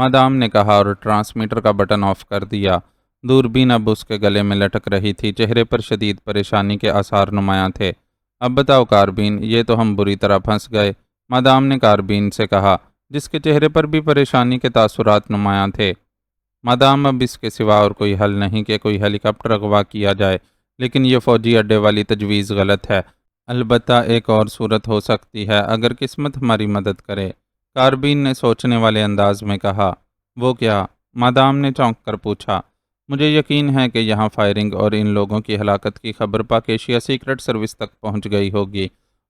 Madam نے کہا اور ٹرانسمیٹر کا بٹن آف کر دیا۔ دوربین اب اس کے گلے میں لٹک رہی تھی، چہرے پر شدید پریشانی کے آثار نمایاں تھے۔ اب بتاؤ کاربین، یہ تو ہم بری طرح پھنس گئے، مادام نے کاربین سے کہا، جس کے چہرے پر بھی پریشانی کے تاثرات نمایاں تھے۔ مادام، اب اس کے سوا اور کوئی حل نہیں کہ کوئی ہیلی کاپٹر اغوا کیا جائے، لیکن یہ فوجی اڈے والی تجویز غلط ہے۔ البتہ ایک اور صورت ہو سکتی ہے، اگر قسمت ہماری مدد کرے، کاربین نے سوچنے والے انداز میں کہا۔ وہ کیا؟ مادام نے چونک کر پوچھا۔ مجھے یقین ہے کہ یہاں فائرنگ اور ان لوگوں کی ہلاکت کی خبر پاک ایشیا سیکرٹ سروس تک پہنچ گئی ہوگی،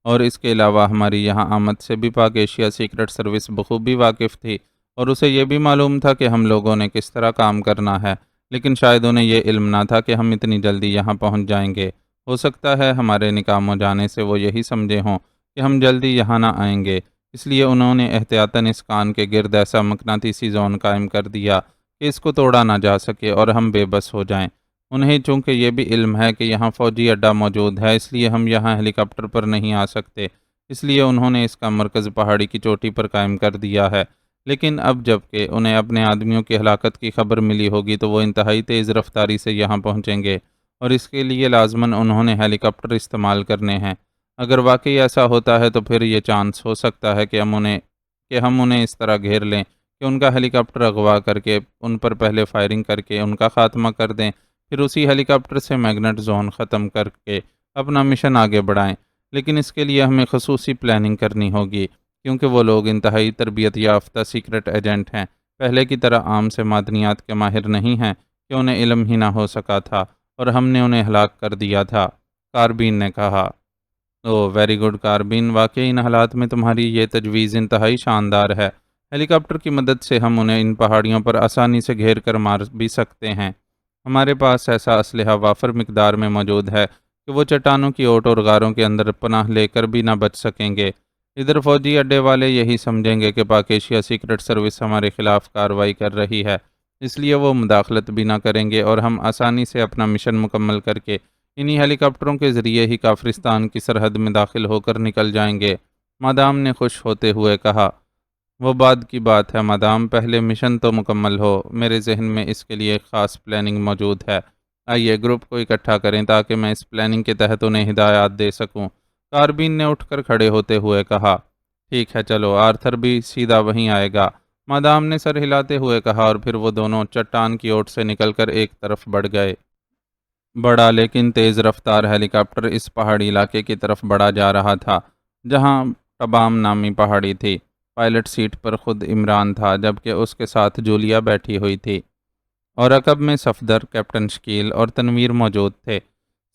اور اس کے علاوہ ہماری یہاں آمد سے بھی پاک ایشیا سیکرٹ سروس بخوبی واقف تھی، اور اسے یہ بھی معلوم تھا کہ ہم لوگوں نے کس طرح کام کرنا ہے، لیکن شاید انہیں یہ علم نہ تھا کہ ہم اتنی جلدی یہاں پہنچ جائیں گے۔ ہو سکتا ہے ہمارے ناکام ہو جانے سے وہ یہی سمجھے ہوں کہ ہم جلدی یہاں نہ آئیں گے، اس لیے انہوں نے احتیاطاً اس کان کے گرد ایسا مقناطیسی زون قائم کر دیا کہ اس کو توڑا نہ جا سکے اور ہم بے بس ہو جائیں۔ انہیں چونکہ یہ بھی علم ہے کہ یہاں فوجی اڈہ موجود ہے، اس لیے ہم یہاں ہیلی کاپٹر پر نہیں آ سکتے، اس لیے انہوں نے اس کا مرکز پہاڑی کی چوٹی پر قائم کر دیا ہے۔ لیکن اب جب کہ انہیں اپنے آدمیوں کی ہلاکت کی خبر ملی ہوگی تو وہ انتہائی تیز رفتاری سے یہاں پہنچیں گے، اور اس کے لیے لازماً انہوں نے ہیلی کاپٹر استعمال کرنے ہیں۔ اگر واقعی ایسا ہوتا ہے تو پھر یہ چانس ہو سکتا ہے کہ ہم انہیں اس طرح گھیر لیں کہ ان کا ہیلی کاپٹر اغوا کر کے ان پر پہلے فائرنگ کر کے ان کا خاتمہ کر دیں، پھر اسی ہیلی کاپٹر سے میگنٹ زون ختم کر کے اپنا مشن آگے بڑھائیں۔ لیکن اس کے لیے ہمیں خصوصی پلاننگ کرنی ہوگی، کیونکہ وہ لوگ انتہائی تربیت یافتہ سیکرٹ ایجنٹ ہیں، پہلے کی طرح عام سے معدنیات کے ماہر نہیں ہیں کہ انہیں علم ہی نہ ہو سکا تھا اور ہم نے انہیں ہلاک کر دیا تھا، کاربین نے کہا۔ ویری گڈ کاربین، واقعی ان حالات میں تمہاری یہ تجویز انتہائی شاندار ہے۔ ہیلی کاپٹر کی مدد سے ہم انہیں ان پہاڑیوں پر آسانی سے گھیر کر مار بھی سکتے ہیں۔ ہمارے پاس ایسا اسلحہ وافر مقدار میں موجود ہے کہ وہ چٹانوں کی اوٹ اور غاروں کے اندر پناہ لے کر بھی نہ بچ سکیں گے۔ ادھر فوجی اڈے والے یہی سمجھیں گے کہ پاک ایشیا سیکرٹ سروس ہمارے خلاف کارروائی کر رہی ہے، اس لیے وہ مداخلت بھی نہ کریں گے اور ہم آسانی سے اپنا مشن مکمل کر کے انہی ہیلی کاپٹروں کے ذریعے ہی کافرستان کی سرحد میں داخل ہو کر نکل جائیں گے، مادام نے خوش ہوتے ہوئے کہا۔ وہ بعد کی بات ہے مادام، پہلے مشن تو مکمل ہو، میرے ذہن میں اس کے لیے ایک خاص پلاننگ موجود ہے۔ آئیے گروپ کو اکٹھا کریں تاکہ میں اس پلاننگ کے تحت انہیں ہدایات دے سکوں، کاربین نے اٹھ کر کھڑے ہوتے ہوئے کہا۔ ٹھیک ہے چلو، آرتھر بھی سیدھا وہیں آئے گا، مادام نے سر ہلاتے ہوئے کہا، اور پھر وہ دونوں چٹان کی اوٹ سے نکل کر ایک طرف بڑھ گئے۔ بڑا لیکن تیز رفتار ہیلی کاپٹر اس پہاڑی علاقے کی طرف بڑھا جا رہا تھا جہاں ٹبام نامی پہاڑی تھی۔ پائلٹ سیٹ پر خود عمران تھا، جبکہ اس کے ساتھ جولیا بیٹھی ہوئی تھی، اور عقب میں صفدر، کیپٹن شکیل اور تنویر موجود تھے۔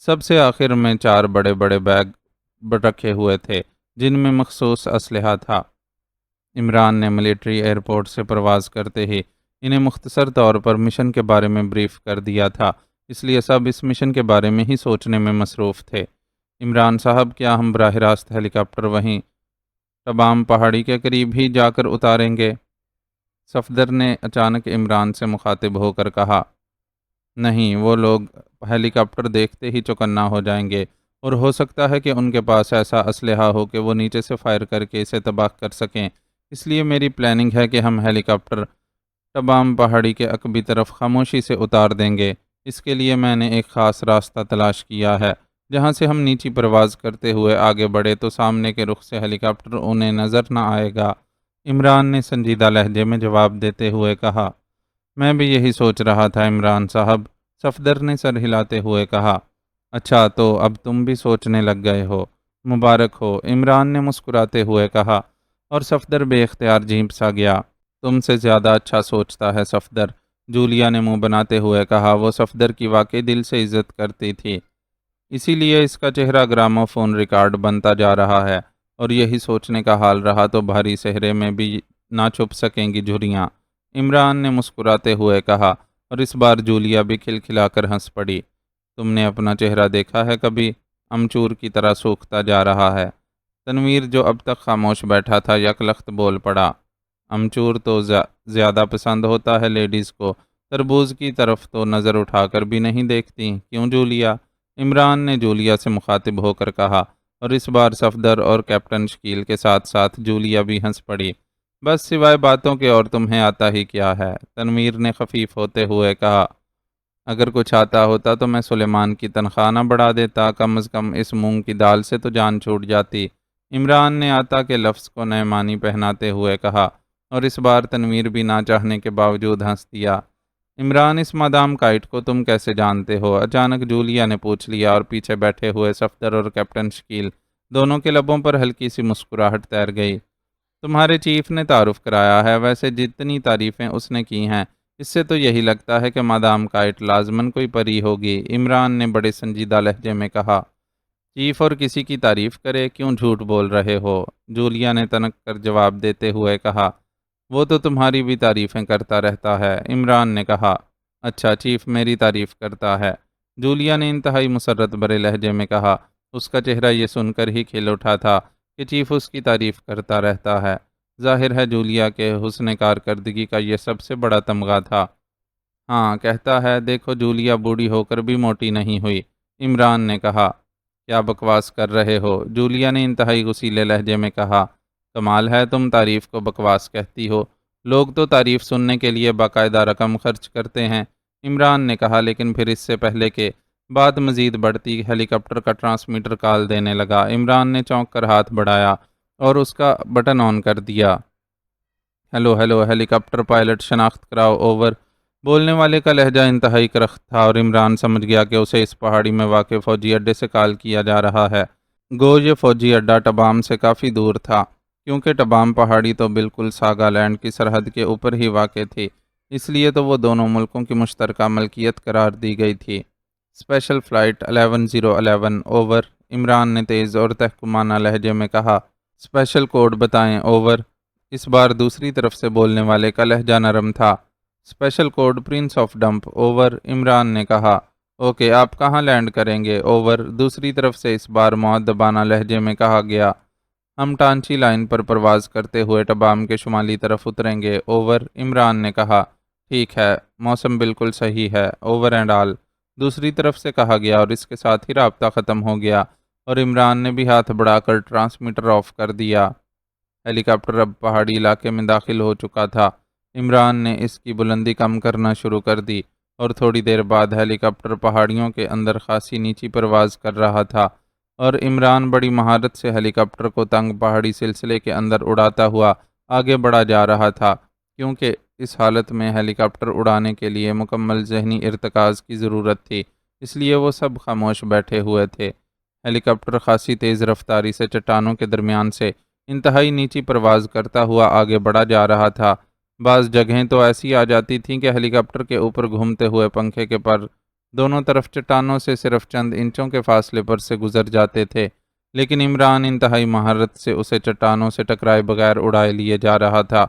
سب سے آخر میں 4 بڑے بڑے بیگ رکھے ہوئے تھے جن میں مخصوص اسلحہ تھا۔ عمران نے ملٹری ایئرپورٹ سے پرواز کرتے ہی انہیں مختصر طور پر مشن کے بارے میں بریف کر دیا تھا، اس لیے سب اس مشن کے بارے میں ہی سوچنے میں مصروف تھے۔ عمران صاحب، کیا ہم براہ راست ہیلی کاپٹر وہیں ٹبام پہاڑی کے قریب ہی جا کر اتاریں گے؟ صفدر نے اچانک عمران سے مخاطب ہو کر کہا۔ نہیں، وہ لوگ ہیلی کاپٹر دیکھتے ہی چوکنا ہو جائیں گے، اور ہو سکتا ہے کہ ان کے پاس ایسا اسلحہ ہو کہ وہ نیچے سے فائر کر کے اسے تباہ کر سکیں۔ اس لیے میری پلاننگ ہے کہ ہم ہیلی کاپٹر ٹبام پہاڑی کے عقبی طرف خاموشی سے اتار دیں گے۔ اس کے لیے میں نے ایک خاص راستہ تلاش کیا ہے، جہاں سے ہم نیچی پرواز کرتے ہوئے آگے بڑھے تو سامنے کے رخ سے ہیلی کاپٹر انہیں نظر نہ آئے گا، عمران نے سنجیدہ لہجے میں جواب دیتے ہوئے کہا۔ میں بھی یہی سوچ رہا تھا عمران صاحب، صفدر نے سر ہلاتے ہوئے کہا۔ اچھا، تو اب تم بھی سوچنے لگ گئے ہو، مبارک ہو، عمران نے مسکراتے ہوئے کہا، اور صفدر بے اختیار جھینپ سا گیا۔ تم سے زیادہ اچھا سوچتا ہے صفدر، جولیا نے منہ بناتے ہوئے کہا۔ وہ صفدر کی واقعی دل سے عزت کرتی تھی، اسی لیے اس کا چہرہ گراموفون ریکارڈ بنتا جا رہا ہے، اور یہی سوچنے کا حال رہا تو بھاری صحرے میں بھی نہ چھپ سکیں گی جھریاں، عمران نے مسکراتے ہوئے کہا، اور اس بار جولیا بھی کھلکھلا کر ہنس پڑی۔ تم نے اپنا چہرہ دیکھا ہے کبھی؟ امچور کی طرح سوکھتا جا رہا ہے۔ تنویر، جو اب تک خاموش بیٹھا تھا، یکلخت بول پڑا۔ امچور تو زیادہ پسند ہوتا ہے لیڈیز کو، تربوز کی طرف تو نظر اٹھا کر بھی نہیں دیکھتی، کیوں جولیا؟ عمران نے جولیا سے مخاطب ہو کر کہا، اور اس بار صفدر اور کیپٹن شکیل کے ساتھ ساتھ جولیا بھی ہنس پڑی۔ بس سوائے باتوں کے اور تمہیں آتا ہی کیا ہے؟ تنویر نے خفیف ہوتے ہوئے کہا۔ اگر کچھ آتا ہوتا تو میں سلیمان کی تنخواہ نہ بڑھا دیتا، کم از کم اس مونگ کی دال سے تو جان چھوٹ جاتی۔ عمران نے آتا کے لفظ کو نئے معنی پہناتے ہوئے کہا، اور اس بار تنویر بھی نہ چاہنے کے باوجود ہنس دیا۔ عمران، اس مادام کائٹ کو تم کیسے جانتے ہو؟ اچانک جولیا نے پوچھ لیا، اور پیچھے بیٹھے ہوئے صفدر اور کیپٹن شکیل دونوں کے لبوں پر ہلکی سی مسکراہٹ تیر گئی۔ تمہارے چیف نے تعارف کرایا ہے، ویسے جتنی تعریفیں اس نے کی ہیں اس سے تو یہی لگتا ہے کہ مادام کائٹ لازماً کوئی پری ہوگی، عمران نے بڑے سنجیدہ لہجے میں کہا۔ چیف اور کسی کی تعریف کرے، کیوں جھوٹ بول رہے ہو؟ جولیا نے تنک کر جواب دیتے ہوئے کہا۔ وہ تو تمہاری بھی تعریفیں کرتا رہتا ہے، عمران نے کہا۔ اچھا، چیف میری تعریف کرتا ہے؟ جولیا نے انتہائی مسرت بھرے لہجے میں کہا۔ اس کا چہرہ یہ سن کر ہی کھل اٹھا تھا کہ چیف اس کی تعریف کرتا رہتا ہے۔ ظاہر ہے جولیا کے حسن کارکردگی کا یہ سب سے بڑا تمغہ تھا۔ ہاں کہتا ہے، دیکھو جولیا بوڑھی ہو کر بھی موٹی نہیں ہوئی، عمران نے کہا۔ کیا بکواس کر رہے ہو؟ جولیا نے انتہائی غصیلے لہجے میں کہا۔ کمال ہے، تم تعریف کو بکواس کہتی ہو، لوگ تو تعریف سننے کے لیے باقاعدہ رقم خرچ کرتے ہیں، عمران نے کہا۔ لیکن پھر اس سے پہلے کہ بات مزید بڑھتی، ہیلی کاپٹر کا ٹرانسمیٹر کال دینے لگا۔ عمران نے چونک کر ہاتھ بڑھایا اور اس کا بٹن آن کر دیا۔ ہیلو ہیلو، ہیلی کاپٹر پائلٹ شناخت کراؤ، اوور۔ بولنے والے کا لہجہ انتہائی کرخت تھا، اور عمران سمجھ گیا کہ اسے اس پہاڑی میں واقع فوجی اڈے سے کال کیا جا رہا ہے۔ گو یہ فوجی اڈہ ٹبام سے کافی دور تھا، کیونکہ ٹبام پہاڑی تو بالکل ساگا لینڈ کی سرحد کے اوپر ہی واقع تھی، اس لیے تو وہ دونوں ملکوں کی مشترکہ ملکیت قرار دی گئی تھی۔ اسپیشل فلائٹ 11011، اوور، عمران نے تیز اور تحکمانہ لہجے میں کہا۔ اسپیشل کوڈ بتائیں، اوور۔ اس بار دوسری طرف سے بولنے والے کا لہجہ نرم تھا۔ Special code prince of dump, over, Imran نے کہا۔ اوکے، آپ کہاں لینڈ کریں گے، اوور، دوسری طرف سے اس بار مؤدبانہ لہجے میں کہا گیا۔ ہم ٹانچی لائن پر پرواز کرتے ہوئے ٹبام کے شمالی طرف اتریں گے، اوور، عمران نے کہا۔ ٹھیک ہے، موسم بالکل صحیح ہے، اوور اینڈ آل، دوسری طرف سے کہا گیا، اور اس کے ساتھ ہی رابطہ ختم ہو گیا، اور عمران نے بھی ہاتھ بڑھا کر ٹرانسمیٹر آف کر دیا۔ ہیلی کاپٹر اب پہاڑی علاقے میں داخل ہو چکا تھا۔ عمران نے اس کی بلندی کم کرنا شروع کر دی، اور تھوڑی دیر بعد ہیلی کاپٹر پہاڑیوں کے اندر خاصی نیچی پرواز کر رہا تھا، اور عمران بڑی مہارت سے ہیلی کاپٹر کو تنگ پہاڑی سلسلے کے اندر اڑاتا ہوا آگے بڑھا جا رہا تھا، کیونکہ اس حالت میں ہیلی کاپٹر اڑانے کے لیے مکمل ذہنی ارتکاز کی ضرورت تھی، اس لیے وہ سب خاموش بیٹھے ہوئے تھے۔ ہیلی کاپٹر خاصی تیز رفتاری سے چٹانوں کے درمیان سے انتہائی نیچی پرواز کرتا ہوا آگے بڑھا جا رہا تھا۔ بعض جگہیں تو ایسی آ جاتی تھیں کہ ہیلی کاپٹر کے اوپر گھومتے ہوئے پنکھے کے پر دونوں طرف چٹانوں سے صرف چند انچوں کے فاصلے پر سے گزر جاتے تھے، لیکن عمران انتہائی مہارت سے اسے چٹانوں سے ٹکرائے بغیر اڑائے لیے جا رہا تھا۔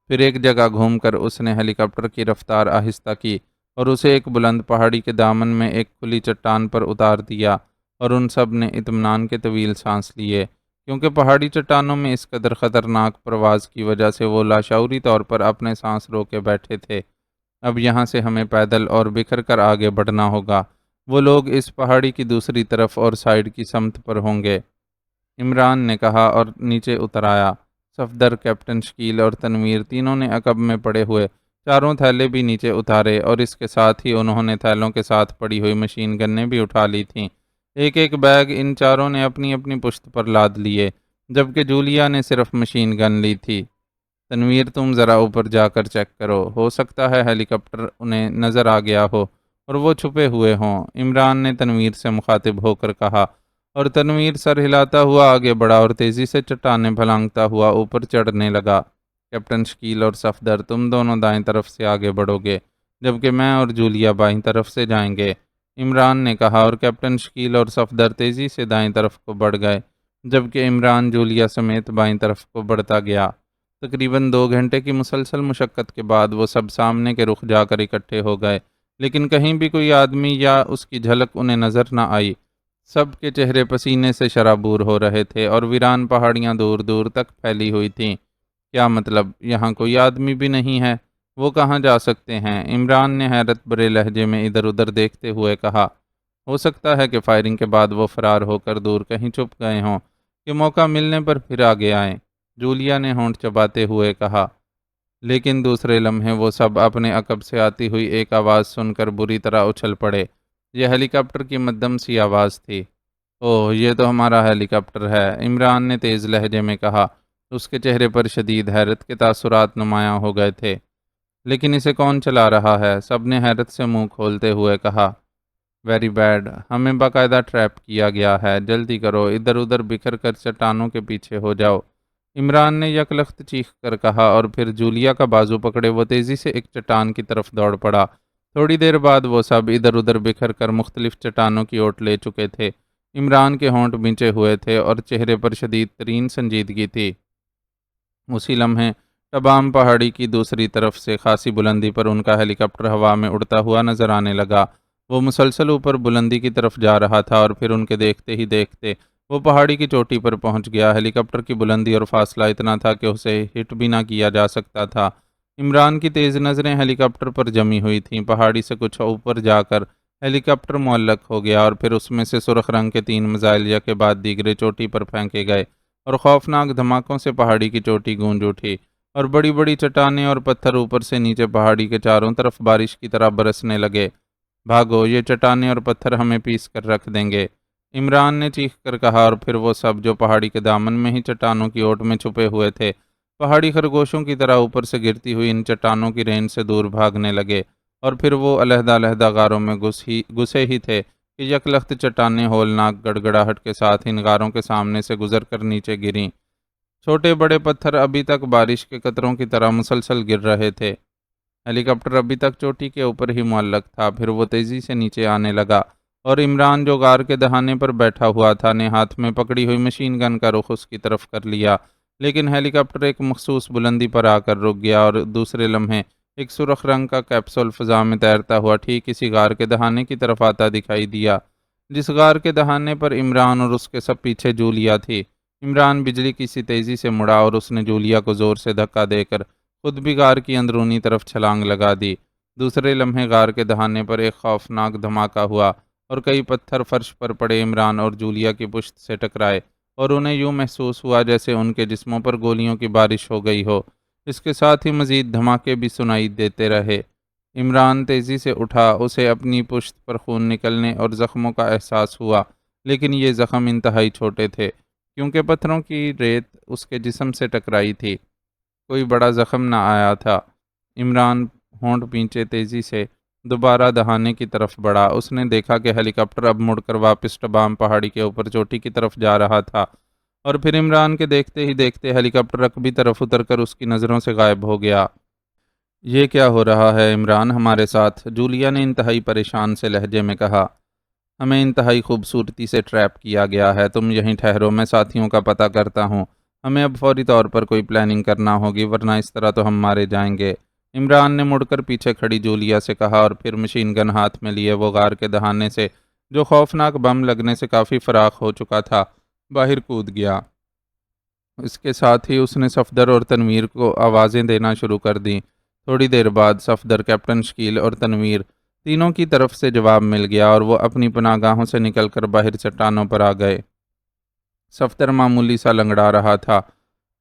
پھر ایک جگہ گھوم کر اس نے ہیلی کاپٹر کی رفتار آہستہ کی، اور اسے ایک بلند پہاڑی کے دامن میں ایک کھلی چٹان پر اتار دیا، اور ان سب نے اطمینان کے طویل سانس لیے، کیونکہ پہاڑی چٹانوں میں اس قدر خطرناک پرواز کی وجہ سے وہ لاشعوری طور پر اپنے سانس روکے بیٹھے تھے۔ اب یہاں سے ہمیں پیدل اور بکھر کر آگے بڑھنا ہوگا، وہ لوگ اس پہاڑی کی دوسری طرف اور سائیڈ کی سمت پر ہوں گے، عمران نے کہا، اور نیچے اتر آیا۔ صفدر، کیپٹن شکیل اور تنویر تینوں نے عقب میں پڑے ہوئے چاروں تھیلے بھی نیچے اتارے، اور اس کے ساتھ ہی انہوں نے تھیلوں کے ساتھ پڑی ہوئی مشین گنیں بھی اٹھا لی تھیں۔ ایک ایک بیگ ان چاروں نے اپنی اپنی پشت پر لاد لیے، جبکہ جولیا نے صرف مشین گن لی تھی۔ تنویر، تم ذرا اوپر جا کر چیک کرو، ہو سکتا ہے ہیلی کاپٹر انہیں نظر آ گیا ہو اور وہ چھپے ہوئے ہوں، عمران نے تنویر سے مخاطب ہو کر کہا، اور تنویر سر ہلاتا ہوا آگے بڑھا اور تیزی سے چٹانیں پھلانگتا ہوا اوپر چڑھنے لگا۔ کیپٹن شکیل اور صفدر، تم دونوں دائیں طرف سے آگے بڑھو گے، جبکہ میں اور جولیا بائیں طرف سے جائیں گے، عمران نے کہا، اور کیپٹن شکیل اور صفدر تیزی سے دائیں طرف کو بڑھ گئے، جبکہ عمران جولیا سمیت بائیں طرف کو بڑھتا گیا۔ تقریباً 2 گھنٹے کی مسلسل مشقت کے بعد وہ سب سامنے کے رخ جا کر اکٹھے ہو گئے، لیکن کہیں بھی کوئی آدمی یا اس کی جھلک انہیں نظر نہ آئی۔ سب کے چہرے پسینے سے شرابور ہو رہے تھے، اور ویران پہاڑیاں دور دور تک پھیلی ہوئی تھیں۔ کیا مطلب، یہاں کوئی آدمی بھی نہیں ہے؟ وہ کہاں جا سکتے ہیں؟ عمران نے حیرت بھرے لہجے میں ادھر ادھر دیکھتے ہوئے کہا۔ ہو سکتا ہے کہ فائرنگ کے بعد وہ فرار ہو کر دور کہیں چھپ گئے ہوں، کہ موقع ملنے پر پھر آگے آئیں۔ جولیا نے ہونٹ چباتے ہوئے کہا، لیکن دوسرے لمحے وہ سب اپنے عقب سے آتی ہوئی ایک آواز سن کر بری طرح اچھل پڑے۔ یہ ہیلی کاپٹر کی مدھم سی آواز تھی۔ اوہ، یہ تو ہمارا ہیلی کاپٹر ہے، عمران نے تیز لہجے میں کہا۔ اس کے چہرے پر شدید حیرت کے تاثرات نمایاں ہو گئے تھے۔ لیکن اسے کون چلا رہا ہے؟ سب نے حیرت سے منہ کھولتے ہوئے کہا۔ ویری بیڈ، ہمیں باقاعدہ ٹریپ کیا گیا ہے، جلدی کرو، ادھر ادھر بکھر کر چٹانوں کے پیچھے ہو جاؤ، عمران نے یکلخت چیخ کر کہا، اور پھر جولیا کا بازو پکڑے وہ تیزی سے ایک چٹان کی طرف دوڑ پڑا۔ تھوڑی دیر بعد وہ سب ادھر ادھر بکھر کر مختلف چٹانوں کی اوٹ لے چکے تھے۔ عمران کے ہونٹ بھینچے ہوئے تھے اور چہرے پر شدید ترین سنجیدگی تھی۔ اسی لمحے ٹبام پہاڑی کی دوسری طرف سے خاصی بلندی پر ان کا ہیلی کاپٹر ہوا میں اڑتا ہوا نظر آنے لگا۔ وہ مسلسل اوپر بلندی کی طرف جا رہا تھا اور پھر ان کے دیکھتے ہی دیکھتے وہ پہاڑی کی چوٹی پر پہنچ گیا۔ ہیلی کاپٹر کی بلندی اور فاصلہ اتنا تھا کہ اسے ہٹ بھی نہ کیا جا سکتا تھا۔ عمران کی تیز نظریں ہیلی کاپٹر پر جمی ہوئی تھیں۔ پہاڑی سے کچھ اوپر جا کر ہیلی کاپٹر معلق ہو گیا اور پھر اس میں سے سرخ رنگ کے 3 میزائل یکے بعد دیگرے چوٹی پر پھینکے گئے اور خوفناک دھماکوں سے پہاڑی کی چوٹی گونج اٹھی اور بڑی بڑی چٹانیں اور پتھر اوپر سے نیچے پہاڑی کے چاروں طرف بارش کی طرح برسنے لگے۔ بھاگو، یہ چٹانیں اور پتھر ہمیں پیس کر رکھ دیں گے، عمران نے چیخ کر کہا، اور پھر وہ سب جو پہاڑی کے دامن میں ہی چٹانوں کی اوٹ میں چھپے ہوئے تھے، پہاڑی خرگوشوں کی طرح اوپر سے گرتی ہوئی ان چٹانوں کی رینج سے دور بھاگنے لگے، اور پھر وہ علیحدہ علیحدہ غاروں میں گھسے ہی تھے کہ یکلخت چٹانیں ہولناک گڑگڑاہٹ کے ساتھ ان غاروں کے سامنے سے گزر کر نیچے گریں۔ چھوٹے بڑے پتھر ابھی تک بارش کے قطروں کی طرح مسلسل گر رہے تھے۔ ہیلی کاپٹر ابھی تک چوٹی کے اوپر ہی معلق تھا، پھر وہ تیزی سے نیچے آنے لگا اور عمران جو غار کے دہانے پر بیٹھا ہوا تھا نے ہاتھ میں پکڑی ہوئی مشین گن کا رخ اس کی طرف کر لیا، لیکن ہیلی کاپٹر ایک مخصوص بلندی پر آ کر رک گیا اور دوسرے لمحے ایک سرخ رنگ کا کیپسول فضا میں تیرتا ہوا ٹھیک اسی غار کے دہانے کی طرف آتا دکھائی دیا، جس غار کے دہانے پر عمران اور اس کے سب پیچھے جولیا تھی۔ عمران بجلی کی سی تیزی سے مڑا اور اس نے جولیا کو زور سے دھکا دے کر خود بھی غار کی اندرونی طرف چھلانگ لگا دی۔ دوسرے لمحے غار کے دہانے پر ایک خوفناک دھماکہ ہوا اور کئی پتھر فرش پر پڑے عمران اور جولیا کی پشت سے ٹکرائے اور انہیں یوں محسوس ہوا جیسے ان کے جسموں پر گولیوں کی بارش ہو گئی ہو۔ اس کے ساتھ ہی مزید دھماکے بھی سنائی دیتے رہے۔ عمران تیزی سے اٹھا، اسے اپنی پشت پر خون نکلنے اور زخموں کا احساس ہوا، لیکن یہ زخم انتہائی چھوٹے تھے کیونکہ پتھروں کی ریت اس کے جسم سے ٹکرائی تھی۔ کوئی بڑا زخم نہ آیا تھا۔ عمران ہونٹ بھینچے تیزی سے دوبارہ دہانے کی طرف بڑھا۔ اس نے دیکھا کہ ہیلی کاپٹر اب مڑ کر واپس ٹبام پہاڑی کے اوپر چوٹی کی طرف جا رہا تھا، اور پھر عمران کے دیکھتے ہی دیکھتے ہیلی کاپٹر رقبی طرف اتر کر اس کی نظروں سے غائب ہو گیا۔ یہ کیا ہو رہا ہے عمران ہمارے ساتھ؟ جولیا نے انتہائی پریشان سے لہجے میں کہا۔ ہمیں انتہائی خوبصورتی سے ٹریپ کیا گیا ہے، تم یہیں ٹھہرو، میں ساتھیوں کا پتہ کرتا ہوں۔ ہمیں اب فوری طور پر کوئی پلاننگ کرنا ہوگی ورنہ اس طرح تو ہم مارے جائیں گے، عمران نے مڑ کر پیچھے کھڑی جولیا سے کہا، اور پھر مشین گن ہاتھ میں لیے وہ غار کے دہانے سے جو خوفناک بم لگنے سے کافی فراخ ہو چکا تھا باہر کود گیا۔ اس کے ساتھ ہی اس نے صفدر اور تنویر کو آوازیں دینا شروع کر دیں۔ تھوڑی دیر بعد صفدر، کیپٹن شکیل اور تنویر تینوں کی طرف سے جواب مل گیا اور وہ اپنی پناہ گاہوں سے نکل کر باہر چٹانوں پر آ گئے۔ صفدر معمولی سا لنگڑا رہا تھا،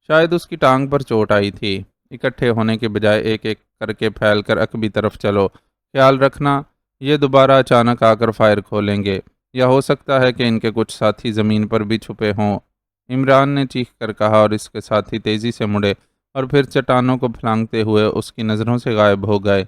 شاید اس کی ٹانگ پر چوٹ آئی تھی۔ اکٹھے ہونے کے بجائے ایک ایک کر کے پھیل کر عقبی طرف چلو، خیال رکھنا یہ دوبارہ اچانک آ کر فائر کھولیں گے، یا ہو سکتا ہے کہ ان کے کچھ ساتھی زمین پر بھی چھپے ہوں، عمران نے چیخ کر کہا، اور اس کے ساتھی تیزی سے مڑے اور پھر چٹانوں کو پھلانگتے ہوئے اس کی نظروں سے غائب ہو گئے۔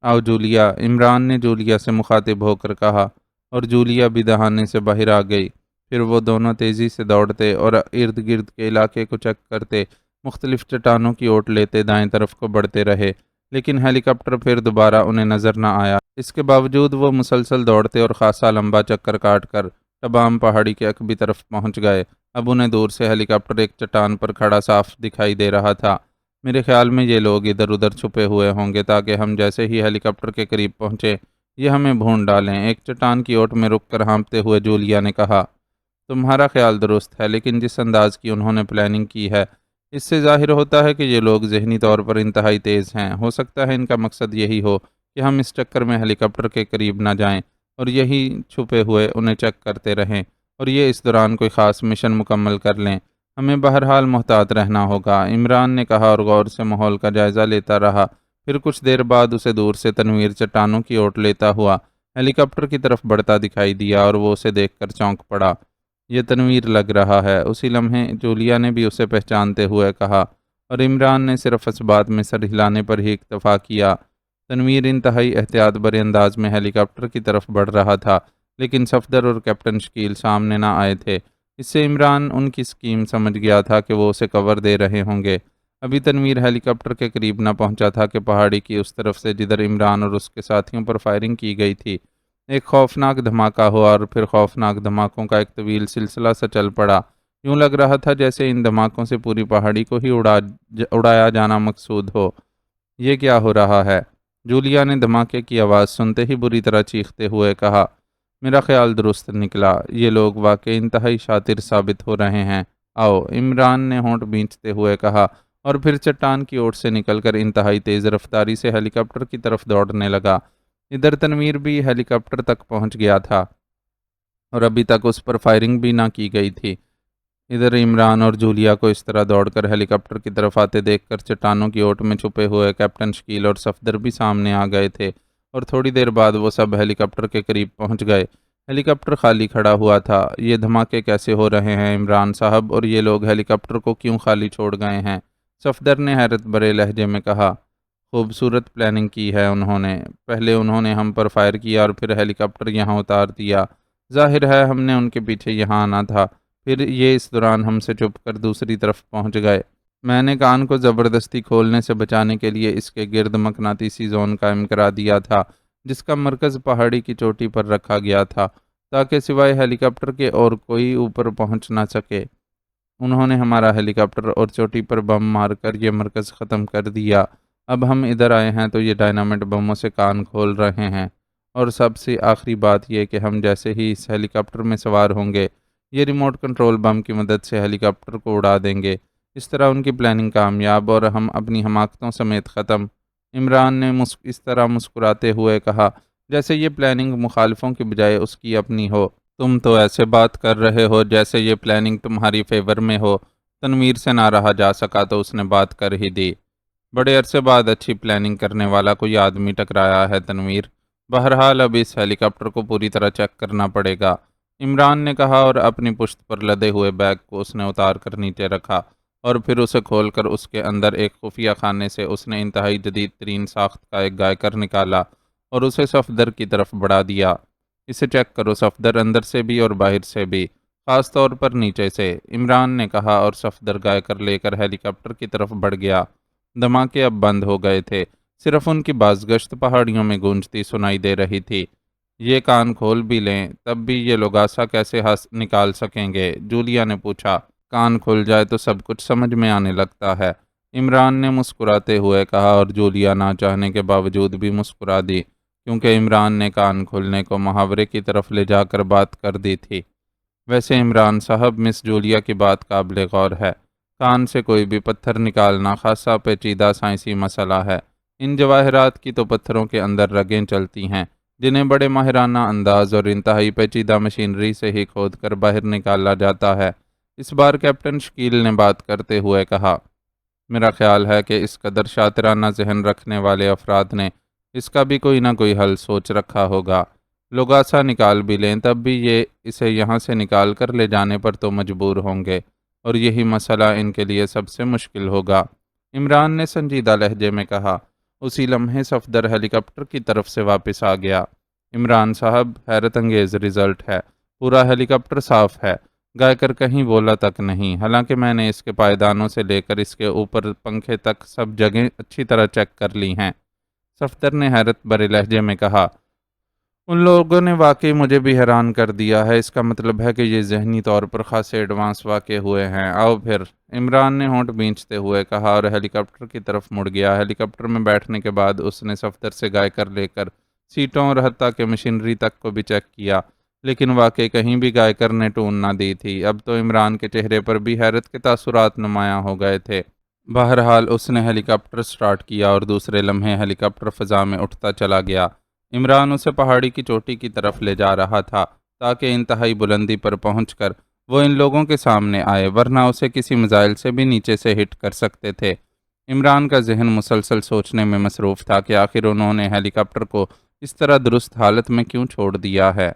آؤ جولیا، عمران نے جولیا سے مخاطب ہو کر کہا، اور جولیا بھی دہانے سے باہر آ گئی۔ پھر وہ دونوں تیزی سے دوڑتے اور ارد گرد کے علاقے کو چیک کرتے مختلف چٹانوں کی اوٹ لیتے دائیں طرف کو بڑھتے رہے، لیکن ہیلی کاپٹر پھر دوبارہ انہیں نظر نہ آیا۔ اس کے باوجود وہ مسلسل دوڑتے اور خاصا لمبا چکر کاٹ کر ٹبام پہاڑی کے عقبی طرف پہنچ گئے۔ اب انہیں دور سے ہیلی کاپٹر ایک چٹان پر کھڑا صاف دکھائی دے رہا تھا۔ میرے خیال میں یہ لوگ ادھر ادھر چھپے ہوئے ہوں گے تاکہ ہم جیسے ہی ہیلی کاپٹر کے قریب پہنچے یہ ہمیں بھون ڈالیں، ایک چٹان کی اوٹ میں رک کر ہانپتے ہوئے جولیا نے کہا۔ تمہارا خیال درست ہے، لیکن جس انداز کی انہوں نے پلاننگ کی ہے اس سے ظاہر ہوتا ہے کہ یہ لوگ ذہنی طور پر انتہائی تیز ہیں۔ ہو سکتا ہے ان کا مقصد یہی ہو کہ ہم اس چکر میں ہیلی کاپٹر کے قریب نہ جائیں اور یہی چھپے ہوئے انہیں چیک کرتے رہیں اور یہ اس دوران کوئی خاص مشن مکمل کر لیں۔ ہمیں بہرحال محتاط رہنا ہوگا، عمران نے کہا اور غور سے ماحول کا جائزہ لیتا رہا۔ پھر کچھ دیر بعد اسے دور سے تنویر چٹانوں کی اوٹ لیتا ہوا ہیلی کاپٹر کی طرف بڑھتا دکھائی دیا اور وہ اسے دیکھ کر چونک پڑا۔ یہ تنویر لگ رہا ہے، اسی لمحے جولیا نے بھی اسے پہچانتے ہوئے کہا، اور عمران نے صرف اس بات میں سر ہلانے پر ہی اکتفا کیا۔ تنویر انتہائی احتیاط برے انداز میں ہیلی کاپٹر کی طرف بڑھ رہا تھا، لیکن صفدر اور کیپٹن شکیل سامنے نہ آئے تھے۔ اس سے عمران ان کی سکیم سمجھ گیا تھا کہ وہ اسے کور دے رہے ہوں گے۔ ابھی تنویر ہیلی کاپٹر کے قریب نہ پہنچا تھا کہ پہاڑی کی اس طرف سے جدھر عمران اور اس کے ساتھیوں پر فائرنگ کی گئی تھی ایک خوفناک دھماکہ ہوا، اور پھر خوفناک دھماکوں کا ایک طویل سلسلہ سا چل پڑا۔ یوں لگ رہا تھا جیسے ان دھماکوں سے پوری پہاڑی کو ہی اڑایا جانا مقصود ہو۔ یہ کیا ہو رہا ہے؟ جولیا نے دھماکے کی آواز سنتے ہی بری طرح چیختے ہوئے کہا، میرا خیال درست نکلا، یہ لوگ واقعی انتہائی شاطر ثابت ہو رہے ہیں۔ آؤ، عمران نے ہونٹ بھینچتے ہوئے کہا، اور پھر چٹان کی اوٹ سے نکل کر انتہائی تیز رفتاری سے ہیلی کاپٹر کی طرف دوڑنے لگا۔ ادھر تنویر بھی ہیلی کاپٹر تک پہنچ گیا تھا اور ابھی تک اس پر فائرنگ بھی نہ کی گئی تھی۔ ادھر عمران اور جولیا کو اس طرح دوڑ کر ہیلی کاپٹر کی طرف آتے دیکھ کر چٹانوں کی اوٹ میں چھپے ہوئے کیپٹن شکیل اور صفدر بھی سامنے آ گئے تھے، اور تھوڑی دیر بعد وہ سب ہیلی کاپٹر کے قریب پہنچ گئے۔ ہیلی کاپٹر خالی کھڑا ہوا تھا۔ یہ دھماکے کیسے ہو رہے ہیں عمران صاحب، اور یہ لوگ ہیلی کاپٹر کو کیوں خالی چھوڑ گئے ہیں؟ صفدر نے حیرت بھرے لہجے میں کہا، خوبصورت پلاننگ کی ہے انہوں نے۔ پہلے انہوں نے ہم پر فائر کیا اور پھر ہیلی کاپٹر یہاں اتار دیا۔ ظاہر ہے ہم نے ان کے پیچھے یہاں آنا تھا، پھر یہ اس دوران ہم سے چھپ کر دوسری طرف پہنچ گئے۔ میں نے کان کو زبردستی کھولنے سے بچانے کے لیے اس کے گرد مقناطیسی زون قائم کرا دیا تھا، جس کا مرکز پہاڑی کی چوٹی پر رکھا گیا تھا تاکہ سوائے ہیلی کاپٹر کے اور کوئی اوپر پہنچ نہ سکے۔ انہوں نے ہمارا ہیلی کاپٹر اور چوٹی پر بم مار کر یہ مرکز ختم کر دیا۔ اب ہم ادھر آئے ہیں تو یہ ڈائنامائٹ بموں سے کان کھول رہے ہیں، اور سب سے آخری بات یہ کہ ہم جیسے ہی اس ہیلی کاپٹر میں سوار ہوں گے، یہ ریموٹ کنٹرول بم کی مدد سے ہیلی کاپٹر کو اڑا دیں گے۔ اس طرح ان کی پلاننگ کامیاب اور ہم اپنی حماقتوں سمیت ختم۔ عمران نے اس طرح مسکراتے ہوئے کہا جیسے یہ پلاننگ مخالفوں کی بجائے اس کی اپنی ہو۔ تم تو ایسے بات کر رہے ہو جیسے یہ پلاننگ تمہاری فیور میں ہو۔ تنویر سے نہ رہا جا سکا تو اس نے بات کر ہی دی۔ بڑے عرصے بعد اچھی پلاننگ کرنے والا کوئی آدمی ٹکرایا ہے تنویر۔ بہرحال اب اس ہیلی کاپٹر کو پوری طرح چیک کرنا پڑے گا، عمران نے کہا، اور اپنی پشت پر لدے ہوئے بیگ کو اس نے اتار کر نیچے رکھا، اور پھر اسے کھول کر اس کے اندر ایک خفیہ خانے سے اس نے انتہائی جدید ترین ساخت کا ایک گائیکر نکالا اور اسے صفدر کی طرف بڑھا دیا۔ اسے چیک کرو صفدر، اندر سے بھی اور باہر سے بھی، خاص طور پر نیچے سے، عمران نے کہا، اور صفدر گائیکر لے کر ہیلی کاپٹر کی طرف بڑھ گیا۔ دھماکے اب بند ہو گئے تھے، صرف ان کی بازگشت پہاڑیوں میں گونجتی سنائی دے رہی تھی۔ یہ کان کھول بھی لیں تب بھی یہ لوگاسا کیسے نکال سکیں گے؟ جولیا نے پوچھا۔ کان کھل جائے تو سب کچھ سمجھ میں آنے لگتا ہے، عمران نے مسکراتے ہوئے کہا، اور جولیا نہ چاہنے کے باوجود بھی مسکرا دی، کیونکہ عمران نے کان کھولنے کو محاورے کی طرف لے جا کر بات کر دی تھی۔ ویسے عمران صاحب، مس جولیا کی بات قابل غور ہے۔ کان سے کوئی بھی پتھر نکالنا خاصا پیچیدہ سائنسی مسئلہ ہے۔ ان جواہرات کی تو پتھروں کے اندر رگیں چلتی ہیں، جنہیں بڑے ماہرانہ انداز اور انتہائی پیچیدہ مشینری سے ہی کھود کر باہر نکالا جاتا ہے۔ اس بار کیپٹن شکیل نے بات کرتے ہوئے کہا، میرا خیال ہے کہ اس قدر شاطرانہ ذہن رکھنے والے افراد نے اس کا بھی کوئی نہ کوئی حل سوچ رکھا ہوگا۔ لوگاسا نکال بھی لیں تب بھی یہ اسے یہاں سے نکال کر لے جانے پر تو مجبور ہوں گے، اور یہی مسئلہ ان کے لیے سب سے مشکل ہوگا، عمران نے سنجیدہ لہجے میں کہا۔ اسی لمحے صفدر ہیلی کاپٹر کی طرف سے واپس آ گیا۔ عمران صاحب، حیرت انگیز رزلٹ ہے، پورا ہیلی کاپٹر صاف ہے، گائیکر کہیں بولا تک نہیں، حالانکہ میں نے اس کے پائیدانوں سے لے کر اس کے اوپر پنکھے تک سب جگہیں اچھی طرح چیک کر لی ہیں، صفدر نے حیرت بھرے لہجے میں کہا۔ ان لوگوں نے واقعی مجھے بھی حیران کر دیا ہے، اس کا مطلب ہے کہ یہ ذہنی طور پر خاصے ایڈوانس واقع ہوئے ہیں۔ آؤ پھر، عمران نے ہونٹ بھینچتے ہوئے کہا، اور ہیلی کاپٹر کی طرف مڑ گیا۔ ہیلی کاپٹر میں بیٹھنے کے بعد اس نے صفدر سے گائیکر لے کر سیٹوں اور حتیٰ کہ مشینری تک کو بھی چیک کیا، لیکن واقعی کہیں بھی گائیکر نے ٹون نہ دی تھی۔ اب تو عمران کے چہرے پر بھی حیرت کے تاثرات نمایاں ہو گئے تھے۔ بہرحال اس نے ہیلی کاپٹر سٹارٹ کیا اور دوسرے لمحے ہیلی کاپٹر فضا میں اٹھتا چلا گیا۔ عمران اسے پہاڑی کی چوٹی کی طرف لے جا رہا تھا تاکہ انتہائی بلندی پر پہنچ کر وہ ان لوگوں کے سامنے آئے، ورنہ اسے کسی میزائل سے بھی نیچے سے ہٹ کر سکتے تھے۔ عمران کا ذہن مسلسل سوچنے میں مصروف تھا کہ آخر انہوں نے ہیلی کاپٹر کو اس طرح درست حالت میں کیوں چھوڑ دیا ہے۔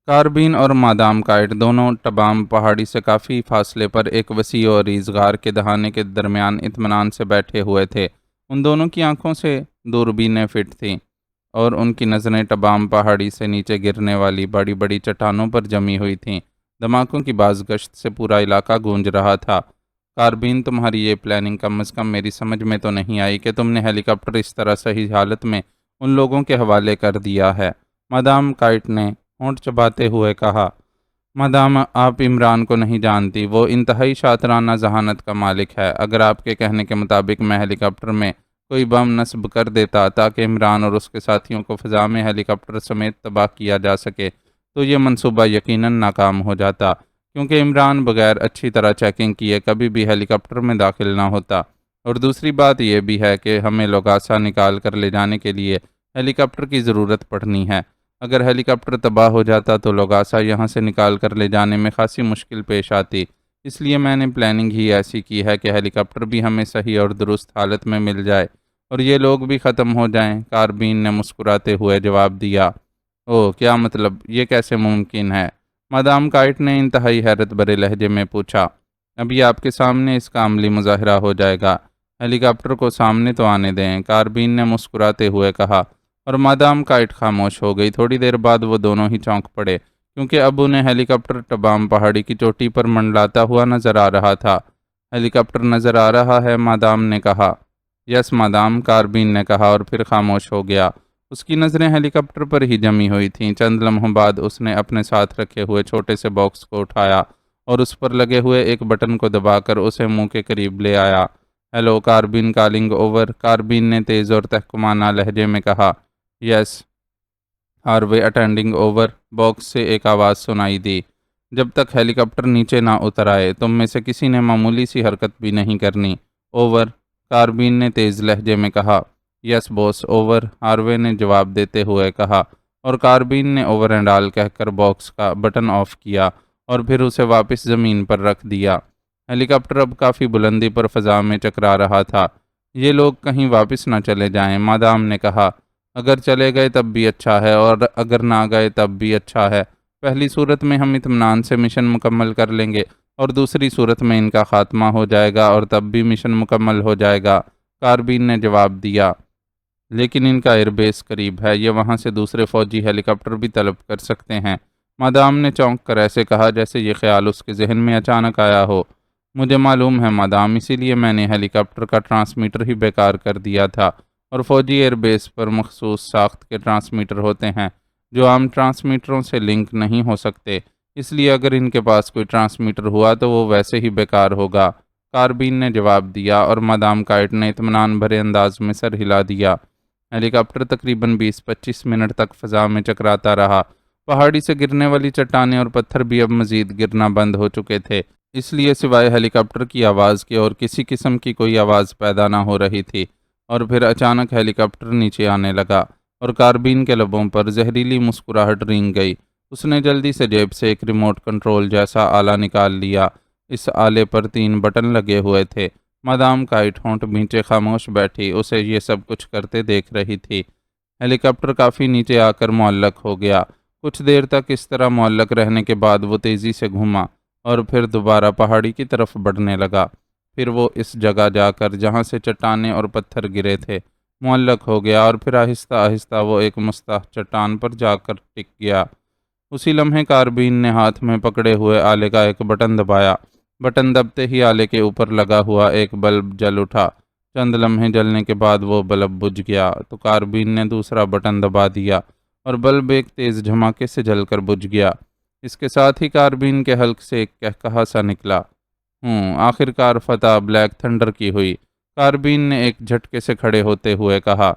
کاربین اور مادام کائٹ دونوں ٹبام پہاڑی سے کافی فاصلے پر ایک وسیع اور ریز غار کے دہانے کے درمیان اطمینان سے بیٹھے ہوئے تھے۔ ان دونوں کی آنکھوں سے دوربینیں فٹ تھیں اور ان کی نظریں ٹبام پہاڑی سے نیچے گرنے والی بڑی بڑی چٹانوں پر جمی ہوئی تھیں۔ دھماکوں کی باز گشت سے پورا علاقہ گونج رہا تھا۔ کاربین، تمہاری یہ پلاننگ کم از کم میری سمجھ میں تو نہیں آئی کہ تم نے ہیلی کاپٹر اس طرح صحیح حالت میں ان لوگوں کے حوالے کر دیا ہے، مادام کائٹ نے ہونٹ چباتے ہوئے کہا۔ مادام، آپ عمران کو نہیں جانتی، وہ انتہائی شاطرانہ ذہانت کا مالک ہے۔ اگر آپ کے کہنے کے مطابق میں ہیلی کاپٹر میں کوئی بم نصب کر دیتا تاکہ عمران اور اس کے ساتھیوں کو فضا میں ہیلی کاپٹر سمیت تباہ کیا جا سکے تو یہ منصوبہ یقیناً ناکام ہو جاتا، کیونکہ عمران بغیر اچھی طرح چیکنگ کیے کبھی بھی ہیلی کاپٹر میں داخل نہ ہوتا۔ اور دوسری بات یہ بھی ہے کہ ہمیں لوگاسا نکال کر لے جانے کے لیے ہیلی کاپٹر کی ضرورت پڑنی ہے۔ اگر ہیلی کاپٹر تباہ ہو جاتا تو لوگاسا یہاں سے نکال کر لے جانے میں خاصی مشکل پیش آتی۔ اس لیے میں نے پلاننگ ہی ایسی کی ہے کہ ہیلی کاپٹر بھی ہمیں صحیح اور درست حالت میں مل جائے اور یہ لوگ بھی ختم ہو جائیں۔ کاربین نے مسکراتے ہوئے جواب دیا۔ اوہ، کیا مطلب؟ یہ کیسے ممکن ہے؟ مادام کائٹ نے انتہائی حیرت بھرے لہجے میں پوچھا۔ ابھی آپ کے سامنے اس کا عملی مظاہرہ ہو جائے گا، ہیلی کاپٹر کو سامنے تو آنے دیں، کاربین نے مسکراتے ہوئے کہا، اور مادام کائٹ خاموش ہو گئی۔ تھوڑی دیر بعد وہ دونوں ہی چونک پڑے، کیونکہ اب انہیں ہیلی کاپٹر ٹبام پہاڑی کی چوٹی پر منڈلاتا ہوا نظر آ رہا تھا۔ ہیلی کاپٹر نظر آ رہا ہے؟ مادام نے کہا۔ یس مادام، کاربین نے کہا اور پھر خاموش ہو گیا۔ اس کی نظریں ہیلی کاپٹر پر ہی جمی ہوئی تھیں۔ چند لمحوں بعد اس نے اپنے ساتھ رکھے ہوئے چھوٹے سے باکس کو اٹھایا اور اس پر لگے ہوئے ایک بٹن کو دبا کر اسے منہ کے قریب لے آیا۔ ہیلو کاربین، کالنگ اوور، کاربین نے تیز اور تحکمانہ لہجے میں کہا۔ یس، ہاروے اٹینڈنگ اوور، باکس سے ایک آواز سنائی دی۔ جب تک ہیلی کاپٹر نیچے نہ اتر آئے تم میں سے کسی نے معمولی سی حرکت بھی نہیں کرنی۔ اوور، کاربین نے تیز لہجے میں کہا۔ یس بوس، اوور، ہاروے نے جواب دیتے ہوئے کہا، اور کاربین نے اوور اینڈ آل کہہ کر باکس کا بٹن آف کیا اور پھر اسے واپس زمین پر رکھ دیا۔ ہیلی کاپٹر اب کافی بلندی پر فضا میں چکرا رہا تھا۔ یہ لوگ کہیں واپس نہ چلے جائیں، مادام نے کہا۔ اگر چلے گئے تب بھی اچھا ہے اور اگر نہ گئے تب بھی اچھا ہے۔ پہلی صورت میں ہم اطمینان سے مشن مکمل کر لیں گے اور دوسری صورت میں ان کا خاتمہ ہو جائے گا اور تب بھی مشن مکمل ہو جائے گا، کاربین نے جواب دیا۔ لیکن ان کا ایئر بیس قریب ہے، یہ وہاں سے دوسرے فوجی ہیلی کاپٹر بھی طلب کر سکتے ہیں۔ مادام نے چونک کر ایسے کہا جیسے یہ خیال اس کے ذہن میں اچانک آیا ہو۔ مجھے معلوم ہے مادام، اسی لیے میں نے ہیلی کاپٹر کا ٹرانسمیٹر ہی بیکار کر دیا تھا، اور فوجی ایئر بیس پر مخصوص ساخت کے ٹرانسمیٹر ہوتے ہیں جو عام ٹرانسمیٹروں سے لنک نہیں ہو سکتے، اس لیے اگر ان کے پاس کوئی ٹرانسمیٹر ہوا تو وہ ویسے ہی بیکار ہوگا، کاربین نے جواب دیا، اور مادام کائٹ نے اطمینان بھرے انداز میں سر ہلا دیا۔ ہیلی کاپٹر تقریباً 20-25 منٹ تک فضا میں چکراتا رہا۔ پہاڑی سے گرنے والی چٹانیں اور پتھر بھی اب مزید گرنا بند ہو چکے تھے، اس لیے سوائے ہیلی کاپٹر کی آواز کے اور کسی قسم کی کوئی آواز پیدا نہ ہو رہی تھی۔ اور پھر اچانک ہیلی کاپٹر نیچے آنے لگا اور کاربین کے لبوں پر زہریلی مسکراہٹ رینگ گئی۔ اس نے جلدی سے جیب سے ایک ریموٹ کنٹرول جیسا آلہ نکال لیا۔ اس آلے پر 3 بٹن لگے ہوئے تھے۔ مادام کائٹ ہونٹ بھینچے خاموش بیٹھی اسے یہ سب کچھ کرتے دیکھ رہی تھی۔ ہیلی کاپٹر کافی نیچے آ کر معلق ہو گیا۔ کچھ دیر تک اس طرح معلق رہنے کے بعد وہ تیزی سے گھوما اور پھر دوبارہ پہاڑی کی طرف بڑھنے لگا۔ پھر وہ اس جگہ جا کر جہاں سے چٹانیں اور پتھر گرے تھے معلق ہو گیا، اور پھر آہستہ آہستہ وہ ایک مستح چٹان پر جا کر ٹک گیا۔ اسی لمحے کاربین نے ہاتھ میں پکڑے ہوئے آلے کا ایک بٹن دبایا۔ بٹن دبتے ہی آلے کے اوپر لگا ہوا ایک بلب جل اٹھا۔ چند لمحے جلنے کے بعد وہ بلب بجھ گیا تو کاربین نے دوسرا بٹن دبا دیا اور بلب ایک تیز دھماکے سے جل کر بجھ گیا۔ اس کے ساتھ ہی کاربین کے حلق سے ایک کہکہا سا نکلا۔ آخرکار فتح بلیک تھنڈر کی ہوئی، کاربین نے ایک جھٹکے سے کھڑے ہوتے ہوئے کہا۔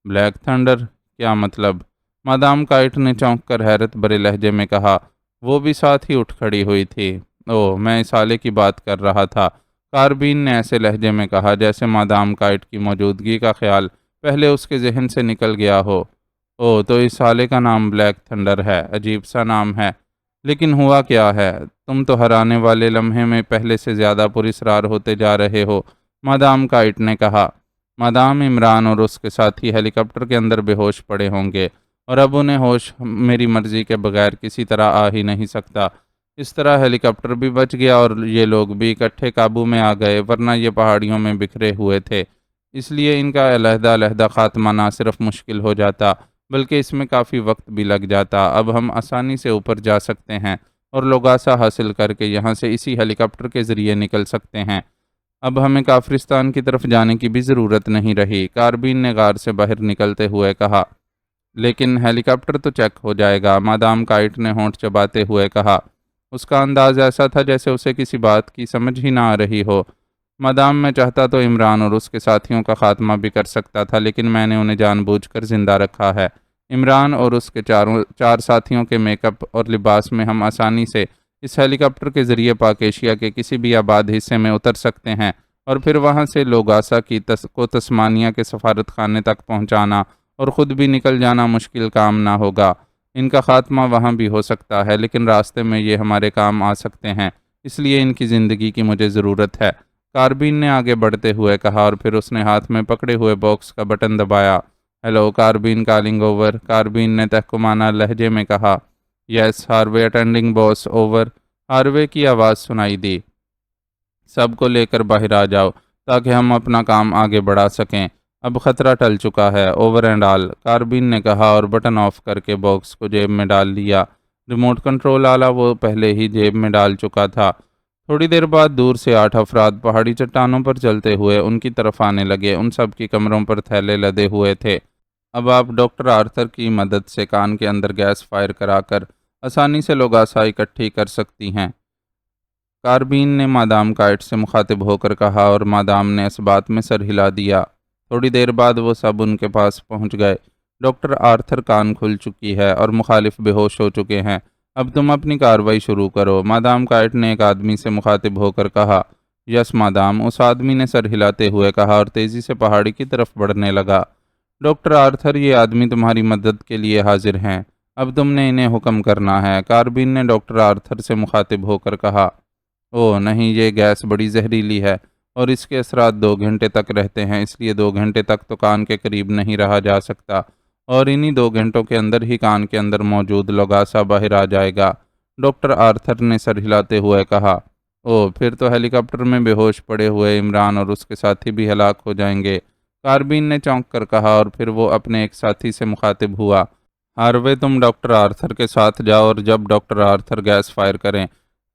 Black thunder? کیا مطلب؟ مادام کائٹ نے چونک کر حیرت بھرے لہجے میں کہا۔ وہ بھی ساتھ ہی اٹھ کھڑی ہوئی تھی۔ میں اس آلے کی بات کر رہا تھا، کاربین نے ایسے لہجے میں کہا جیسے مادام کائٹ کی موجودگی کا خیال پہلے اس کے ذہن سے نکل گیا ہو۔ تو اس آلے کا نام بلیک تھنڈر ہے، عجیب سا نام ہے، لیکن ہوا کیا ہے؟ تم تو ہرانے والے لمحے میں پہلے سے زیادہ پراسرار ہوتے جا رہے ہو، مادام کائٹ نے کہا۔ مادام عمران اور اس کے ساتھی ہیلی کاپٹر کے اندر بے ہوش پڑے ہوں گے، اور اب انہیں ہوش میری مرضی کے بغیر کسی طرح آ ہی نہیں سکتا۔ اس طرح ہیلی کاپٹر بھی بچ گیا اور یہ لوگ بھی اکٹھے قابو میں آ گئے، ورنہ یہ پہاڑیوں میں بکھرے ہوئے تھے، اس لیے ان کا علیحدہ علیحدہ خاتمہ نہ صرف مشکل ہو جاتا بلکہ اس میں کافی وقت بھی لگ جاتا۔ اب ہم آسانی سے اوپر جا سکتے ہیں اور لوگاسا حاصل کر کے یہاں سے اسی ہیلی کاپٹر کے ذریعے نکل سکتے ہیں۔ اب ہمیں کافرستان کی طرف جانے کی بھی ضرورت نہیں رہی، کاربین نے غار سے باہر نکلتے ہوئے کہا۔ لیکن ہیلی کاپٹر تو چیک ہو جائے گا، مادام کائٹ نے ہونٹ چباتے ہوئے کہا۔ اس کا انداز ایسا تھا جیسے اسے کسی بات کی سمجھ ہی نہ آ رہی ہو۔ مادام میں چاہتا تو عمران اور اس کے ساتھیوں کا خاتمہ بھی کر سکتا تھا، لیکن میں نے انہیں جان بوجھ کر زندہ رکھا ہے۔ عمران اور اس کے چار ساتھیوں کے میک اپ اور لباس میں ہم آسانی سے اس ہیلی کاپٹر کے ذریعے پاک ایشیا کے کسی بھی آباد حصے میں اتر سکتے ہیں اور پھر وہاں سے لوگاسا کو تسمانیہ کے سفارت خانے تک پہنچانا اور خود بھی نکل جانا مشکل کام نہ ہوگا۔ ان کا خاتمہ وہاں بھی ہو سکتا ہے، لیکن راستے میں یہ ہمارے کام آ سکتے ہیں، اس لیے ان کی زندگی کی مجھے ضرورت ہے، کاربین نے آگے بڑھتے ہوئے کہا، اور پھر اس نے ہاتھ میں پکڑے ہوئے باکس کا بٹن دبایا۔ ہیلو کاربین کالنگ اوور، کاربین نے تحکمانہ لہجے میں کہا۔ یس ہاروے اٹینڈنگ باس اوور، ہاروے کی آواز سنائی دی۔ سب کو لے کر باہر آ جاؤ تاکہ ہم اپنا کام آگے بڑھا سکیں، اب خطرہ ٹل چکا ہے، اوور اینڈ آل، کاربین نے کہا اور بٹن آف کر کے باکس کو جیب میں ڈال لیا۔ ریموٹ کنٹرول آلہ وہ پہلے ہی جیب میں ڈال چکا تھا۔ تھوڑی دیر بعد دور سے 8 افراد پہاڑی چٹانوں پر چلتے ہوئے ان کی طرف آنے لگے، ان سب کی کمروں پر تھیلے لدے ہوئے تھے۔ اب آپ ڈاکٹر آرتھر کی مدد سے کان کے اندر گیس فائر کرا کر آسانی سے لوگاسا اکٹھی کر سکتی ہیں، کاربین نے مادام کائٹ سے مخاطب ہو کر کہا، اور مادام نے اس بات میں سر ہلا دیا۔ تھوڑی دیر بعد وہ سب ان کے پاس پہنچ گئے۔ ڈاکٹر آرتھر کان کھل چکی ہے اور مخالف بے ہوش ہو چکے ہیں، اب تم اپنی کارروائی شروع کرو، مادام کائٹ نے ایک آدمی سے مخاطب ہو کر کہا۔ یس مادام، اس آدمی نے سر ہلاتے ہوئے کہا اور تیزی سے پہاڑی کی طرف بڑھنے لگا۔ ڈاکٹر آرتھر، یہ آدمی تمہاری مدد کے لیے حاضر ہیں، اب تم نے انہیں حکم کرنا ہے، کاربین نے ڈاکٹر آرتھر سے مخاطب ہو کر کہا۔ او نہیں، یہ گیس بڑی زہریلی ہے اور اس کے اثرات 2 گھنٹے تک رہتے ہیں، اس لیے 2 گھنٹے تک تو کان کے قریب نہیں رہا جا سکتا، اور انہی 2 گھنٹوں کے اندر ہی کان کے اندر موجود لوگاسا باہر آ جائے گا، ڈاکٹر آرتھر نے سر ہلاتے ہوئے کہا۔ او پھر تو ہیلی کاپٹر میں بے ہوش پڑے ہوئے عمران اور اس کے ساتھی بھی ہلاک ہو جائیں گے، کاربین نے چونک کر کہا، اور پھر وہ اپنے ایک ساتھی سے مخاطب ہوا۔ ہاروے، تم ڈاکٹر آرتھر کے ساتھ جاؤ اور جب ڈاکٹر آرتھر گیس فائر کریں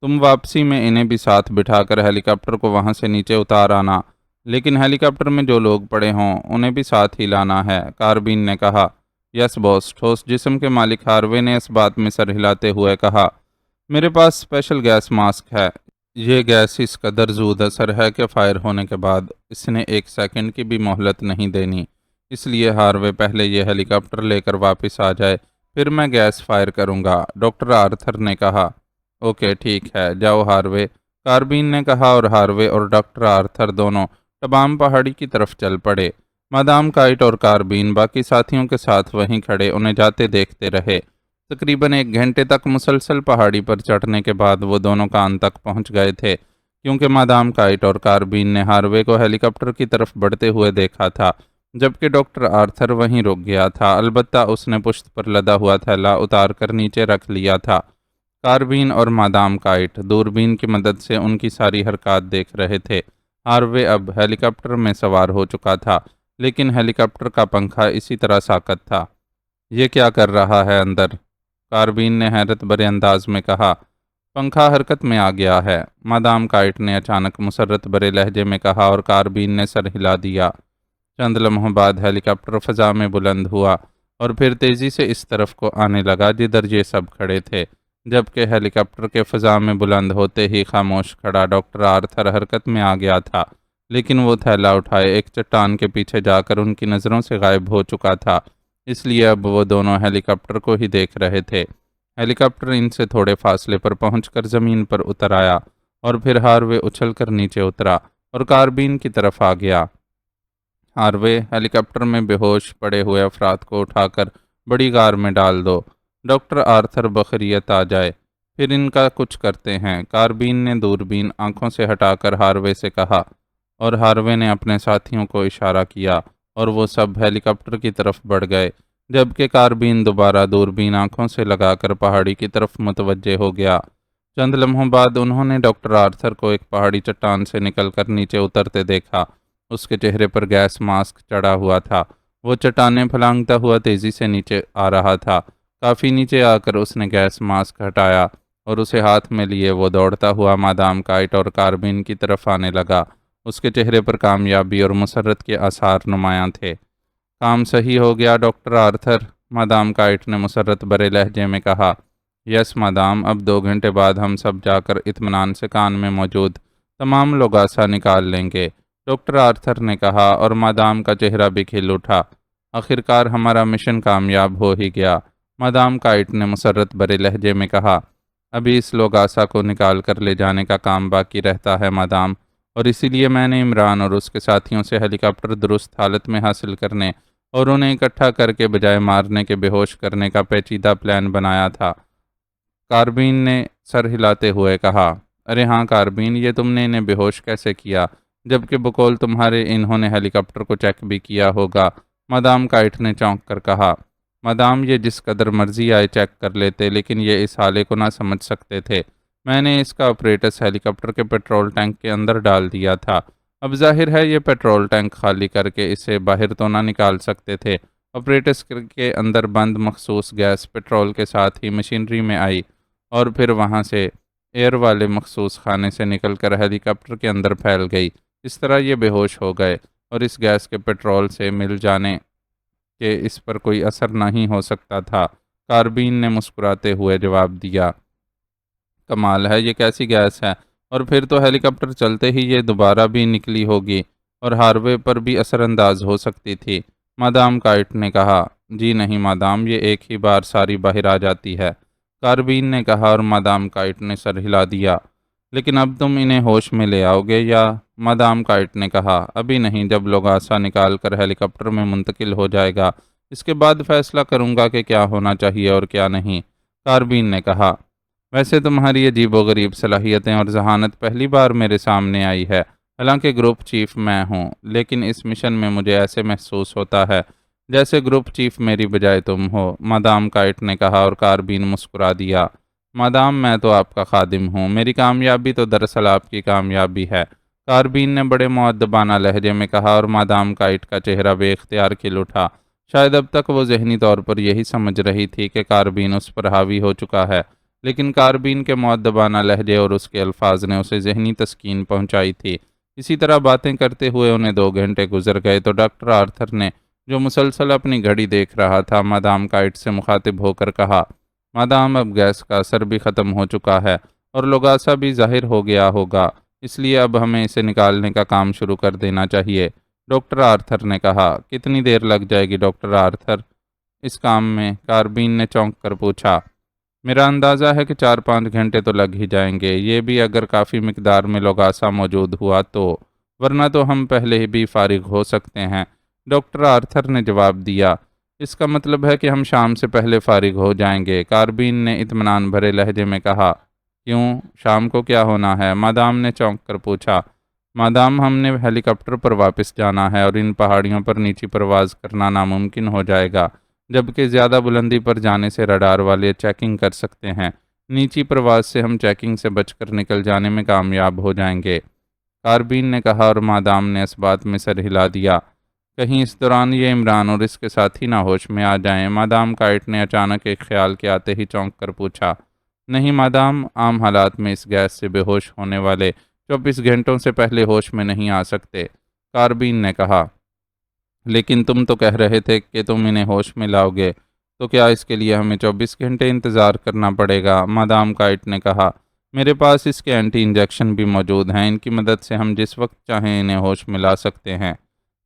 تم واپسی میں انہیں بھی ساتھ بٹھا کر ہیلی کاپٹر کو وہاں سے نیچے اتار آنا، لیکن ہیلی کاپٹر میں جو لوگ پڑے ہوں انہیں بھی ساتھ ہی لانا ہے، کاربین نے کہا۔ یس باس، ٹھوس جسم کے مالک ہاروے نے اس بات میں سر ہلاتے ہوئے کہا۔ میرے پاس اسپیشل گیس ماسک ہے، یہ گیس اس قدر زود اثر ہے کہ فائر ہونے کے بعد اس نے 1 سیکنڈ کی بھی مہلت نہیں دینی، اس لیے ہاروے پہلے یہ ہیلی کاپٹر لے کر واپس آ جائے، پھر میں گیس فائر کروں گا، ڈاکٹر آرتھر نے کہا۔ اوکے ٹھیک ہے، جاؤ ہاروے، کاربین نے کہا، اور ہاروے اور ڈاکٹر آرتھر دونوں تبام پہاڑی کی طرف چل پڑے۔ مادام کائٹ اور کاربین باقی ساتھیوں کے ساتھ وہیں کھڑے انہیں جاتے دیکھتے رہے۔ تقریباً 1 گھنٹے تک مسلسل پہاڑی پر چڑھنے کے بعد وہ دونوں کان تک پہنچ گئے تھے، کیونکہ مادام کائٹ اور کاربین نے ہاروے کو ہیلی کاپٹر کی طرف بڑھتے ہوئے دیکھا تھا، جبکہ ڈاکٹر آرتھر وہیں رک گیا تھا، البتہ اس نے پشت پر لدا ہوا تھیلا اتار کر نیچے رکھ لیا تھا۔ کاربین اور مادام کائٹ دوربین کی مدد سے ان کی ساری حرکات دیکھ رہے تھے۔ ہاروے اب ہیلی کاپٹر میں سوار ہو چکا تھا، لیکن ہیلی کاپٹر کا پنکھا اسی طرح ساکت تھا۔ یہ کیا کر رہا ہے اندر؟ کاربین نے حیرت بھرے انداز میں کہا۔ پنکھا حرکت میں آ گیا ہے، مادام کائٹ نے اچانک مسرت بھرے لہجے میں کہا، اور کاربین نے سر ہلا دیا۔ چند لمحوں بعد ہیلی کاپٹر فضا میں بلند ہوا اور پھر تیزی سے اس طرف کو آنے لگا جدھر یہ سب کھڑے تھے، جبکہ ہیلی کاپٹر کے فضا میں بلند ہوتے ہی خاموش کھڑا ڈاکٹر آرتھر حرکت میں آ گیا تھا، لیکن وہ تھیلا اٹھائے ایک چٹان کے پیچھے جا کر ان کی نظروں سے غائب ہو چکا تھا، اس لیے اب وہ دونوں ہیلی کاپٹر کو ہی دیکھ رہے تھے۔ ہیلی کاپٹر ان سے تھوڑے فاصلے پر پہنچ کر زمین پر اتر آیا، اور پھر ہاروے اچھل کر نیچے اترا اور کاربین کی طرف آ گیا۔ ہاروے، ہیلی کاپٹر میں بے ہوش پڑے ہوئے افراد کو اٹھا کر بڑی غار میں ڈال دو، ڈاکٹر آرتھر بخیریت آ جائے۔ پھر ان کا کچھ کرتے ہیں۔ کاربین نے دوربین آنکھوں سے ہٹا کر ہاروے سے کہا، اور ہاروے نے اپنے ساتھیوں کو اشارہ کیا اور وہ سب ہیلی کاپٹر کی طرف بڑھ گئے، جبکہ کاربین دوبارہ دوربین آنکھوں سے لگا کر پہاڑی کی طرف متوجہ ہو گیا۔ چند لمحوں بعد انہوں نے ڈاکٹر آرتھر کو ایک پہاڑی چٹان سے نکل کر نیچے اترتے دیکھا۔ اس کے چہرے پر گیس ماسک چڑھا ہوا تھا۔ وہ چٹانیں پھلانگتا ہوا تیزی سے نیچے آ رہا تھا۔ کافی نیچے آ کر اس نے گیس ماسک ہٹایا اور اسے ہاتھ میں لیے وہ دوڑتا ہوا مادام کائٹ اور کاربین کی طرف آنے لگا۔ اس کے چہرے پر کامیابی اور مسرت کے آثار نمایاں تھے۔ کام صحیح ہو گیا ڈاکٹر آرتھر، مادام کائٹ نے مسرت بھرے لہجے میں کہا۔ یس مادام، اب 2 گھنٹے بعد ہم سب جا کر اطمینان سے کان میں موجود تمام لوگاسا نکال لیں گے، ڈاکٹر آرتھر نے کہا، اور مادام کا چہرہ بھی کھل اٹھا۔ آخرکار ہمارا مشن کامیاب ہو ہی گیا، مادام کائٹ نے مسرت بھرے لہجے میں کہا۔ ابھی اس لوگاسا کو نکال کر لے جانے کا کام باقی رہتا ہے مادام، اور اسی لیے میں نے عمران اور اس کے ساتھیوں سے ہیلی کاپٹر درست حالت میں حاصل کرنے اور انہیں اکٹھا کر کے بجائے مارنے کے بے ہوش کرنے کا پیچیدہ پلان بنایا تھا۔ کاربین نے سر ہلاتے ہوئے کہا، ارے ہاں کاربین، یہ تم نے انہیں بے ہوش کیسے کیا، جبکہ بقول تمہارے انہوں نے ہیلی کاپٹر کو چیک بھی کیا ہوگا، مادام کائٹ نے چونک کر کہا۔ مادام، یہ جس قدر مرضی آئے چیک کر لیتے، لیکن یہ اس حالے کو نہ سمجھ سکتے تھے۔ میں نے اس کا آپریٹس ہیلی کاپٹر کے پیٹرول ٹینک کے اندر ڈال دیا تھا۔ اب ظاہر ہے یہ پیٹرول ٹینک خالی کر کے اسے باہر تو نہ نکال سکتے تھے۔ آپریٹس کے اندر بند مخصوص گیس پیٹرول کے ساتھ ہی مشینری میں آئی اور پھر وہاں سے ایئر والے مخصوص خانے سے نکل کر ہیلی کاپٹر کے اندر پھیل گئی۔ اس طرح یہ بے ہوش ہو گئے اور اس گیس کے پیٹرول سے مل جانے کہ اس پر کوئی اثر نہیں ہو سکتا تھا۔ کاربین نے مسکراتے ہوئے جواب دیا، کمال ہے، یہ کیسی گیس ہے؟ اور پھر تو ہیلی کاپٹر چلتے ہی یہ دوبارہ بھی نکلی ہوگی اور ہاروے پر بھی اثر انداز ہو سکتی تھی، مادام کائٹ نے کہا۔ جی نہیں مادام، یہ ایک ہی بار ساری باہر آ جاتی ہے، کاربین نے کہا، اور مادام کائٹ نے سر ہلا دیا۔ لیکن اب تم انہیں ہوش میں لے آؤ گے یا؟ مادام کائٹ نے کہا، ابھی نہیں، جب لوگاسا نکال کر ہیلی کاپٹر میں منتقل ہو جائے گا، اس کے بعد فیصلہ کروں گا کہ کیا ہونا چاہیے اور کیا نہیں، کاربین نے کہا۔ ویسے تمہاری عجیب و غریب صلاحیتیں اور ذہانت پہلی بار میرے سامنے آئی ہے، حالانکہ گروپ چیف میں ہوں، لیکن اس مشن میں مجھے ایسے محسوس ہوتا ہے جیسے گروپ چیف میری بجائے تم ہو، مادام کائٹ نے کہا، اور کاربین مسکرا دیا۔ مادام، میں تو آپ کا خادم ہوں، میری کامیابی تو دراصل آپ کی کامیابی ہے، کاربین نے بڑے مؤدبانہ لہجے میں کہا، اور مادام کائٹ کا چہرہ بے اختیار کھل اٹھا۔ شاید اب تک وہ ذہنی طور پر یہی سمجھ رہی تھی کہ کاربین اس پر حاوی ہو چکا ہے، لیکن کاربین کے مؤدبانہ لہجے اور اس کے الفاظ نے اسے ذہنی تسکین پہنچائی تھی۔ اسی طرح باتیں کرتے ہوئے انہیں 2 گھنٹے گزر گئے تو ڈاکٹر آرتھر نے، جو مسلسل اپنی گھڑی دیکھ رہا تھا، مادام کائٹ سے مخاطب ہو کر کہا، مادام، اب گیس کا اثر بھی ختم ہو چکا ہے اور لوگاسا بھی ظاہر ہو گیا ہوگا، اس لیے اب ہمیں اسے نکالنے کا کام شروع کر دینا چاہیے، ڈاکٹر آرتھر نے کہا۔ کتنی دیر لگ جائے گی ڈاکٹر آرتھر اس کام میں؟ کاربین نے چونک کر پوچھا۔ میرا اندازہ ہے کہ 4-5 گھنٹے تو لگ ہی جائیں گے، یہ بھی اگر کافی مقدار میں لوگاسا موجود ہوا تو، ورنہ تو ہم پہلے ہی بھی فارغ ہو سکتے ہیں، ڈاکٹر آرتھر نے جواب دیا۔ اس کا مطلب ہے کہ ہم شام سے پہلے فارغ ہو جائیں گے، کاربین نے اطمینان بھرے لہجے میں کہا۔ کیوں، شام کو کیا ہونا ہے؟ مادام نے چونک کر پوچھا۔ مادام، ہم نے ہیلی کاپٹر پر واپس جانا ہے اور ان پہاڑیوں پر نیچی پرواز کرنا ناممکن ہو جائے گا، جبکہ زیادہ بلندی پر جانے سے رڈار والے چیکنگ کر سکتے ہیں، نیچی پرواز سے ہم چیکنگ سے بچ کر نکل جانے میں کامیاب ہو جائیں گے، کاربین نے کہا، اور مادام نے اس بات میں سر ہلا دیا۔ کہیں اس دوران یہ عمران اور اس کے ساتھی نہ ہوش میں آ جائیں، مادام کائٹ نے اچانک ایک خیال کے آتے ہی چونک کر پوچھا۔ نہیں مادام، عام حالات میں اس گیس سے بے ہوش ہونے والے 24 گھنٹوں سے پہلے ہوش میں نہیں آ سکتے، کاربین نے کہا۔ لیکن تم تو کہہ رہے تھے کہ تم انہیں ہوش میں لاؤ گے، تو کیا اس کے لیے ہمیں 24 گھنٹے انتظار کرنا پڑے گا؟ مادام کائٹ نے کہا۔ میرے پاس اس کے اینٹی انجیکشن بھی موجود ہیں، ان کی مدد سے ہم جس وقت چاہیں انہیں ہوش میں لا سکتے ہیں،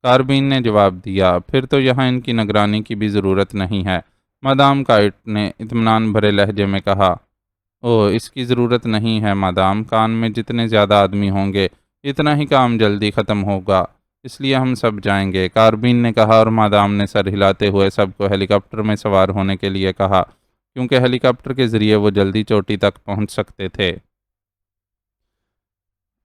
کاربین نے جواب دیا۔ پھر تو یہاں ان کی نگرانی کی بھی ضرورت نہیں ہے، مادام کائٹ نے اطمینان بھرے لہجے میں کہا۔ اس کی ضرورت نہیں ہے مادام، کان میں جتنے زیادہ آدمی ہوں گے اتنا ہی کام جلدی ختم ہوگا، اس لیے ہم سب جائیں گے، کاربین نے کہا، اور مادام نے سر ہلاتے ہوئے سب کو ہیلی کاپٹر میں سوار ہونے کے لیے کہا، کیونکہ ہیلی کاپٹر کے ذریعے وہ جلدی چوٹی تک پہنچ سکتے تھے۔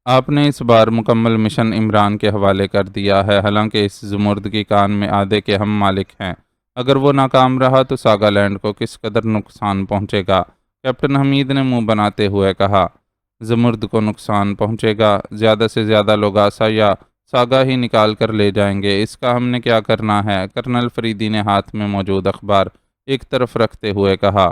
آپ نے اس بار مکمل مشن عمران کے حوالے کر دیا ہے، حالانکہ اس زمرد کی کان میں آدھے کے ہم مالک ہیں۔ اگر وہ ناکام رہا تو ساگا لینڈ کو کس قدر نقصان پہنچے گا؟ کیپٹن حمید نے منہ بناتے ہوئے کہا۔ زمرد کو نقصان پہنچے گا، زیادہ سے زیادہ لوگ آسا یا ساگا ہی نکال کر لے جائیں گے، اس کا ہم نے کیا کرنا ہے؟ کرنل فریدی نے ہاتھ میں موجود اخبار ایک طرف رکھتے ہوئے کہا۔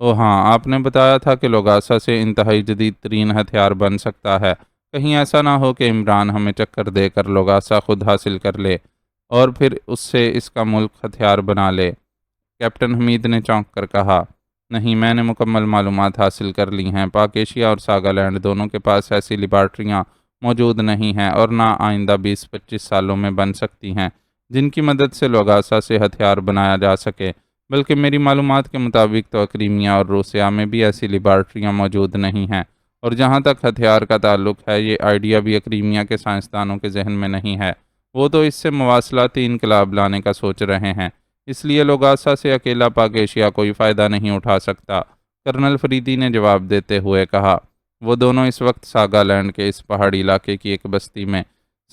او ہاں، آپ نے بتایا تھا کہ لوگاسا سے انتہائی جدید ترین ہتھیار بن سکتا ہے۔ کہیں ایسا نہ ہو کہ عمران ہمیں چکر دے کر لوگاسا خود حاصل کر لے اور پھر اس سے اس کا ملک ہتھیار بنا لے۔ کیپٹن حمید نے چونک کر کہا۔ نہیں، میں نے مکمل معلومات حاصل کر لی ہیں۔ پاک ایشیا اور ساگا لینڈ دونوں کے پاس ایسی لیبارٹریاں موجود نہیں ہیں اور نہ آئندہ 20-25 سالوں میں بن سکتی ہیں جن کی مدد سے لوگاسا سے ہتھیار بنایا جا سکے، بلکہ میری معلومات کے مطابق تو کرائمیا اور روسیا میں بھی ایسی لیبارٹریاں موجود نہیں ہیں، اور جہاں تک ہتھیار کا تعلق ہے، یہ آئیڈیا بھی کرائمیا کے سائنسدانوں کے ذہن میں نہیں ہے۔ وہ تو اس سے مواصلاتی انقلاب لانے کا سوچ رہے ہیں، اس لیے لوگاسا سے اکیلا پاک ایشیا کوئی فائدہ نہیں اٹھا سکتا، کرنل فریدی نے جواب دیتے ہوئے کہا۔ وہ دونوں اس وقت ساگا لینڈ کے اس پہاڑی علاقے کی ایک بستی میں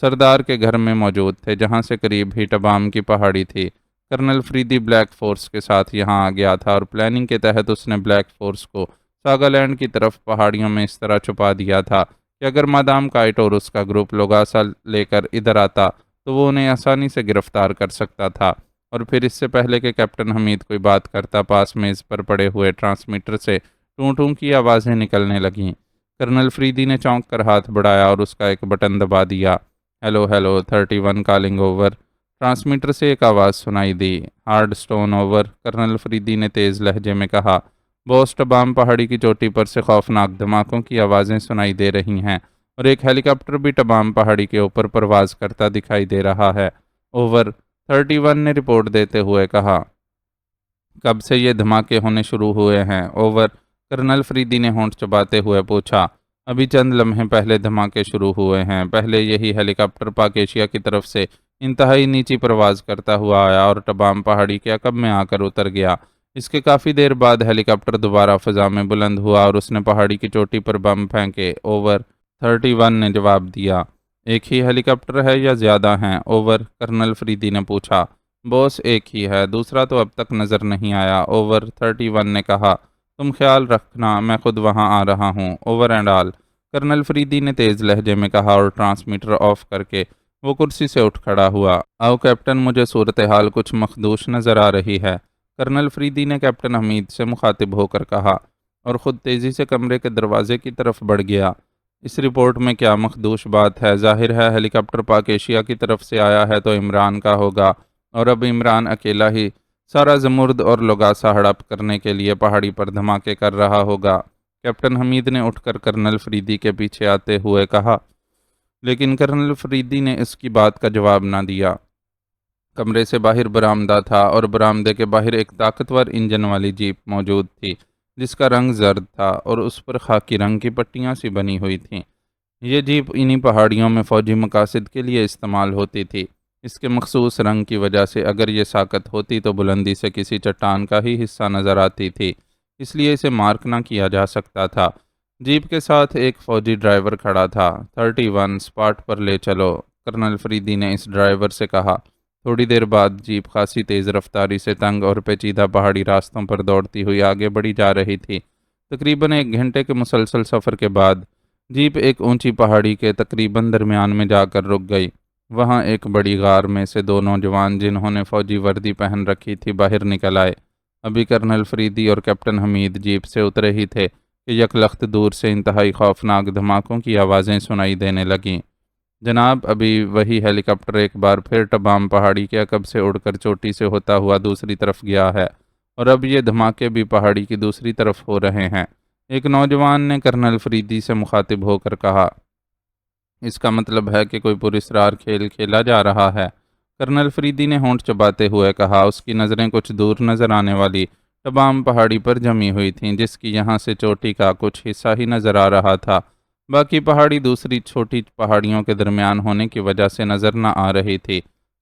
سردار کے گھر میں موجود تھے، جہاں سے قریب ہی ٹبام کی پہاڑی تھی۔ کرنل فریدی بلیک فورس کے ساتھ یہاں آ گیا تھا اور پلاننگ کے تحت اس نے بلیک فورس کو ساگا لینڈ کی طرف پہاڑیوں میں اس طرح چھپا دیا تھا کہ اگر مادام کائٹ اور اس کا گروپ لوگاسا لے کر ادھر آتا تو وہ انہیں آسانی سے گرفتار کر سکتا تھا، اور پھر اس سے پہلے کہ کیپٹن حمید کوئی بات کرتا، پاس میز پر پڑے ہوئے ٹرانسمیٹر سے ٹوں ٹوں کی آوازیں نکلنے لگیں۔ کرنل فریدی نے چونک کر ہاتھ بڑھایا اور اس کا ایک بٹن دبا دیا۔ Hello hello 31 calling over. Transmitter سے ایک آواز سنائی دی۔ Hard stone over. Colonel Faridi نے تیز لہجے میں کہا۔ بوس ٹبام پہاڑی کی چوٹی پر سے خوفناک دھماکوں کی آوازیں سنائی دے رہی ہیں اور ایک ہیلی کاپٹر بھی ٹبام پہاڑی کے اوپر پرواز کرتا دکھائی دے رہا ہے۔ اوور۔ 31 نے رپورٹ دیتے ہوئے کہا۔ کب سے یہ دھماکے ہونے شروع ہوئے ہیں؟ اوور۔ کرنل فریدی نے ہونٹ چباتے ہوئے پوچھا۔ ابھی چند لمحے پہلے دھماکے شروع ہوئے ہیں۔ پہلے یہی ہیلی کاپٹر پاک ایشیا کی طرف سے انتہائی نیچی پرواز کرتا ہوا آیا اور ٹبام پہاڑی کے عقب میں آ کر اتر گیا۔ اس کے کافی دیر بعد ہیلی کاپٹر دوبارہ فضا میں بلند ہوا اور اس نے پہاڑی کی چوٹی پر بم پھینکے۔ اوور۔ 31 نے جواب دیا۔ ایک ہی ہیلی کاپٹر ہے یا زیادہ ہیں؟ اوور۔ کرنل فریدی نے پوچھا۔ بوس، ایک ہی ہے، دوسرا تو اب تک نظر نہیں آیا۔ اوور۔ 31 نے کہا۔ تم خیال رکھنا، میں خود وہاں آ رہا ہوں۔ Over and all. Colonel Faridi نے تیز لہجے میں کہا اور ٹرانسمیٹر آف کر کے وہ کرسی سے اٹھ کھڑا ہوا۔ آؤ کیپٹن، مجھے صورتحال کچھ مخدوش نظر آ رہی ہے، کرنل فریدی نے کیپٹن حمید سے مخاطب ہو کر کہا، اور خود تیزی سے کمرے کے دروازے کی طرف بڑھ گیا۔ اس رپورٹ میں کیا مخدوش بات ہے؟ ظاہر ہے ہیلی کاپٹر پاک ایشیا کی طرف سے آیا ہے تو عمران کا ہوگا، اور اب عمران اکیلا ہی سارا زمرد اور لوگاسا ہڑپ کرنے کے لیے پہاڑی پر دھماکے کر رہا ہوگا۔ کیپٹن حمید نے اٹھ کر کرنل فریدی کے پیچھے آتے ہوئے کہا، لیکن کرنل فریدی نے اس کی بات کا جواب نہ دیا۔ کمرے سے باہر برآمدہ تھا اور برآمدے کے باہر ایک طاقتور انجن والی جیپ موجود تھی جس کا رنگ زرد تھا اور اس پر خاکی رنگ کی پٹیاں سی بنی ہوئی تھیں۔ یہ جیپ انہی پہاڑیوں میں فوجی مقاصد کے لیے استعمال ہوتی تھی۔ اس کے مخصوص رنگ کی وجہ سے اگر یہ ساکت ہوتی تو بلندی سے کسی چٹان کا ہی حصہ نظر آتی تھی، اس لیے اسے مارک نہ کیا جا سکتا تھا۔ جیپ کے ساتھ ایک فوجی ڈرائیور کھڑا تھا۔ 31 اسپاٹ پر لے چلو، کرنل فریدی نے اس ڈرائیور سے کہا۔ تھوڑی دیر بعد جیپ خاصی تیز رفتاری سے تنگ اور پیچیدہ پہاڑی راستوں پر دوڑتی ہوئی آگے بڑھی جا رہی تھی۔ تقریباً 1 گھنٹے کے مسلسل سفر کے بعد جیپ ایک اونچی پہاڑی کے تقریباً درمیان میں جا کر رک گئی۔ وہاں ایک بڑی غار میں سے 2 نوجوان جنہوں نے فوجی وردی پہن رکھی تھی باہر نکل آئے۔ ابھی کرنل فریدی اور کیپٹن حمید جیپ سے اترے ہی تھے کہ یکلخت دور سے انتہائی خوفناک دھماکوں کی آوازیں سنائی دینے لگیں۔ جناب، ابھی وہی ہیلی کاپٹر ایک بار پھر ٹبام پہاڑی کے عقب سے اڑ کر چوٹی سے ہوتا ہوا دوسری طرف گیا ہے، اور اب یہ دھماکے بھی پہاڑی کی دوسری طرف ہو رہے ہیں، ایک نوجوان نے کرنل فریدی سے مخاطب ہو کر کہا۔ اس کا مطلب ہے کہ کوئی پراسرار کھیل کھیلا جا رہا ہے، کرنل فریدی نے ہونٹ چباتے ہوئے کہا۔ اس کی نظریں کچھ دور نظر آنے والی ٹبام پہاڑی پر جمی ہوئی تھیں، جس کی یہاں سے چوٹی کا کچھ حصہ ہی نظر آ رہا تھا، باقی پہاڑی دوسری چھوٹی پہاڑیوں کے درمیان ہونے کی وجہ سے نظر نہ آ رہی تھی۔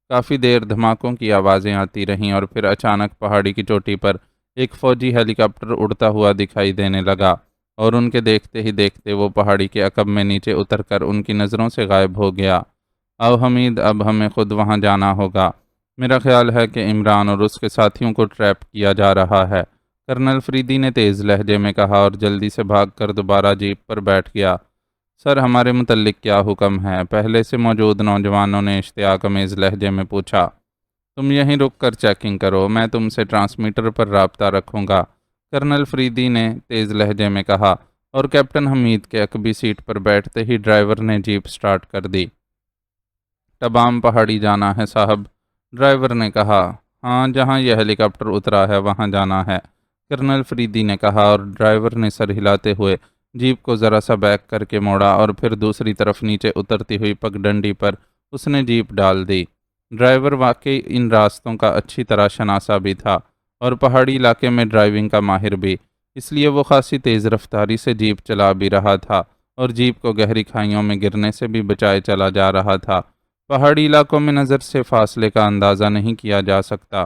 کافی دیر دھماکوں کی آوازیں آتی رہیں اور پھر اچانک پہاڑی کی چوٹی پر ایک فوجی ہیلی کاپٹر اڑتا ہوا دکھائی دینے لگا اور ان کے دیکھتے ہی دیکھتے وہ پہاڑی کے عقب میں نیچے اتر کر ان کی نظروں سے غائب ہو گیا۔ آؤ حمید، اب ہمیں خود وہاں جانا ہوگا۔ میرا خیال ہے کہ عمران اور اس کے ساتھیوں کو ٹریپ کیا جا رہا ہے، کرنل فریدی نے تیز لہجے میں کہا اور جلدی سے بھاگ کر دوبارہ جیپ پر بیٹھ گیا۔ سر، ہمارے متعلق کیا حکم ہے؟ پہلے سے موجود نوجوانوں نے اشتیاق امیز لہجے میں پوچھا۔ تم یہیں رک کر چیکنگ کرو، میں تم سے ٹرانسمیٹر پر رابطہ رکھوں گا، کرنل فریدی نے تیز لہجے میں کہا، اور کیپٹن حمید کے عقبی سیٹ پر بیٹھتے ہی ڈرائیور نے جیپ سٹارٹ کر دی۔ تبام پہاڑی جانا ہے صاحب، ڈرائیور نے کہا۔ ہاں، جہاں یہ ہیلی کاپٹر اترا ہے وہاں جانا ہے، کرنل فریدی نے کہا، اور ڈرائیور نے سر ہلاتے ہوئے جیپ کو ذرا سا بیک کر کے موڑا اور پھر دوسری طرف نیچے اترتی ہوئی پگڈنڈی پر اس نے جیپ ڈال دی۔ ڈرائیور واقعی ان راستوں کا اچھی طرح شناسا بھی تھا اور پہاڑی علاقے میں ڈرائیونگ کا ماہر بھی، اس لیے وہ خاصی تیز رفتاری سے جیپ چلا بھی رہا تھا اور جیپ کو گہری کھائیوں میں گرنے سے بھی بچائے چلا جا رہا تھا۔ پہاڑی علاقوں میں نظر سے فاصلے کا اندازہ نہیں کیا جا سکتا،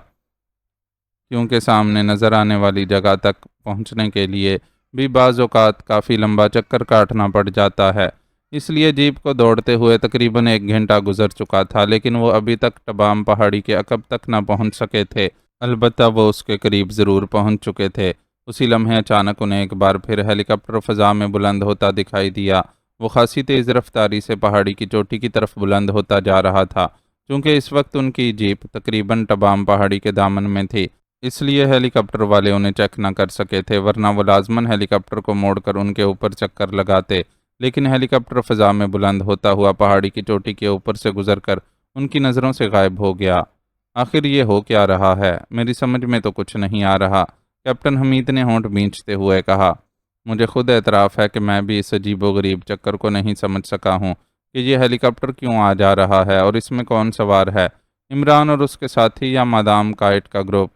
کیونکہ سامنے نظر آنے والی جگہ تک پہنچنے کے لیے بھی بعض اوقات کافی لمبا چکر کاٹنا پڑ جاتا ہے۔ اس لیے جیپ کو دوڑتے ہوئے تقریباً 1 گھنٹہ گزر چکا تھا، لیکن وہ ابھی تک تبام پہاڑی کے عقب تک نہ پہنچ سکے تھے۔ البتہ وہ اس کے قریب ضرور پہنچ چکے تھے۔ اسی لمحے اچانک انہیں ایک بار پھر ہیلی کاپٹر فضا میں بلند ہوتا دکھائی دیا۔ وہ خاصی تیز رفتاری سے پہاڑی کی چوٹی کی طرف بلند ہوتا جا رہا تھا۔ چونکہ اس وقت ان کی جیپ تقریباً تبام پہاڑی کے دامن میں تھی، اس لیے ہیلی کاپٹر والے انہیں چیک نہ کر سکے تھے، ورنہ وہ لازماً ہیلی کاپٹر کو موڑ کر ان کے اوپر چکر لگاتے۔ لیکن ہیلی کاپٹر فضا میں بلند ہوتا ہوا پہاڑی کی چوٹی کے اوپر سے گزر کر ان کی نظروں سے غائب ہو گیا۔ آخر یہ ہو کیا رہا ہے؟ میری سمجھ میں تو کچھ نہیں آ رہا، کیپٹن حمید نے ہونٹ بھینچتے ہوئے کہا۔ مجھے خود اعتراف ہے کہ میں بھی اس عجیب و غریب چکر کو نہیں سمجھ سکا ہوں کہ یہ ہیلی کاپٹر کیوں آ جا رہا ہے اور اس میں کون سوار ہے، عمران اور اس کے ساتھی یا مادام کائٹ کا گروپ؟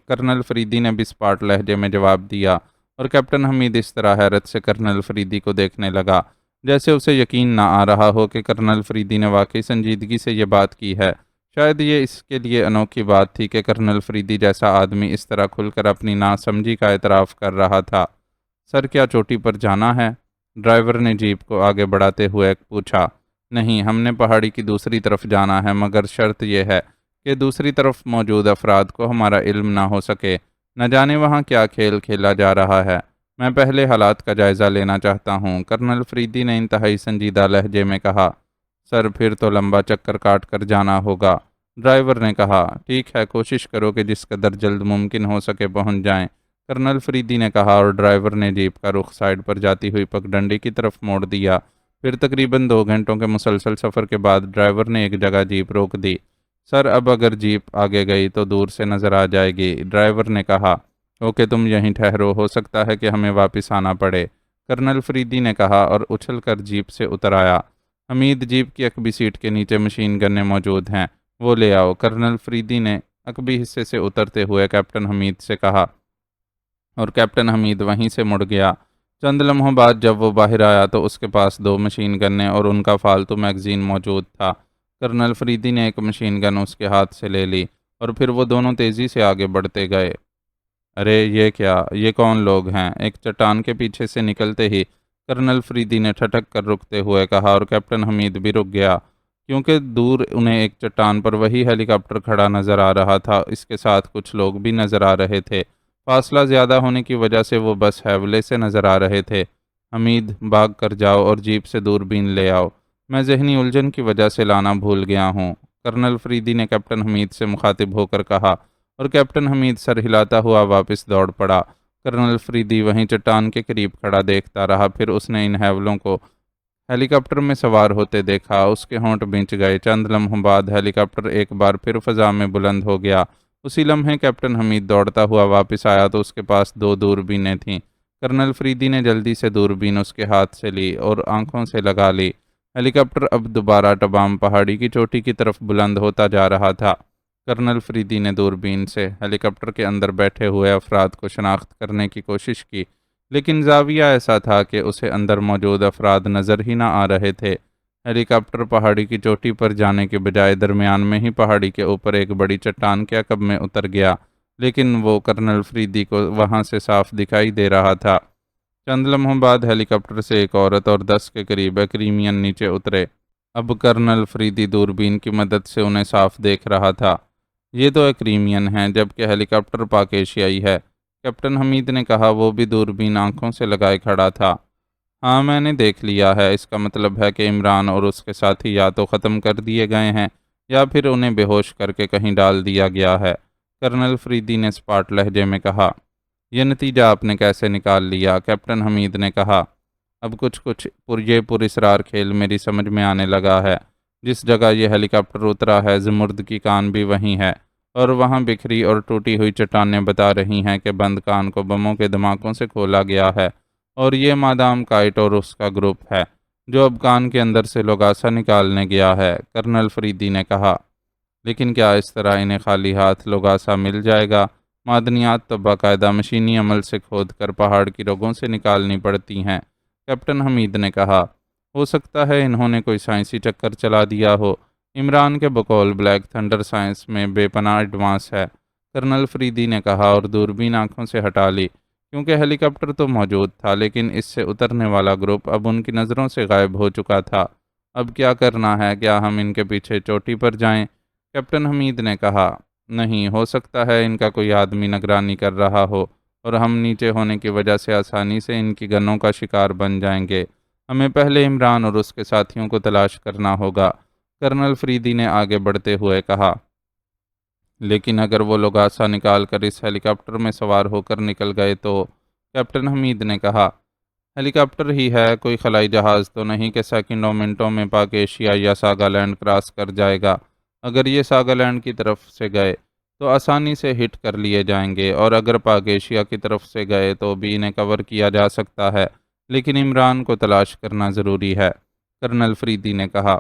کرنل فریدی نے بسپاٹ لہجے میں جواب دیا، اور کیپٹن حمید اس طرح حیرت سے کرنل فریدی کو دیکھنے لگا جیسے اسے یقین نہ آ رہا ہو کہ کرنل فریدی نے واقعی سنجیدگی سے یہ بات کی ہے۔ شاید یہ اس کے لیے انوکھی بات تھی کہ کرنل فریدی جیسا آدمی اس طرح کھل کر اپنی ناسمجھی کا اعتراف کر رہا تھا۔ سر، کیا چوٹی پر جانا ہے؟ ڈرائیور نے جیپ کو آگے بڑھاتے ہوئے پوچھا۔ نہیں، ہم نے پہاڑی کی دوسری طرف جانا ہے، مگر شرط یہ ہے کہ دوسری طرف موجود افراد کو ہمارا علم نہ ہو سکے۔ نہ جانے وہاں کیا کھیل کھیلا جا رہا ہے، میں پہلے حالات کا جائزہ لینا چاہتا ہوں، کرنل فریدی نے انتہائی سنجیدہ لہجے میں کہا۔ سر، پھر تو لمبا چکر کاٹ کر جانا ہوگا، ڈرائیور نے کہا۔ ٹھیک ہے، کوشش کرو کہ جس قدر جلد ممکن ہو سکے پہنچ جائیں، کرنل فریدی نے کہا، اور ڈرائیور نے جیپ کا رخ سائیڈ پر جاتی ہوئی پگڈنڈی کی طرف موڑ دیا۔ پھر تقریباً 2 گھنٹوں کے مسلسل سفر کے بعد ڈرائیور نے ایک جگہ جیپ روک دی۔ سر، اب اگر جیپ آگے گئی تو دور سے نظر آ جائے گی، ڈرائیور نے کہا۔ اوکے، تم یہیں ٹھہرو، ہو سکتا ہے کہ ہمیں واپس آنا پڑے، کرنل فریدی نے کہا اور اچھل کر جیپ سے اتر آیا۔ حمید، جیپ کی عقبی سیٹ کے نیچے مشین گنیں موجود ہیں، وہ لے آؤ، کرنل فریدی نے عقبی حصے سے اترتے ہوئے کیپٹن حمید سے کہا، اور کیپٹن حمید وہیں سے مڑ گیا۔ چند لمحوں بعد جب وہ باہر آیا تو اس کے پاس 2 مشین گنیں اور ان کا فالتو میگزین موجود تھا۔ کرنل فریدی نے ایک مشین گن اس کے ہاتھ سے لے لی اور پھر وہ دونوں تیزی سے آگے بڑھتے گئے۔ ارے یہ کیا، یہ کون لوگ ہیں؟ ایک چٹان کے پیچھے سے نکلتے ہی کرنل فریدی نے ٹھٹک کر رکتے ہوئے کہا، اور کیپٹن حمید بھی رک گیا، کیونکہ دور انہیں ایک چٹان پر وہی ہیلی کاپٹر کھڑا نظر آ رہا تھا، اس کے ساتھ کچھ لوگ بھی نظر آ رہے تھے۔ فاصلہ زیادہ ہونے کی وجہ سے وہ بس ہیولے سے نظر آ رہے تھے۔ حمید، بھاگ کر جاؤ اور جیپ سے دوربین لے آؤ، میں ذہنی الجھن کی وجہ سے لانا بھول گیا ہوں، کرنل فریدی نے کیپٹن حمید سے مخاطب ہو کر کہا، اور کیپٹن حمید سر ہلاتا ہوا واپس دوڑ پڑا۔ کرنل فریدی وہیں چٹان کے قریب کھڑا دیکھتا رہا، پھر اس نے ان ہیولوں کو ہیلی کاپٹر میں سوار ہوتے دیکھا، اس کے ہونٹ بھینچ گئے۔ چند لمحوں بعد ہیلی کاپٹر ایک بار پھر فضا میں بلند ہو گیا۔ اسی لمحے کیپٹن حمید دوڑتا ہوا واپس آیا تو اس کے پاس 2 دوربینیں تھیں۔ کرنل فریدی نے جلدی سے دوربین اس کے ہاتھ سے لی اور آنکھوں سے لگا لی۔ ہیلی کاپٹر اب دوبارہ تبام پہاڑی کی چوٹی کی طرف بلند ہوتا جا رہا تھا۔ کرنل فریدی نے دوربین سے ہیلی کاپٹر کے اندر بیٹھے ہوئے افراد کو شناخت کرنے کی کوشش کی، لیکن زاویہ ایسا تھا کہ اسے اندر موجود افراد نظر ہی نہ آ رہے تھے۔ ہیلی کاپٹر پہاڑی کی چوٹی پر جانے کے بجائے درمیان میں ہی پہاڑی کے اوپر ایک بڑی چٹان کے عقب میں اتر گیا، لیکن وہ کرنل فریدی کو وہاں سے صاف دکھائی دے رہا تھا۔ چند لمحوں بعد ہیلی کاپٹر سے ایک عورت اور 10 کے قریب ایکریمین نیچے اترے۔ اب کرنل فریدی دوربین کی مدد سے انہیں صاف دیکھ رہا تھا۔ یہ تو ایکریمین ہیں، جبکہ ہیلی کاپٹر پاک ایشیائی ہے، کیپٹن حمید نے کہا۔ وہ بھی دوربین آنکھوں سے لگائے کھڑا تھا۔ ہاں، میں نے دیکھ لیا ہے۔ اس کا مطلب ہے کہ عمران اور اس کے ساتھی یا تو ختم کر دیے گئے ہیں یا پھر انہیں بے ہوش کر کے کہیں ڈال دیا گیا ہے، کرنل فریدی نے سپاٹ لہجے میں کہا۔ یہ نتیجہ آپ نے کیسے نکال لیا؟ کیپٹن حمید نے کہا۔ اب کچھ یہ پراسرار کھیل میری سمجھ میں آنے لگا ہے۔ جس جگہ یہ ہیلی کاپٹر اترا ہے، زمرد کی کان بھی وہیں ہے، اور وہاں بکھری اور ٹوٹی ہوئی چٹانیں بتا رہی ہیں کہ بند کان کو بموں کے دھماکوں سے کھولا گیا ہے، اور یہ مادام کائٹ اور اس کا گروپ ہے جو اب کان کے اندر سے لوگاسا نکالنے گیا ہے، کرنل فریدی نے کہا۔ لیکن کیا اس طرح انہیں خالی ہاتھ لوگاسا مل جائے گا؟ معدنیات تو باقاعدہ مشینی عمل سے کھود کر پہاڑ کی رگوں سے نکالنی پڑتی ہیں، کیپٹن حمید نے کہا۔ ہو سکتا ہے انہوں نے کوئی سائنسی چکر چلا دیا ہو۔ عمران کے بقول بلیک تھنڈر سائنس میں بے پناہ ایڈوانس ہے، کرنل فریدی نے کہا اور دوربین آنکھوں سے ہٹا لی، کیونکہ ہیلی کاپٹر تو موجود تھا لیکن اس سے اترنے والا گروپ اب ان کی نظروں سے غائب ہو چکا تھا۔ اب کیا کرنا ہے؟ کیا ہم ان کے پیچھے چوٹی پر جائیں؟ کیپٹن حمید نے کہا۔ نہیں، ہو سکتا ہے ان کا کوئی آدمی نگرانی کر رہا ہو اور ہم نیچے ہونے کی وجہ سے آسانی سے ان کی گنوں کا شکار بن جائیں گے۔ ہمیں پہلے عمران اور اس کے ساتھیوں کو تلاش کرنا ہوگا، کرنل فریدی نے آگے بڑھتے ہوئے کہا۔ لیکن اگر وہ لوگاسا نکال کر اس ہیلی کاپٹر میں سوار ہو کر نکل گئے تو؟ کیپٹن حمید نے کہا۔ ہیلی کاپٹر ہی ہے، کوئی خلائی جہاز تو نہیں کہ سیکنڈوں منٹوں میں پاک ایشیا یا ساگا لینڈ کراس کر جائے گا۔ اگر یہ ساگا لینڈ کی طرف سے گئے تو آسانی سے ہٹ کر لیے جائیں گے، اور اگر پاک ایشیا کی طرف سے گئے تو بھی انہیں کور کیا جا سکتا ہے، لیکن عمران کو تلاش کرنا ضروری ہے، کرنل فریدی نے کہا۔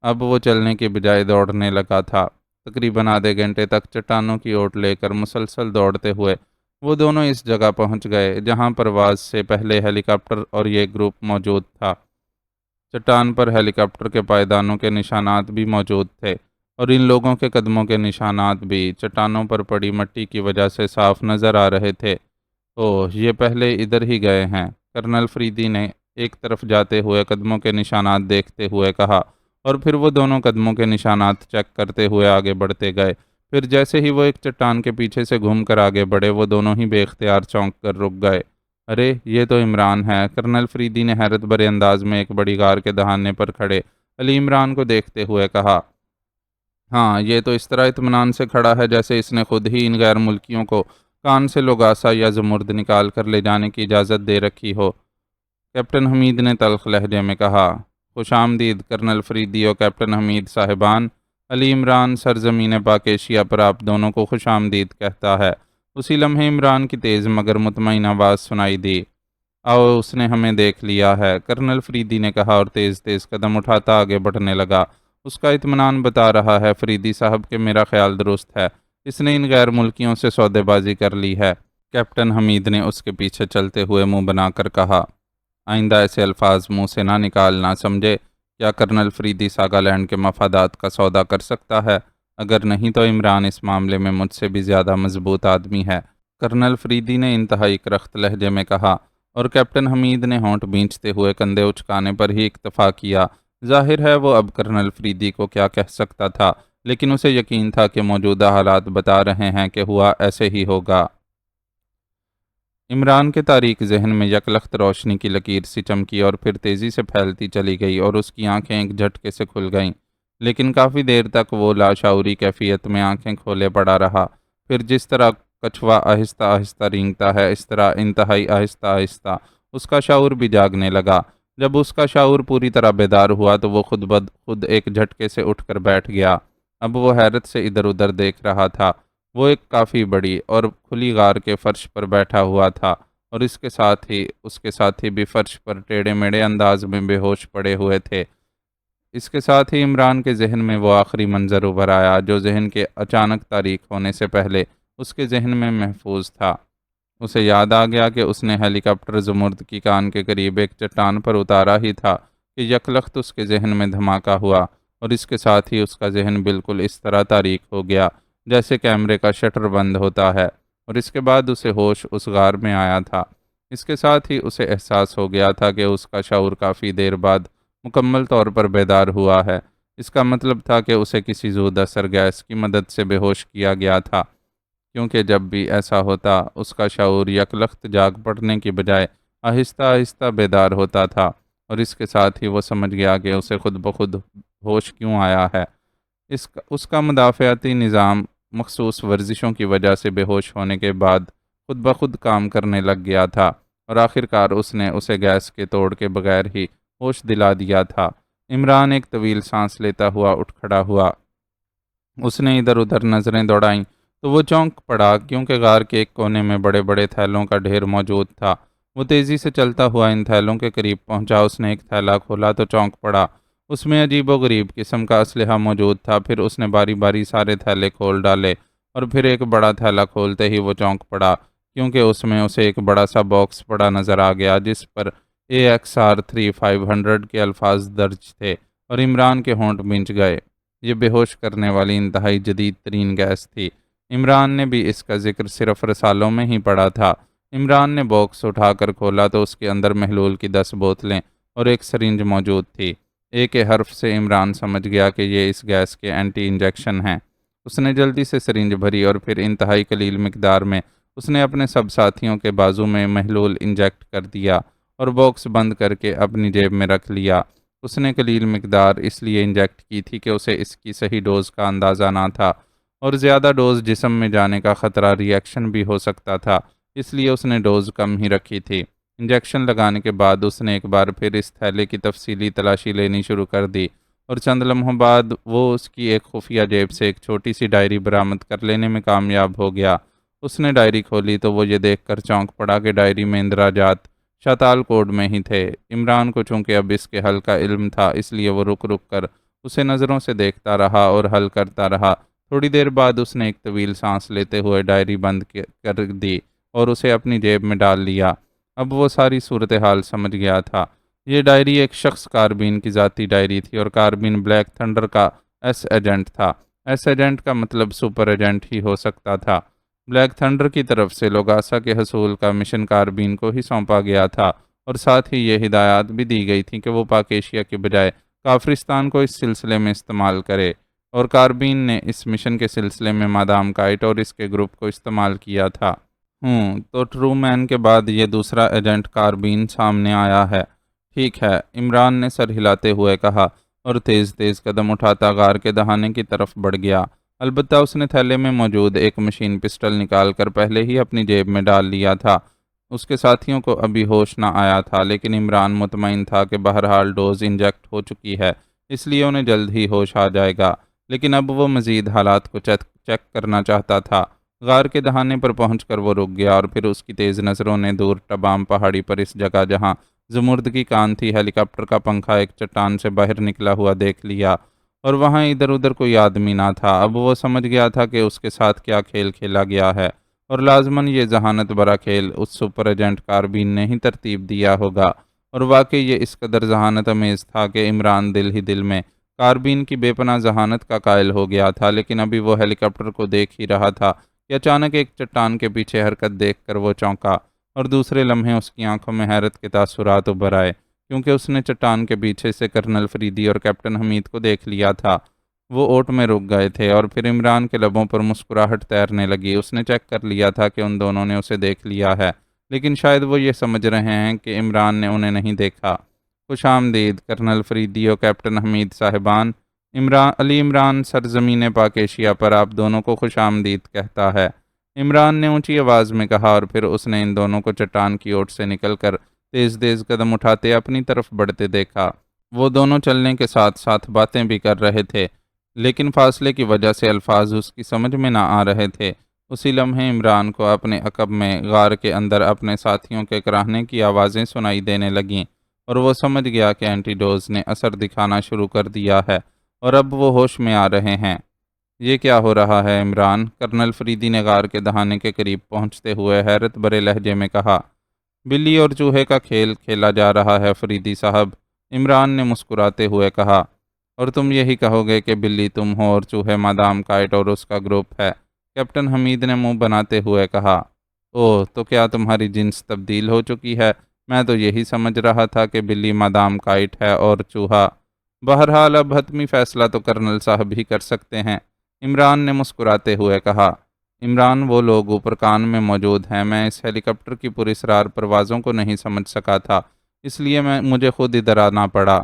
اب وہ چلنے کے بجائے دوڑنے لگا تھا۔ تقریباً آدھے گھنٹے تک چٹانوں کی اوٹ لے کر مسلسل دوڑتے ہوئے وہ دونوں اس جگہ پہنچ گئے جہاں پرواز سے پہلے ہیلی کاپٹر اور یہ گروپ موجود تھا۔ چٹان پر ہیلی کاپٹر کے پائیدانوں کے نشانات بھی موجود تھے، اور ان لوگوں کے قدموں کے نشانات بھی چٹانوں پر پڑی مٹی کی وجہ سے صاف نظر آ رہے تھے۔ اوہ، یہ پہلے ادھر ہی گئے ہیں، کرنل فریدی نے ایک طرف جاتے ہوئے قدموں کے نشانات دیکھتے ہوئے کہا، اور پھر وہ دونوں قدموں کے نشانات چیک کرتے ہوئے آگے بڑھتے گئے۔ پھر جیسے ہی وہ ایک چٹان کے پیچھے سے گھوم کر آگے بڑھے، وہ دونوں ہی بے اختیار چونک کر رک گئے۔ ارے، یہ تو عمران ہے، کرنل فریدی نے حیرت بھرے انداز میں ایک بڑی غار کے دہانے پر کھڑے علی عمران کو دیکھتے ہوئے کہا۔ ہاں، یہ تو اس طرح اطمینان سے کھڑا ہے جیسے اس نے خود ہی ان غیر ملکیوں کو کان سے لوگاسا یا زمرد نکال کر لے جانے کی اجازت دے رکھی ہو، کیپٹن حمید نے تلخ لہجے میں کہا۔ خوش آمدید کرنل فریدی اور کیپٹن حمید صاحبان، علی عمران سرزمین پاک ایشیا پر آپ دونوں کو خوش آمدید کہتا ہے۔ اسی لمحے عمران کی تیز مگر مطمئن آواز سنائی دی۔ آؤ، اس نے ہمیں دیکھ لیا ہے، کرنل فریدی نے کہا اور تیز تیز قدم اٹھاتا آگے بڑھنے لگا۔ اس کا اطمینان بتا رہا ہے فریدی صاحب کہ میرا خیال درست ہے، اس نے ان غیر ملکیوں سے سودے بازی کر لی ہے، کیپٹن حمید نے اس کے پیچھے چلتے ہوئے منہ بنا کر کہا۔ آئندہ ایسے الفاظ منہ سے نہ نکالنا، سمجھے؟ کیا کرنل فریدی ساگا لینڈ کے مفادات کا سودا کر سکتا ہے؟ اگر نہیں تو عمران اس معاملے میں مجھ سے بھی زیادہ مضبوط آدمی ہے، کرنل فریدی نے انتہائی کرخت لہجے میں کہا، اور کیپٹن حمید نے ہونٹ بھینچتے ہوئے کندھے اچکانے پر ہی اکتفا کیا۔ ظاہر ہے وہ اب کرنل فریدی کو کیا کہہ سکتا تھا، لیکن اسے یقین تھا کہ موجودہ حالات بتا رہے ہیں کہ ہوا ایسے ہی ہوگا۔ عمران کے تاریک ذہن میں یک لخت روشنی کی لکیر سی چمکی اور پھر تیزی سے پھیلتی چلی گئی، اور اس کی آنکھیں ایک جھٹکے سے کھل گئیں، لیکن کافی دیر تک وہ لاشعوری کیفیت میں آنکھیں کھولے پڑا رہا۔ پھر جس طرح کچھوا آہستہ آہستہ رینگتا ہے، اس طرح انتہائی آہستہ آہستہ اس کا شعور بھی جاگنے لگا۔ جب اس کا شعور پوری طرح بیدار ہوا تو وہ خود بخود خود ایک جھٹکے سے اٹھ کر بیٹھ گیا۔ اب وہ حیرت سے ادھر ادھر دیکھ رہا تھا۔ وہ ایک کافی بڑی اور کھلی غار کے فرش پر بیٹھا ہوا تھا، اور اس کے ساتھی بھی فرش پر ٹیڑھے میڑھے انداز میں بے ہوش پڑے ہوئے تھے۔ اس کے ساتھ ہی عمران کے ذہن میں وہ آخری منظر ابھر آیا جو ذہن کے اچانک تاریک ہونے سے پہلے اس کے ذہن میں محفوظ تھا۔ اسے یاد آ گیا کہ اس نے ہیلی کاپٹر زمرد کی کان کے قریب ایک چٹان پر اتارا ہی تھا کہ یکلخت اس کے ذہن میں دھماکہ ہوا، اور اس کے ساتھ ہی اس کا ذہن بالکل اس طرح تاریک ہو گیا جیسے کیمرے کا شٹر بند ہوتا ہے، اور اس کے بعد اسے ہوش اس غار میں آیا تھا۔ اس کے ساتھ ہی اسے احساس ہو گیا تھا کہ اس کا شعور کافی دیر بعد مکمل طور پر بیدار ہوا ہے۔ اس کا مطلب تھا کہ اسے کسی زود اثر گیس کی مدد سے بے ہوش کیا گیا تھا، کیونکہ جب بھی ایسا ہوتا اس کا شعور یکلخت جاگ پڑنے کی بجائے آہستہ آہستہ بیدار ہوتا تھا، اور اس کے ساتھ ہی وہ سمجھ گیا کہ اسے خود بخود ہوش کیوں آیا ہے۔ اس کا مدافعتی نظام مخصوص ورزشوں کی وجہ سے بے ہوش ہونے کے بعد خود بخود کام کرنے لگ گیا تھا، اور آخر کار اس نے اسے گیس کے توڑ کے بغیر ہی ہوش دلا دیا تھا۔ عمران ایک طویل سانس لیتا ہوا اٹھ کھڑا ہوا۔ اس نے ادھر ادھر نظریں دوڑائیں تو وہ چونک پڑا، کیونکہ غار کے ایک کونے میں بڑے بڑے تھیلوں کا ڈھیر موجود تھا۔ وہ تیزی سے چلتا ہوا ان تھیلوں کے قریب پہنچا۔ اس نے ایک تھیلا کھولا تو چونک پڑا، اس میں عجیب و غریب قسم کا اسلحہ موجود تھا۔ پھر اس نے باری باری سارے تھیلے کھول ڈالے، اور پھر ایک بڑا تھیلا کھولتے ہی وہ چونک پڑا، کیونکہ اس میں اسے ایک بڑا سا باکس پڑا نظر آ گیا جس پر AXR-3500 کے الفاظ درج تھے، اور عمران کے ہونٹ بھنج گئے۔ یہ بے ہوش کرنے والی انتہائی جدید ترین گیس تھی۔ عمران نے بھی اس کا ذکر صرف رسالوں میں ہی پڑھا تھا۔ عمران نے باکس اٹھا کر کھولا تو اس کے اندر محلول کی 10 بوتلیں اور ایک سرنج موجود تھی۔ ایک حرف سے عمران سمجھ گیا کہ یہ اس گیس کے اینٹی انجیکشن ہیں۔ اس نے جلدی سے سرنج بھری، اور پھر انتہائی قلیل مقدار میں اس نے اپنے سب ساتھیوں کے بازو میں محلول انجیکٹ کر دیا اور باکس بند کر کے اپنی جیب میں رکھ لیا۔ اس نے قلیل مقدار اس لیے انجیکٹ کی تھی کہ اسے اس کی صحیح ڈوز کا اندازہ نہ تھا، اور زیادہ ڈوز جسم میں جانے کا خطرہ ریئیکشن بھی ہو سکتا تھا، اس لیے اس نے ڈوز کم ہی رکھی تھی۔ انجیکشن لگانے کے بعد اس نے ایک بار پھر اس تھیلے کی تفصیلی تلاشی لینی شروع کر دی، اور چند لمحوں بعد وہ اس کی ایک خفیہ جیب سے ایک چھوٹی سی ڈائری برآمد کر لینے میں کامیاب ہو گیا۔ اس نے ڈائری کھولی تو وہ یہ دیکھ کر چونک پڑا کہ ڈائری میں اندراجات شتال کوڈ میں ہی تھے۔ عمران کو چونکہ اب اس کے حل کا علم تھا، اس لیے وہ رک رک کر اسے نظروں سے دیکھتا رہا اور حل کرتا رہا۔ تھوڑی دیر بعد اس نے ایک طویل سانس لیتے ہوئے ڈائری بند کر دی اور اسے اپنی جیب میں ڈال لیا۔ اب وہ ساری صورتحال سمجھ گیا تھا۔ یہ ڈائری ایک شخص کاربین کی ذاتی ڈائری تھی، اور کاربین بلیک تھنڈر کا ایس ایجنٹ تھا۔ ایس ایجنٹ کا مطلب سپر ایجنٹ ہی ہو سکتا تھا۔ بلیک تھنڈر کی طرف سے لوگاسا کے حصول کا مشن کاربین کو ہی سونپا گیا تھا، اور ساتھ ہی یہ ہدایات بھی دی گئی تھیں کہ وہ پاک ایشیا کے بجائے کافرستان کو اس سلسلے میں استعمال کرے، اور کاربین نے اس مشن کے سلسلے میں مادام کائٹ اور اس کے گروپ کو استعمال کیا تھا۔ تو ٹرو مین کے بعد یہ دوسرا ایجنٹ کاربین سامنے آیا ہے۔ ٹھیک ہے، عمران نے سر ہلاتے ہوئے کہا، اور تیز تیز قدم اٹھاتا غار کے دہانے کی طرف بڑھ گیا۔ البتہ اس نے تھیلے میں موجود ایک مشین پسٹل نکال کر پہلے ہی اپنی جیب میں ڈال لیا تھا۔ اس کے ساتھیوں کو ابھی ہوش نہ آیا تھا، لیکن عمران مطمئن تھا کہ بہرحال ڈوز انجیکٹ ہو چکی ہے، اس لیے انہیں جلد ہی ہوش آ جائے گا۔ لیکن اب وہ مزید حالات کو چیک کرنا چاہتا تھا۔ غار کے دہانے پر پہنچ کر وہ رک گیا، اور پھر اس کی تیز نظروں نے دور ٹبام پہاڑی پر اس جگہ جہاں زمردگی کان تھی ہیلی کاپٹر کا پنکھا ایک چٹان سے باہر نکلا ہوا دیکھ لیا، اور وہاں ادھر ادھر کوئی آدمی نہ تھا۔ اب وہ سمجھ گیا تھا کہ اس کے ساتھ کیا کھیل کھیلا گیا ہے، اور لازماً یہ ذہانت برا کھیل اس سپر ایجنٹ کاربین نے ہی ترتیب دیا ہوگا۔ اور واقعی یہ اس قدر ذہانت امیز تھا کہ عمران دل ہی دل میں کاربین کی بے پناہ ذہانت کا قائل ہو گیا تھا۔ لیکن ابھی وہ ہیلی کاپٹر کو دیکھ ہی رہا تھا کہ اچانک ایک چٹان کے پیچھے حرکت دیکھ کر وہ چونکا، اور دوسرے لمحے اس کی آنکھوں میں حیرت کے تاثرات ابھر آئے، کیونکہ اس نے چٹان کے پیچھے سے کرنل فریدی اور کیپٹن حمید کو دیکھ لیا تھا۔ وہ اوٹ میں رک گئے تھے، اور پھر عمران کے لبوں پر مسکراہٹ تیرنے لگی۔ اس نے چیک کر لیا تھا کہ ان دونوں نے اسے دیکھ لیا ہے، لیکن شاید وہ یہ سمجھ رہے ہیں کہ عمران نے انہیں نہیں دیکھا۔ خوش آمدید کرنل فریدی اور کیپٹن حمید صاحبان۔ علی عمران سرزمین پاک ایشیا پر آپ دونوں کو خوش آمدید کہتا ہے، عمران نے اونچی آواز میں کہا، اور پھر اس نے ان دونوں کو چٹان کی اوٹ سے نکل کر تیز تیز قدم اٹھاتے اپنی طرف بڑھتے دیکھا۔ وہ دونوں چلنے کے ساتھ ساتھ باتیں بھی کر رہے تھے، لیکن فاصلے کی وجہ سے الفاظ اس کی سمجھ میں نہ آ رہے تھے۔ اسی لمحے عمران کو اپنے عقب میں غار کے اندر اپنے ساتھیوں کے کراہنے کی آوازیں سنائی دینے لگیں، اور وہ سمجھ گیا کہ اینٹی ڈوز نے اثر دکھانا شروع کر دیا ہے، اور اب وہ ہوش میں آ رہے ہیں۔ یہ کیا ہو رہا ہے عمران؟ کرنل فریدی نے غار کے دہانے کے قریب پہنچتے ہوئے حیرت بھرے لہجے میں کہا۔ بلی اور چوہے کا کھیل کھیلا جا رہا ہے فریدی صاحب، عمران نے مسکراتے ہوئے کہا۔ اور تم یہی کہو گے کہ بلی تم ہو اور چوہے مادام کائٹ اور اس کا گروپ ہے؟ کیپٹن حمید نے منہ بناتے ہوئے کہا۔ اوہ، تو کیا تمہاری جنس تبدیل ہو چکی ہے؟ میں تو یہی سمجھ رہا تھا کہ بلی مادام کائٹ ہے اور چوہا۔ بہرحال اب حتمی فیصلہ تو کرنل صاحب ہی کر سکتے ہیں، عمران نے مسکراتے ہوئے کہا۔ عمران، وہ لوگ اوپر کان میں موجود ہیں، میں اس ہیلی کاپٹر کی پراسرار پروازوں کو نہیں سمجھ سکا تھا، اس لیے مجھے خود ادھر آنا پڑا۔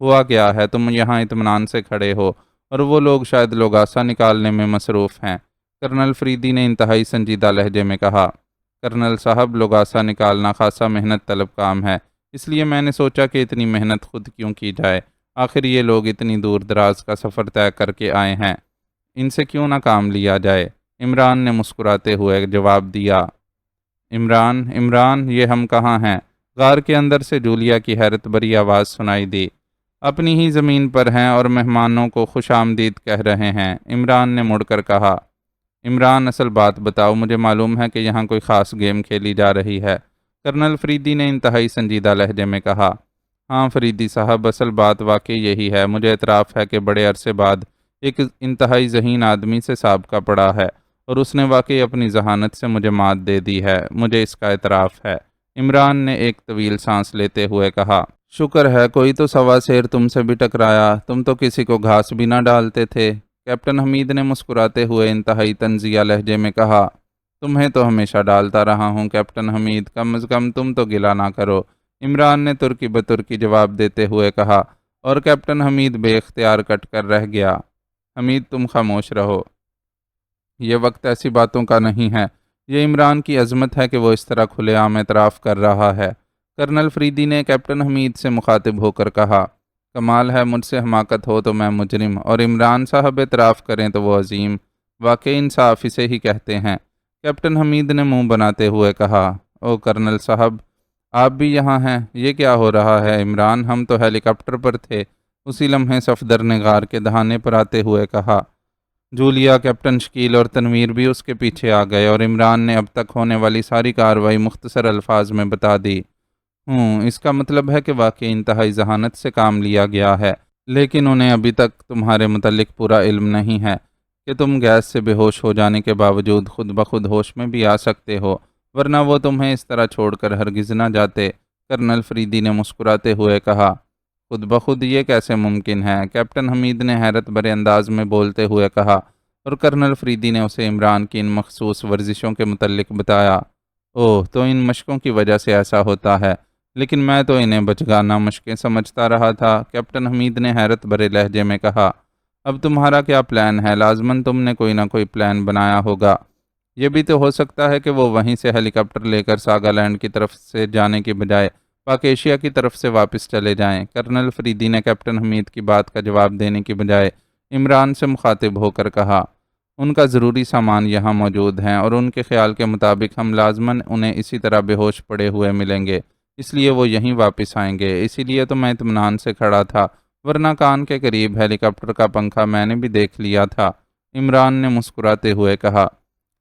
ہوا کیا ہے؟ تم یہاں اطمینان سے کھڑے ہو اور وہ لوگ شاید لوگاسا نکالنے میں مصروف ہیں، کرنل فریدی نے انتہائی سنجیدہ لہجے میں کہا۔ کرنل صاحب، لوگاسا نکالنا خاصا محنت طلب کام ہے، اس لیے میں نے سوچا کہ اتنی محنت خود کیوں کی جائے، آخر یہ لوگ اتنی دور دراز کا سفر طے کر کے آئے ہیں، ان سے کیوں نہ کام لیا جائے؟ عمران نے مسکراتے ہوئے جواب دیا۔ عمران، یہ ہم کہاں ہیں؟ غار کے اندر سے جولیا کی حیرت بھری آواز سنائی دی۔ اپنی ہی زمین پر ہیں اور مہمانوں کو خوش آمدید کہہ رہے ہیں، عمران نے مڑ کر کہا۔ عمران، اصل بات بتاؤ، مجھے معلوم ہے کہ یہاں کوئی خاص گیم کھیلی جا رہی ہے، کرنل فریدی نے انتہائی سنجیدہ لہجے میں کہا۔ ہاں فریدی صاحب، اصل بات واقعی یہی ہے، مجھے اعتراف ہے کہ بڑے عرصے بعد ایک انتہائی ذہین آدمی سے سابقہ پڑا ہے اور اس نے واقعی اپنی ذہانت سے مجھے مات دے دی ہے، مجھے اس کا اعتراف ہے، عمران نے ایک طویل سانس لیتے ہوئے کہا۔ شکر ہے کوئی تو سوا شیر تم سے بھی ٹکرایا، تم تو کسی کو گھاس بھی نہ ڈالتے تھے، کیپٹن حمید نے مسکراتے ہوئے انتہائی طنزیہ لہجے میں کہا۔ تمہیں تو ہمیشہ ڈالتا رہا ہوں کیپٹن حمید، کم از کم تم تو گلہ نہ کرو، عمران نے ترکی بترکی جواب دیتے ہوئے کہا، اور کیپٹن حمید بے اختیار کٹ کر رہ گیا۔ حمید، تم خاموش رہو، یہ وقت ایسی باتوں کا نہیں ہے، یہ عمران کی عظمت ہے کہ وہ اس طرح کھلے عام اعتراف کر رہا ہے، کرنل فریدی نے کیپٹن حمید سے مخاطب ہو کر کہا۔ کمال ہے، مجھ سے حماقت ہو تو میں مجرم اور عمران صاحب اعتراف کریں تو وہ عظیم، واقعی انصاف اسے ہی کہتے ہیں، کیپٹن حمید نے منہ بناتے ہوئے کہا۔ او کرنل صاحب، آپ بھی یہاں ہیں، یہ کیا ہو رہا ہے؟ عمران، ہم تو ہیلی کاپٹر پر تھے، اسی لمحے صفدر نے غار کے دہانے پر آتے ہوئے کہا۔ جولیا، کیپٹن شکیل اور تنویر بھی اس کے پیچھے آ گئے اور عمران نے اب تک ہونے والی ساری کارروائی مختصر الفاظ میں بتا دی۔ اس کا مطلب ہے کہ واقعی انتہائی ذہانت سے کام لیا گیا ہے، لیکن انہیں ابھی تک تمہارے متعلق پورا علم نہیں ہے کہ تم گیس سے بے ہوش ہو جانے کے باوجود خود بخود ہوش میں بھی آ سکتے ہو، ورنہ وہ تمہیں اس طرح چھوڑ کر ہرگز نہ جاتے، کرنل فریدی نے مسکراتے ہوئے کہا۔ خود بخود یہ کیسے ممکن ہے؟ کیپٹن حمید نے حیرت بھرے انداز میں بولتے ہوئے کہا، اور کرنل فریدی نے اسے عمران کی ان مخصوص ورزشوں کے متعلق بتایا۔ اوہ، تو ان مشقوں کی وجہ سے ایسا ہوتا ہے، لیکن میں تو انہیں بچگانہ مشقیں سمجھتا رہا تھا، کیپٹن حمید نے حیرت بھرے لہجے میں کہا۔ اب تمہارا کیا پلان ہے؟ لازماً تم نے کوئی نہ کوئی پلان بنایا ہوگا، یہ بھی تو ہو سکتا ہے کہ وہ وہیں سے ہیلی کاپٹر لے کر ساگا لینڈ کی طرف سے جانے کی بجائے پاک ایشیا کی طرف سے واپس چلے جائیں، کرنل فریدی نے کیپٹن حمید کی بات کا جواب دینے کی بجائے عمران سے مخاطب ہو کر کہا۔ ان کا ضروری سامان یہاں موجود ہیں اور ان کے خیال کے مطابق ہم لازماً انہیں اسی طرح بے ہوش پڑے ہوئے ملیں گے، اس لیے وہ یہیں واپس آئیں گے، اسی لیے تو میں اطمینان سے کھڑا تھا، ورنہ کان کے قریب ہیلی کاپٹر کا پنکھا میں نے بھی دیکھ لیا تھا، عمران نے مسکراتے ہوئے کہا۔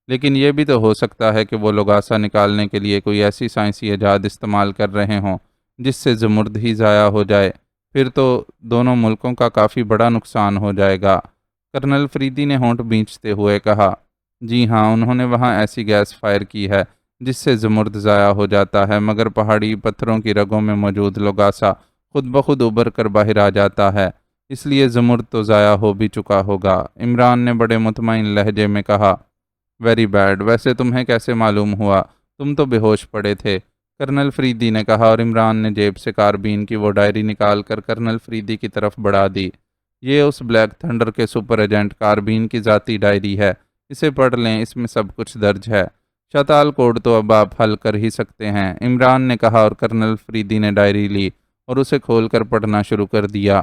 لیکن یہ بھی تو ہو سکتا ہے کہ وہ لوگاسا نکالنے کے لیے کوئی ایسی سائنسی ایجاد استعمال کر رہے ہوں جس سے زمرد ہی ضائع ہو جائے، پھر تو دونوں ملکوں کا کافی بڑا نقصان ہو جائے گا، کرنل فریدی نے ہونٹ بھینچتے ہوئے کہا۔ جی ہاں، انہوں نے وہاں ایسی گیس فائر کی ہے جس سے زمرد ضائع ہو جاتا ہے، مگر پہاڑی پتھروں کی رگوں میں موجود لوگاسا خود بخود ابھر کر باہر آ جاتا ہے، اس لیے زمرد تو ضائع ہو بھی چکا ہوگا، عمران نے بڑے مطمئن لہجے میں کہا۔ ویری بیڈ، ویسے تمہیں کیسے معلوم ہوا؟ تم تو بے ہوش پڑے تھے، کرنل فریدی نے کہا، اور عمران نے جیب سے کاربین کی وہ ڈائری نکال کر کرنل فریدی کی طرف بڑھا دی۔ یہ اس بلیک تھنڈر کے سپر ایجنٹ کاربین کی ذاتی ڈائری ہے، اسے پڑھ لیں، اس میں سب کچھ درج ہے، شتال کوڈ تو اب آپ حل کر ہی سکتے ہیں، عمران نے کہا، اور کرنل فریدی نے ڈائری لی اور اسے کھول کر پڑھنا شروع کر دیا۔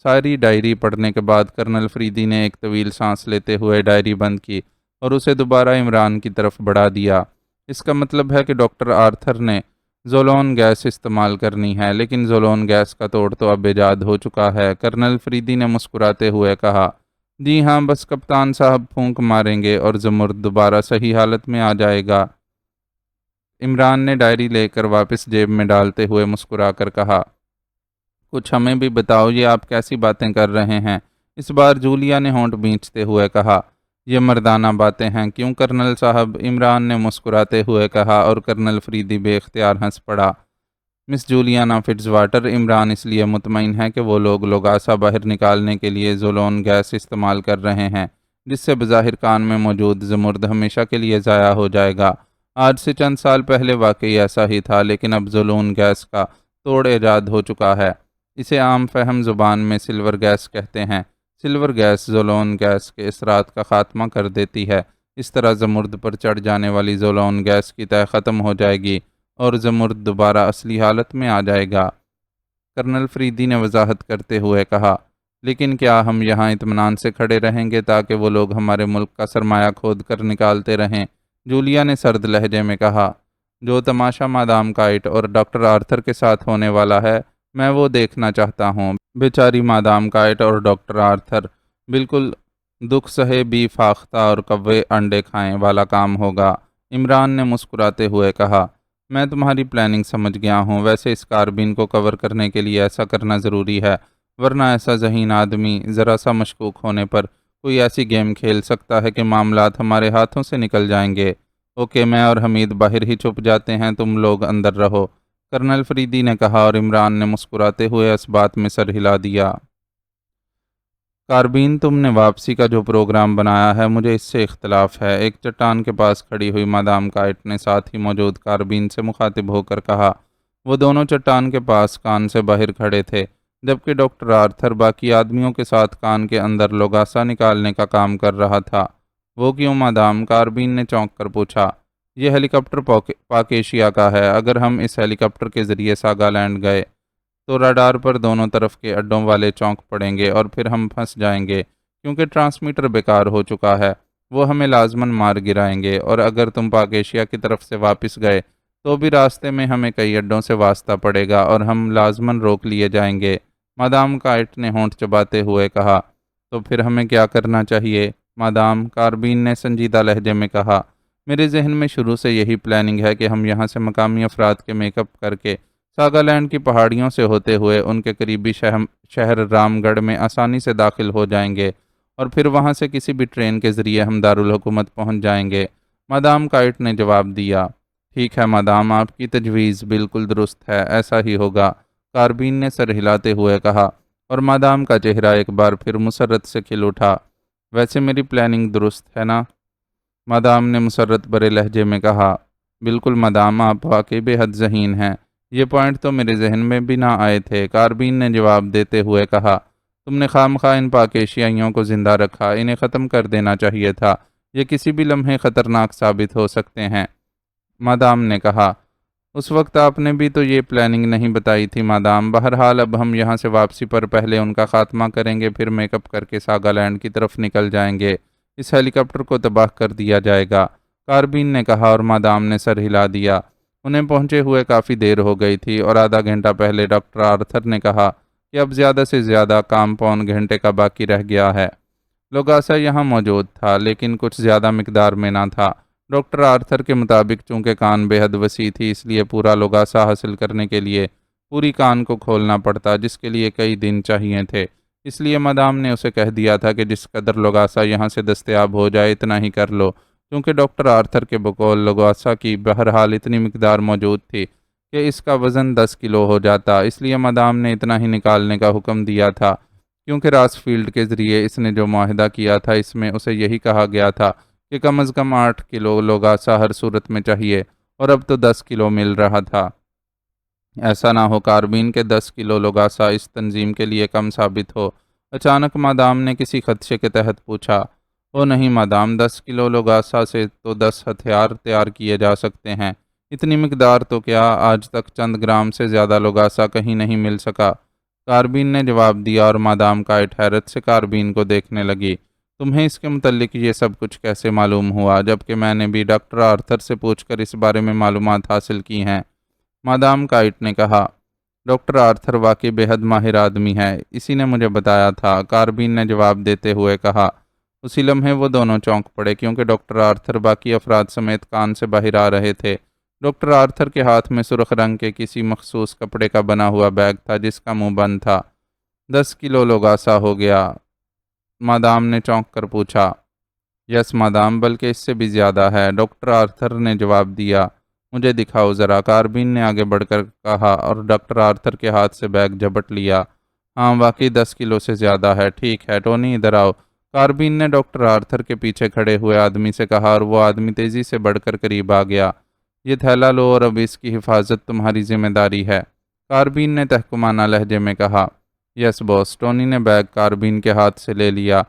ساری ڈائری پڑھنے کے بعد کرنل فریدی نے ایک طویل سانس لیتے ہوئے ڈائری بند کی اور اسے دوبارہ عمران کی طرف بڑھا دیا۔ اس کا مطلب ہے کہ ڈاکٹر آرتھر نے زولون گیس استعمال کرنی ہے، لیکن زولون گیس کا توڑ تو اب ایجاد ہو چکا ہے، کرنل فریدی نے مسکراتے ہوئے کہا۔ جی ہاں، بس کپتان صاحب پھونک ماریں گے اور زمرد دوبارہ صحیح حالت میں آ جائے گا، عمران نے ڈائری لے کر واپس جیب میں ڈالتے ہوئے مسکرا کر کہا۔ کچھ ہمیں بھی بتاؤ، یہ آپ کیسی باتیں کر رہے ہیں؟ اس بار جولیا نے ہونٹ بھینچتے ہوئے کہا۔ یہ مردانہ باتیں ہیں کیوں کرنل صاحب؟ عمران نے مسکراتے ہوئے کہا اور کرنل فریدی بے اختیار ہنس پڑا۔ مس جولیانا فٹز واٹر، عمران اس لیے مطمئن ہے کہ وہ لوگ لوگاسا باہر نکالنے کے لیے زولون گیس استعمال کر رہے ہیں، جس سے بظاہر کان میں موجود زمرد ہمیشہ کے لیے ضائع ہو جائے گا۔ آج سے چند سال پہلے واقعی ایسا ہی تھا، لیکن اب زولون گیس کا توڑ ایجاد ہو چکا ہے۔ اسے عام فہم زبان میں سلور گیس کہتے ہیں۔ سلور گیس زولون گیس کے اثرات کا خاتمہ کر دیتی ہے۔ اس طرح زمرد پر چڑھ جانے والی زولون گیس کی طے ختم ہو جائے گی اور زمرد دوبارہ اصلی حالت میں آ جائے گا۔ کرنل فریدی نے وضاحت کرتے ہوئے کہا۔ لیکن کیا ہم یہاں اطمینان سے کھڑے رہیں گے تاکہ وہ لوگ ہمارے ملک کا سرمایہ کھود کر نکالتے رہیں؟ جولیا نے سرد لہجے میں کہا۔ جو تماشا مادام کائٹ اور ڈاکٹر آرتھر کے ساتھ ہونے والا ہے، میں وہ دیکھنا چاہتا ہوں۔ بیچاری مادام کائٹ اور ڈاکٹر آرتھر، بالکل دکھ سہے بھی فاختہ اور کوے انڈے کھائیں والا کام ہوگا۔ عمران نے مسکراتے ہوئے کہا۔ میں تمہاری پلاننگ سمجھ گیا ہوں۔ ویسے اس کاربین کو کور کرنے کے لیے ایسا کرنا ضروری ہے، ورنہ ایسا ذہین آدمی ذرا سا مشکوک ہونے پر کوئی ایسی گیم کھیل سکتا ہے کہ معاملات ہمارے ہاتھوں سے نکل جائیں گے۔ اوکے، میں اور حمید باہر ہی چھپ جاتے ہیں، تم لوگ اندر رہو، کرنل فریدی نے کہا، اور عمران نے مسکراتے ہوئے اس بات میں سر ہلا دیا۔ کاربین، تم نے واپسی کا جو پروگرام بنایا ہے، مجھے اس سے اختلاف ہے، ایک چٹان کے پاس کھڑی ہوئی مادام کائٹ نے ساتھ ہی موجود کاربین سے مخاطب ہو کر کہا۔ وہ دونوں چٹان کے پاس کان سے باہر کھڑے تھے، جبکہ ڈاکٹر آرتھر باقی آدمیوں کے ساتھ کان کے اندر لوگاسا نکالنے کا کام کر رہا تھا۔ وہ کیوں مادام؟ کاربین نے چونک کر پوچھا۔ یہ ہیلی کاپٹر پاک ایشیا کا ہے۔ اگر ہم اس ہیلی کاپٹر کے ذریعے ساگا لینڈ گئے تو راڈار پر دونوں طرف کے اڈوں والے چونک پڑیں گے اور پھر ہم پھنس جائیں گے، کیونکہ ٹرانسمیٹر بیکار ہو چکا ہے۔ وہ ہمیں لازماً مار گرائیں گے، اور اگر تم پاک ایشیا کی طرف سے واپس گئے تو بھی راستے میں ہمیں کئی اڈوں سے واسطہ پڑے گا اور ہم لازماً روک لیے جائیں گے۔ مادام کائٹ نے ہونٹ چباتے ہوئے کہا۔ تو پھر ہمیں کیا کرنا چاہیے مادام؟ کاربین نے سنجیدہ لہجے میں کہا۔ میرے ذہن میں شروع سے یہی پلاننگ ہے کہ ہم یہاں سے مقامی افراد کے میک اپ کر کے ساگا لینڈ کی پہاڑیوں سے ہوتے ہوئے ان کے قریبی شہر رام گڑھ میں آسانی سے داخل ہو جائیں گے، اور پھر وہاں سے کسی بھی ٹرین کے ذریعے ہم دارالحکومت پہنچ جائیں گے۔ مادام کائٹ نے جواب دیا۔ ٹھیک ہے مادام، آپ کی تجویز بالکل درست ہے، ایسا ہی ہوگا، کاربین نے سر ہلاتے ہوئے کہا، اور مادام کا چہرہ ایک بار پھر مسرت سے کھل اٹھا۔ ویسے میری پلاننگ درست ہے نا؟ مادام نے مسرت بھرے لہجے میں کہا۔ بالکل مادام، آپ واقعی بے حد ذہین ہیں، یہ پوائنٹ تو میرے ذہن میں بھی نہ آئے تھے، کاربین نے جواب دیتے ہوئے کہا۔ تم نے خواہ ان پاک ایشیائیوں کو زندہ رکھا، انہیں ختم کر دینا چاہیے تھا، یہ کسی بھی لمحے خطرناک ثابت ہو سکتے ہیں، مادام نے کہا۔ اس وقت آپ نے بھی تو یہ پلاننگ نہیں بتائی تھی مادام۔ بہرحال اب ہم یہاں سے واپسی پر پہلے ان کا خاتمہ کریں گے، پھر میک اپ کر کے ساگا لینڈ کی طرف نکل جائیں گے۔ اس ہیلی کاپٹر کو تباہ کر دیا جائے گا، کاربین نے کہا، اور مادام نے سر ہلا دیا۔ انہیں پہنچے ہوئے کافی دیر ہو گئی تھی، اور آدھا گھنٹہ پہلے ڈاکٹر آرتھر نے کہا کہ اب زیادہ سے زیادہ کام پون گھنٹے کا باقی رہ گیا ہے۔ لوگاسا یہاں موجود تھا، لیکن کچھ زیادہ مقدار میں نہ تھا۔ ڈاکٹر آرتھر کے مطابق چونکہ کان بے حد وسیع تھی، اس لیے پورا لوگاسا حاصل کرنے کے لیے پوری کان کو کھولنا پڑتا، جس کے لیے کئی دن چاہیے تھے۔ اس لیے مادام نے اسے کہہ دیا تھا کہ جس قدر لوگاسا یہاں سے دستیاب ہو جائے اتنا ہی کر لو، کیونکہ ڈاکٹر آرتھر کے بقول لوگاسا کی بہرحال اتنی مقدار موجود تھی کہ اس کا وزن 10 کلو ہو جاتا۔ اس لیے مادام نے اتنا ہی نکالنے کا حکم دیا تھا، کیونکہ راس فیلڈ کے ذریعے اس نے جو معاہدہ کیا تھا اس میں اسے یہی کہا گیا تھا کہ کم از کم 8 کلو لوگاسا ہر صورت میں چاہیے، اور اب تو 10 کلو مل رہا تھا۔ ایسا نہ ہو کاربین کے 10 کلو لوگاسا اس تنظیم کے لیے کم ثابت ہو، اچانک مادام نے کسی خدشے کے تحت پوچھا۔ او نہیں مادام، 10 کلو لوگاسا سے تو 10 ہتھیار تیار کیے جا سکتے ہیں، اتنی مقدار تو کیا آج تک چند گرام سے زیادہ لوگاسا کہیں نہیں مل سکا، کاربین نے جواب دیا، اور مادام کائٹ حیرت سے کاربین کو دیکھنے لگی۔ تمہیں اس کے متعلق یہ سب کچھ کیسے معلوم ہوا، جبکہ میں نے بھی ڈاکٹر آرتھر سے پوچھ کر اس بارے میں معلومات حاصل کی ہیں، مادام کائٹ نے کہا۔ ڈاکٹر آرتھر واقعی بے حد ماہر آدمی ہے، اسی نے مجھے بتایا تھا، کاربین نے جواب دیتے ہوئے کہا۔ اسی لمحے وہ دونوں چونک پڑے، کیونکہ ڈاکٹر آرتھر باقی افراد سمیت کان سے باہر آ رہے تھے۔ ڈاکٹر آرتھر کے ہاتھ میں سرخ رنگ کے کسی مخصوص کپڑے کا بنا ہوا بیگ تھا جس کا منہ بند تھا۔ 10 کلو لوگاسا ہو گیا؟ مادام نے چونک کر پوچھا۔ یس مادام، بلکہ اس سے بھی زیادہ ہے، ڈاکٹر آرتھر نے جواب دیا۔ مجھے دکھاؤ ذرا، کاربین نے آگے بڑھ کر کہا اور ڈاکٹر آرتھر کے ہاتھ سے بیگ جھپٹ لیا۔ ہاں واقعی 10 کلو سے زیادہ ہے۔ ٹھیک ہے ٹونی، ادھر آؤ، کاربین نے ڈاکٹر آرتھر کے پیچھے کھڑے ہوئے آدمی سے کہا اور وہ آدمی تیزی سے بڑھ کر قریب آ گیا۔ یہ تھیلا لو اور اب اس کی حفاظت تمہاری ذمہ داری ہے، کاربین نے تحکمانہ لہجے میں کہا۔ یس باس، ٹونی نے بیگ کاربین کے ہاتھ سے لے لیا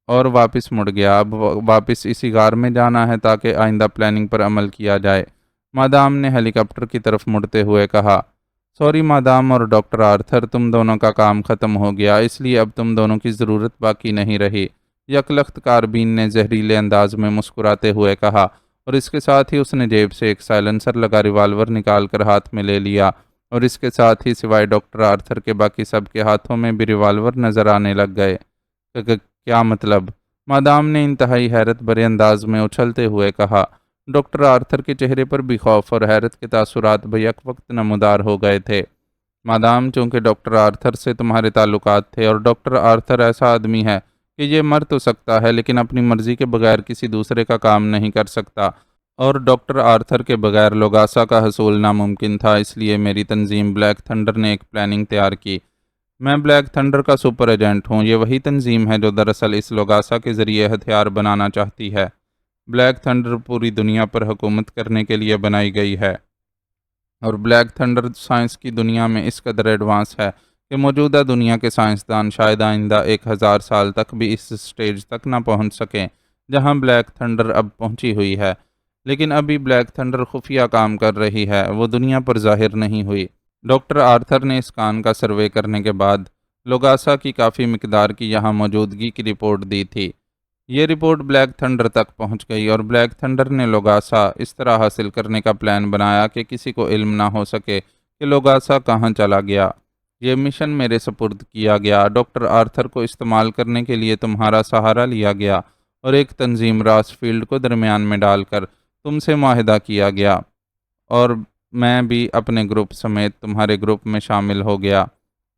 اور واپس مڑ گیا۔ اب واپس اسی غار میں جانا ہے تاکہ آئندہ پلاننگ پر عمل کیا جائے، مادام نے ہیلی کاپٹر کی طرف مڑتے ہوئے کہا۔ سوری مادام اور ڈاکٹر آرتھر، تم دونوں کا کام ختم ہو گیا، اس لیے اب تم دونوں کی ضرورت باقی نہیں رہی، یکلخت کاربین نے زہریلے انداز میں مسکراتے ہوئے کہا، اور اس کے ساتھ ہی اس نے جیب سے ایک سائلنسر لگا ریوالور نکال کر ہاتھ میں لے لیا، اور اس کے ساتھ ہی سوائے ڈاکٹر آرتھر کے باقی سب کے ہاتھوں میں بھی ریوالور نظر آنے لگ گئے۔ کیا مطلب؟ مادام نے انتہائی حیرت بھرے انداز میں اچھلتے ہوئے کہا۔ ڈاکٹر آرتھر کے چہرے پر بھی خوف اور حیرت کے تاثرات بیک وقت نمودار ہو گئے تھے۔ مادام، چونکہ ڈاکٹر آرتھر سے تمہارے تعلقات تھے اور ڈاکٹر آرتھر ایسا آدمی ہے کہ یہ مر تو سکتا ہے لیکن اپنی مرضی کے بغیر کسی دوسرے کا کام نہیں کر سکتا، اور ڈاکٹر آرتھر کے بغیر لوگاسا کا حصول ناممکن تھا، اس لیے میری تنظیم بلیک تھنڈر نے ایک پلاننگ تیار کی۔ میں بلیک تھنڈر کا سپر ایجنٹ ہوں، یہ وہی تنظیم ہے جو دراصل اس لوگاسا کے ذریعے ہتھیار بنانا چاہتی ہے۔ بلیک تھنڈر پوری دنیا پر حکومت کرنے کے لیے بنائی گئی ہے، اور بلیک تھنڈر سائنس کی دنیا میں اس قدر ایڈوانس ہے کہ موجودہ دنیا کے سائنسدان شاید آئندہ 1000 سال تک بھی اس سٹیج تک نہ پہنچ سکیں جہاں بلیک تھنڈر اب پہنچی ہوئی ہے۔ لیکن ابھی بلیک تھنڈر خفیہ کام کر رہی ہے، وہ دنیا پر ظاہر نہیں ہوئی۔ ڈاکٹر آرتھر نے اس کان کا سروے کرنے کے بعد لوگاسا کی کافی مقدار کی یہاں موجودگی کی رپورٹ دی تھی۔ یہ رپورٹ بلیک تھنڈر تک پہنچ گئی اور بلیک تھنڈر نے لوگاسا اس طرح حاصل کرنے کا پلان بنایا کہ کسی کو علم نہ ہو سکے کہ لوگاسا کہاں چلا گیا۔ یہ مشن میرے سپرد کیا گیا، ڈاکٹر آرتھر کو استعمال کرنے کے لیے تمہارا سہارا لیا گیا اور ایک تنظیم راس فیلڈ کو درمیان میں ڈال کر تم سے معاہدہ کیا گیا، اور میں بھی اپنے گروپ سمیت تمہارے گروپ میں شامل ہو گیا۔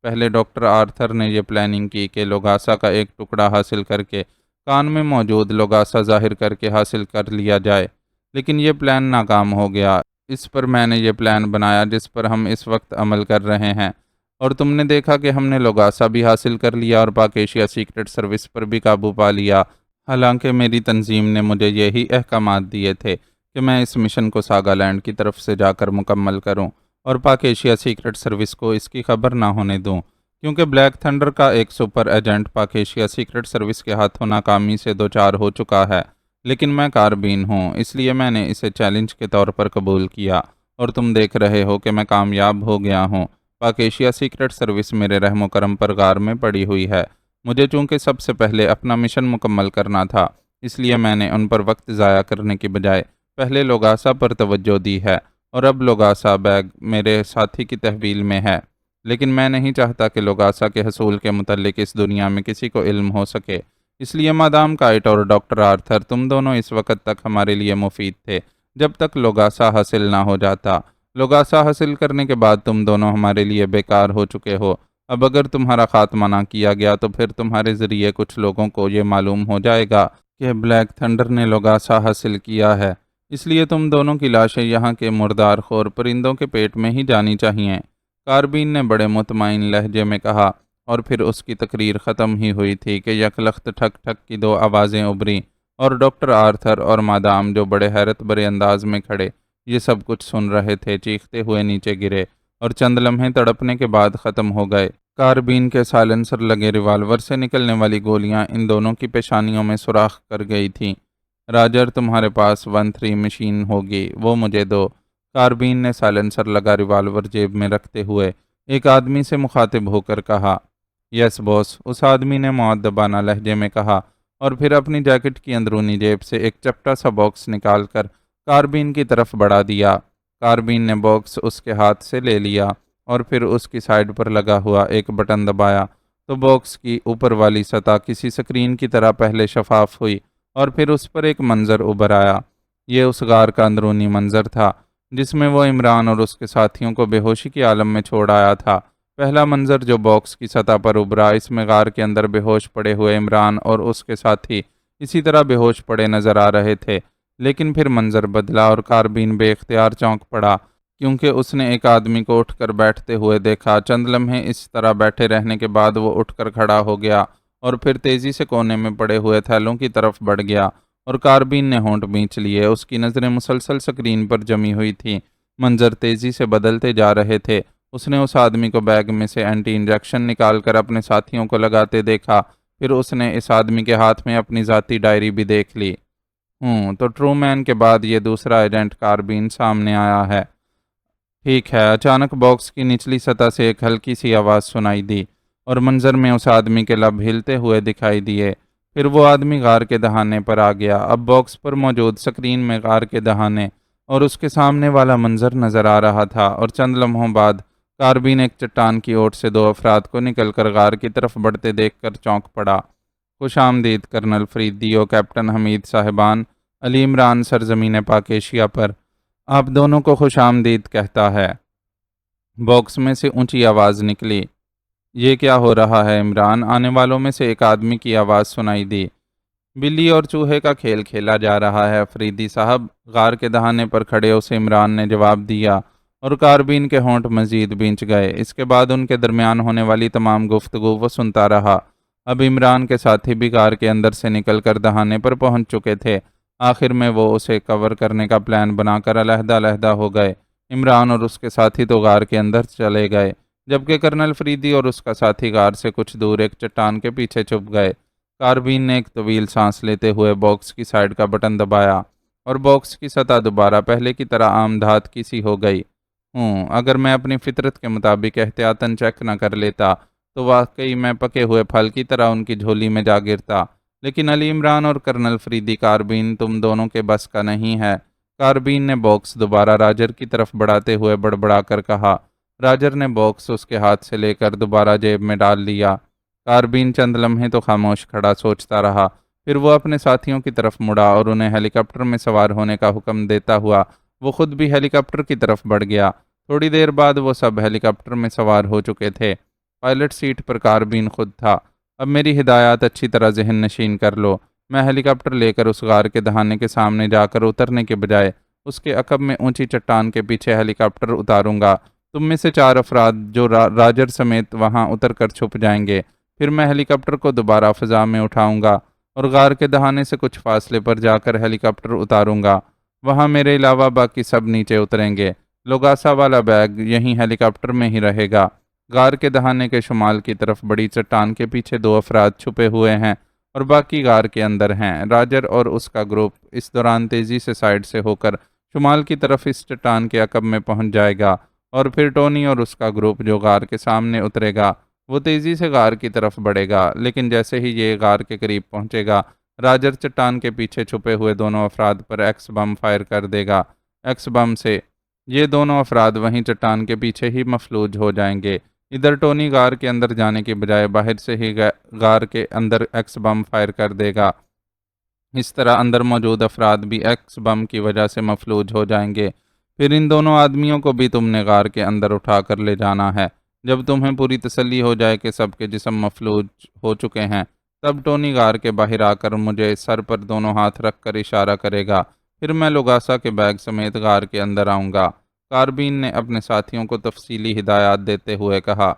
پہلے ڈاکٹر آرتھر نے یہ پلاننگ کی کہ لوگاسا کا ایک ٹکڑا حاصل کر کے کان میں موجود لوگاسا ظاہر کر کے حاصل کر لیا جائے، لیکن یہ پلان ناکام ہو گیا۔ اس پر میں نے یہ پلان بنایا جس پر ہم اس وقت عمل کر رہے ہیں، اور تم نے دیکھا کہ ہم نے لوگاسا بھی حاصل کر لیا اور پاک ایشیا سیکرٹ سروس پر بھی قابو پا لیا، حالانکہ میری تنظیم نے مجھے یہی احکامات دیے تھے کہ میں اس مشن کو ساگا لینڈ کی طرف سے جا کر مکمل کروں اور پاک ایشیا سیکرٹ سروس کو اس کی خبر نہ ہونے دوں، کیونکہ بلیک تھنڈر کا ایک سپر ایجنٹ پاک ایشیا سیکرٹ سروس کے ہاتھوں ناکامی سے دوچار ہو چکا ہے، لیکن میں کاربین ہوں، اس لیے میں نے اسے چیلنج کے طور پر قبول کیا، اور تم دیکھ رہے ہو کہ میں کامیاب ہو گیا ہوں۔ پاک ایشیا سیکرٹ سروس میرے رحم و کرم پر غار میں پڑی ہوئی ہے۔ مجھے چونکہ سب سے پہلے اپنا مشن مکمل کرنا تھا، اس لیے میں نے ان پر وقت ضائع کرنے کی بجائے پہلے لوگاسا پر توجہ دی ہے، اور اب لوگاسا بیگ میرے ساتھی کی تحویل میں ہے، لیکن میں نہیں چاہتا کہ لوگاسا کے حصول کے متعلق اس دنیا میں کسی کو علم ہو سکے، اس لیے مادام کائٹ اور ڈاکٹر آرتھر، تم دونوں اس وقت تک ہمارے لیے مفید تھے جب تک لوگاسا حاصل نہ ہو جاتا۔ لوگاسا حاصل کرنے کے بعد تم دونوں ہمارے لیے بیکار ہو چکے ہو۔ اب اگر تمہارا خاتمہ نہ کیا گیا تو پھر تمہارے ذریعے کچھ لوگوں کو یہ معلوم ہو جائے گا کہ بلیک تھنڈر نے لوگاسا حاصل کیا ہے، اس لیے تم دونوں کی لاشیں یہاں کے مردار خور پرندوں کے پیٹ میں ہی جانی چاہیے، کاربین نے بڑے مطمئن لہجے میں کہا، اور پھر اس کی تقریر ختم ہی ہوئی تھی کہ یکلخت ٹھک ٹھک کی 2 آوازیں ابھریں، اور ڈاکٹر آرتھر اور مادام جو بڑے حیرت بھرے انداز میں کھڑے یہ سب کچھ سن رہے تھے، چیختے ہوئے نیچے گرے اور چند لمحے تڑپنے کے بعد ختم ہو گئے۔ کاربین کے سائلنسر لگے ریوالور سے نکلنے والی گولیاں ان دونوں کی پیشانیوں میں سوراخ کر گئی تھیں۔ راجر، تمہارے پاس 13 مشین ہوگی، وہ مجھے دو، کاربین نے سائلنسر لگا ریوالور جیب میں رکھتے ہوئے ایک آدمی سے مخاطب ہو کر کہا۔ یس باس، اس آدمی نے مؤدبانہ لہجے میں کہا، اور پھر اپنی جیکٹ کی اندرونی جیب سے ایک چپٹا سا باکس نکال کر کاربین کی طرف بڑھا دیا۔ کاربین نے باکس اس کے ہاتھ سے لے لیا اور پھر اس کی سائیڈ پر لگا ہوا ایک بٹن دبایا تو باکس کی اوپر والی سطح کسی سکرین کی طرح پہلے شفاف ہوئی اور پھر اس پر ایک منظر ابھر آیا۔ یہ اس غار کا اندرونی منظر تھا جس میں وہ عمران اور اس کے ساتھیوں کو بے ہوشی کی عالم میں چھوڑ آیا تھا۔ پہلا منظر جو باکس کی سطح پر ابھرا، اس میں غار کے اندر بے ہوش پڑے ہوئے عمران اور اس کے ساتھی اسی طرح بے ہوش پڑے نظر آ رہے تھے، لیکن پھر منظر بدلا اور کاربین بے اختیار چونک پڑا کیونکہ اس نے ایک آدمی کو اٹھ کر بیٹھتے ہوئے دیکھا۔ چند لمحے اس طرح بیٹھے رہنے کے بعد وہ اٹھ کر کھڑا ہو گیا اور پھر تیزی سے کونے میں پڑے ہوئے تھیلوں کی طرف بڑھ گیا اور کاربین نے ہونٹ بھینچ لیے۔ اس کی نظریں مسلسل سکرین پر جمی ہوئی تھیں، منظر تیزی سے بدلتے جا رہے تھے۔ اس نے اس آدمی کو بیگ میں سے اینٹی انجیکشن نکال کر اپنے ساتھیوں کو لگاتے دیکھا، پھر اس نے اس آدمی کے ہاتھ میں اپنی ذاتی ڈائری بھی دیکھ لی۔ تو ٹرو مین کے بعد یہ دوسرا ایجنٹ کاربین سامنے آیا ہے۔ ٹھیک ہے۔ اچانک باکس کی نچلی سطح سے ایک ہلکی سی آواز سنائی دی اور منظر میں اس آدمی کے لب ہلتے ہوئے دکھائی دیے۔ پھر وہ آدمی غار کے دہانے پر آ گیا۔ اب باکس پر موجود سکرین میں غار کے دہانے اور اس کے سامنے والا منظر نظر آ رہا تھا، اور چند لمحوں بعد کاربین ایک چٹان کی اوٹ سے دو افراد کو نکل کر غار کی طرف بڑھتے دیکھ کر چونک پڑا۔ خوش آمدید کرنل فریدی و کیپٹن حمید صاحبان، علی عمران سرزمین پاک ایشیا پر آپ دونوں کو خوش آمدید کہتا ہے۔ باکس میں سے اونچی آواز نکلی۔ یہ کیا ہو رہا ہے عمران؟ آنے والوں میں سے ایک آدمی کی آواز سنائی دی۔ بلی اور چوہے کا کھیل کھیلا جا رہا ہے فریدی صاحب، غار کے دہانے پر کھڑے اسے عمران نے جواب دیا، اور کاربین کے ہونٹ مزید بھینچ گئے۔ اس کے بعد ان کے درمیان ہونے والی تمام گفتگو وہ سنتا رہا۔ اب عمران کے ساتھی بھی غار کے اندر سے نکل کر دہانے پر پہنچ چکے تھے۔ آخر میں وہ اسے کور کرنے کا پلان بنا کر علیحدہ علیحدہ ہو گئے۔ عمران اور اس کے ساتھی تو غار کے اندر چلے گئے، جبکہ کرنل فریدی اور اس کا ساتھی غار سے کچھ دور ایک چٹان کے پیچھے چھپ گئے۔ کاربین نے ایک طویل سانس لیتے ہوئے باکس کی سائیڈ کا بٹن دبایا اور باکس کی سطح دوبارہ پہلے کی طرح عام دھات کی سی ہو گئی۔ اگر میں اپنی فطرت کے مطابق احتیاطاً چیک نہ کر لیتا تو واقعی میں پکے ہوئے پھل کی طرح ان کی جھولی میں جا گرتا، لیکن علی عمران اور کرنل فریدی، کاربین تم دونوں کے بس کا نہیں ہے۔ کاربین نے باکس دوبارہ راجر کی طرف بڑھاتے ہوئے بڑبڑا کر کہا۔ راجر نے باکس اس کے ہاتھ سے لے کر دوبارہ جیب میں ڈال لیا۔ کاربین چند لمحے تو خاموش کھڑا سوچتا رہا، پھر وہ اپنے ساتھیوں کی طرف مڑا اور انہیں ہیلی کاپٹر میں سوار ہونے کا حکم دیتا ہوا وہ خود بھی ہیلی کاپٹر کی طرف بڑھ گیا۔ تھوڑی دیر بعد وہ سب ہیلی کاپٹر میں سوار ہو چکے تھے۔ پائلٹ سیٹ پر کاربین خود تھا۔ اب میری ہدایات اچھی طرح ذہن نشین کر لو۔ میں ہیلی کاپٹر لے کر اس غار کے دہانے کے سامنے جا کر اترنے کے بجائے اس کے عقب میں اونچی چٹان کے پیچھے ہیلی کاپٹر اتاروں گا۔ تم میں سے 4 افراد جو راجر سمیت وہاں اتر کر چھپ جائیں گے۔ پھر میں ہیلی کاپٹر کو دوبارہ فضا میں اٹھاؤں گا اور غار کے دہانے سے کچھ فاصلے پر جا کر ہیلی کاپٹر اتاروں گا۔ وہاں میرے علاوہ باقی سب نیچے اتریں گے۔ لوگاسا والا بیگ یہیں ہیلی کاپٹر میں ہی رہے گا۔ غار کے دہانے کے شمال کی طرف بڑی چٹان کے پیچھے 2 افراد چھپے ہوئے ہیں اور باقی غار کے اندر ہیں۔ راجر اور اس کا گروپ اس دوران تیزی سے سائیڈ سے ہو کر شمال کی طرف اس چٹان کے عقب میں پہنچ جائے گا، اور پھر ٹونی اور اس کا گروپ جو غار کے سامنے اترے گا وہ تیزی سے غار کی طرف بڑھے گا، لیکن جیسے ہی یہ غار کے قریب پہنچے گا راجر چٹان کے پیچھے چھپے ہوئے دونوں افراد پر ایکس بم فائر کر دے گا۔ ایکس بم سے یہ دونوں افراد وہیں چٹان کے پیچھے ہی مفلوج ہو جائیں گے۔ ادھر ٹونی غار کے اندر جانے کے بجائے باہر سے ہی غار کے اندر ایکس بم فائر کر دے گا۔ اس طرح اندر موجود افراد بھی ایکس بم کی وجہ سے مفلوج ہو جائیں گے۔ پھر ان دونوں آدمیوں کو بھی تم نے غار کے اندر اٹھا کر لے جانا ہے۔ جب تمہیں پوری تسلی ہو جائے کہ سب کے جسم مفلوج ہو چکے ہیں، تب ٹونی غار کے باہر آ کر مجھے سر پر دونوں ہاتھ رکھ کر اشارہ کرے گا، پھر میں لوگاسا کے بیگ سمیت غار کے اندر آؤں گا۔ کاربین نے اپنے ساتھیوں کو تفصیلی ہدایات دیتے ہوئے کہا۔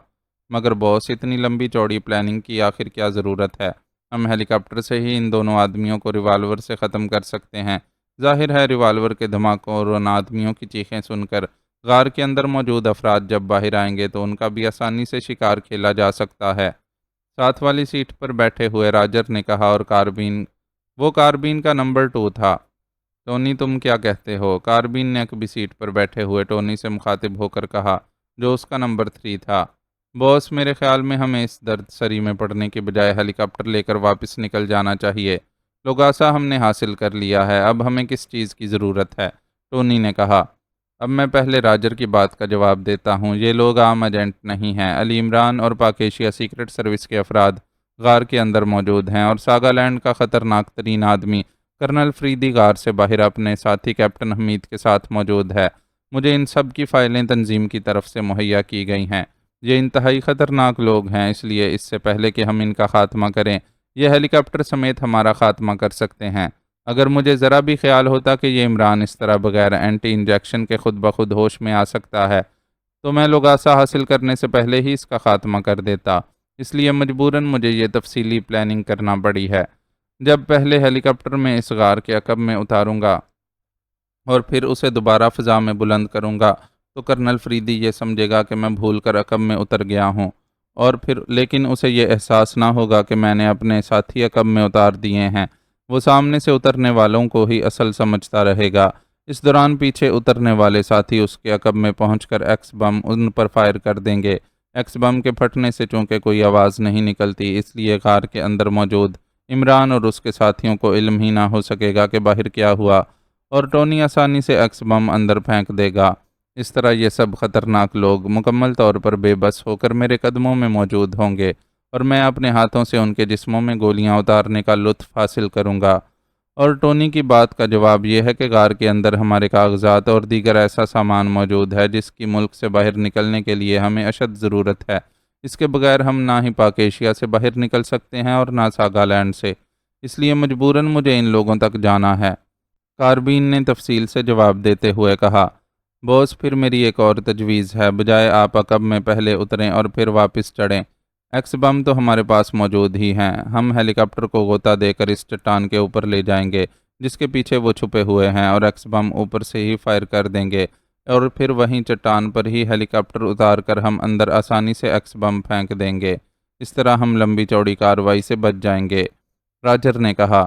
مگر باس، اتنی لمبی چوڑی پلاننگ کی آخر کیا ضرورت ہے؟ ہم ہیلی کاپٹر سے ہی ان دونوں آدمیوں کو ریوالور سے ختم کر سکتے ہیں۔ ظاہر ہے ریوالور کے دھماکوں اور ان آدمیوں کی چیخیں سن کر غار کے اندر موجود افراد جب باہر آئیں گے تو ان کا بھی آسانی سے شکار کھیلا جا سکتا ہے۔ ساتھ والی سیٹ پر بیٹھے ہوئے راجر نے کہا، اور کاربین کا نمبر 2 تھا۔ ٹونی تم کیا کہتے ہو؟ کاربین نے عقبی سیٹ پر بیٹھے ہوئے ٹونی سے مخاطب ہو کر کہا، جو اس کا نمبر 3 تھا۔ باس، میرے خیال میں ہمیں اس درد سری میں پڑنے کے بجائے ہیلی کاپٹر لے کر واپس نکل جانا چاہیے۔ لوگاسا ہم نے حاصل کر لیا ہے، اب ہمیں کس چیز کی ضرورت ہے؟ ٹونی نے کہا۔ اب میں پہلے راجر کی بات کا جواب دیتا ہوں۔ یہ لوگ عام ایجنٹ نہیں ہیں۔ علی عمران اور پاک ایشیا سیکرٹ سروس کے افراد غار کے اندر موجود ہیں، اور ساگا لینڈ کا خطرناک ترین آدمی کرنل فریدی غار سے باہر اپنے ساتھی کیپٹن حمید کے ساتھ موجود ہے۔ مجھے ان سب کی فائلیں تنظیم کی طرف سے مہیا کی گئی ہیں۔ یہ انتہائی خطرناک لوگ ہیں، اس لیے اس سے پہلے کہ ہم ان کا خاتمہ کریں، یہ ہیلی کاپٹر سمیت ہمارا خاتمہ کر سکتے ہیں۔ اگر مجھے ذرا بھی خیال ہوتا کہ یہ عمران اس طرح بغیر اینٹی انجیکشن کے خود بخود ہوش میں آ سکتا ہے تو میں لوگاسا حاصل کرنے سے پہلے ہی اس کا خاتمہ کر دیتا۔ اس لیے مجبوراً مجھے یہ تفصیلی پلاننگ کرنا پڑی ہے۔ جب پہلے ہیلی کاپٹر میں اس غار کے عقب میں اتاروں گا اور پھر اسے دوبارہ فضا میں بلند کروں گا تو کرنل فریدی یہ سمجھے گا کہ میں بھول کر عقب میں اتر گیا ہوں، اور پھر لیکن اسے یہ احساس نہ ہوگا کہ میں نے اپنے ساتھی عقب میں اتار دیے ہیں۔ وہ سامنے سے اترنے والوں کو ہی اصل سمجھتا رہے گا۔ اس دوران پیچھے اترنے والے ساتھی اس کے عقب میں پہنچ کر ایکس بم ان پر فائر کر دیں گے۔ ایکس بم کے پھٹنے سے چونکہ کوئی آواز نہیں نکلتی، اس لیے غار کے اندر موجود عمران اور اس کے ساتھیوں کو علم ہی نہ ہو سکے گا کہ باہر کیا ہوا، اور ٹونی آسانی سے ایکس بم اندر پھینک دے گا۔ اس طرح یہ سب خطرناک لوگ مکمل طور پر بے بس ہو کر میرے قدموں میں موجود ہوں گے، اور میں اپنے ہاتھوں سے ان کے جسموں میں گولیاں اتارنے کا لطف حاصل کروں گا۔ اور ٹونی کی بات کا جواب یہ ہے کہ غار کے اندر ہمارے کاغذات اور دیگر ایسا سامان موجود ہے جس کی ملک سے باہر نکلنے کے لیے ہمیں اشد ضرورت ہے۔ اس کے بغیر ہم نہ ہی پاک ایشیا سے باہر نکل سکتے ہیں اور نہ ساگا لینڈ سے، اس لیے مجبوراً مجھے ان لوگوں تک جانا ہے۔ کاربین نے تفصیل سے جواب دیتے ہوئے کہا، بوس پھر میری ایک اور تجویز ہے، بجائے آپ عقب میں پہلے اتریں اور پھر واپس چڑھیں۔ ایکس بم تو ہمارے پاس موجود ہی ہیں، ہم ہیلی کاپٹر کو غوطہ دے کر اس چٹان کے اوپر لے جائیں گے جس کے پیچھے وہ چھپے ہوئے ہیں، اور ایکس بم اوپر سے ہی فائر کر دیں گے، اور پھر وہیں چٹان پر ہی ہیلی کاپٹر اتار کر ہم اندر آسانی سے ایکس بم پھینک دیں گے۔ اس طرح ہم لمبی چوڑی کارروائی سے بچ جائیں گے۔ راجر نے کہا،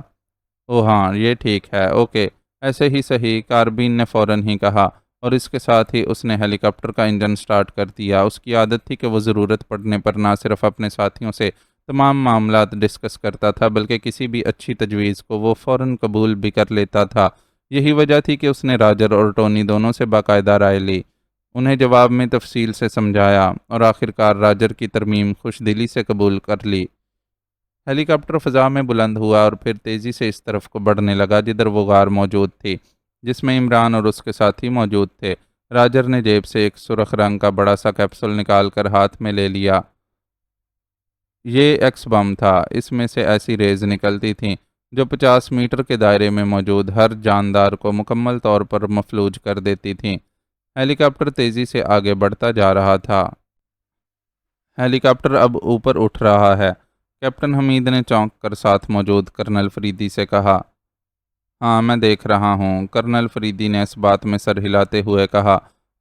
او ہاں یہ ٹھیک ہے، اوکے، ایسے ہی صحیح، کاربین نے فوراً ہی کہا، اور اس کے ساتھ ہی اس نے ہیلی کاپٹر کا انجن سٹارٹ کر دیا۔ اس کی عادت تھی کہ وہ ضرورت پڑنے پر نہ صرف اپنے ساتھیوں سے تمام معاملات ڈسکس کرتا تھا بلکہ کسی بھی اچھی تجویز کو وہ فوراً قبول بھی کر لیتا تھا۔ یہی وجہ تھی کہ اس نے راجر اور ٹونی دونوں سے باقاعدہ رائے لی، انہیں جواب میں تفصیل سے سمجھایا، اور آخر کار راجر کی ترمیم خوش دلی سے قبول کر لی۔ ہیلی کاپٹر فضا میں بلند ہوا اور پھر تیزی سے اس طرف کو بڑھنے لگا جدھر وہ غار موجود تھی جس میں عمران اور اس کے ساتھی موجود تھے۔ راجر نے جیب سے ایک سرخ رنگ کا بڑا سا کیپسول نکال کر ہاتھ میں لے لیا۔ یہ ایکس بم تھا، اس میں سے ایسی ریز نکلتی تھیں جو 50 میٹر کے دائرے میں موجود ہر جاندار کو مکمل طور پر مفلوج کر دیتی تھیں۔ ہیلی کاپٹر تیزی سے آگے بڑھتا جا رہا تھا۔ ہیلی کاپٹر اب اوپر اٹھ رہا ہے، کیپٹن حمید نے چونک کر ساتھ موجود کرنل فریدی سے کہا۔ ہاں میں دیکھ رہا ہوں، کرنل فریدی نے اس بات میں سر ہلاتے ہوئے کہا،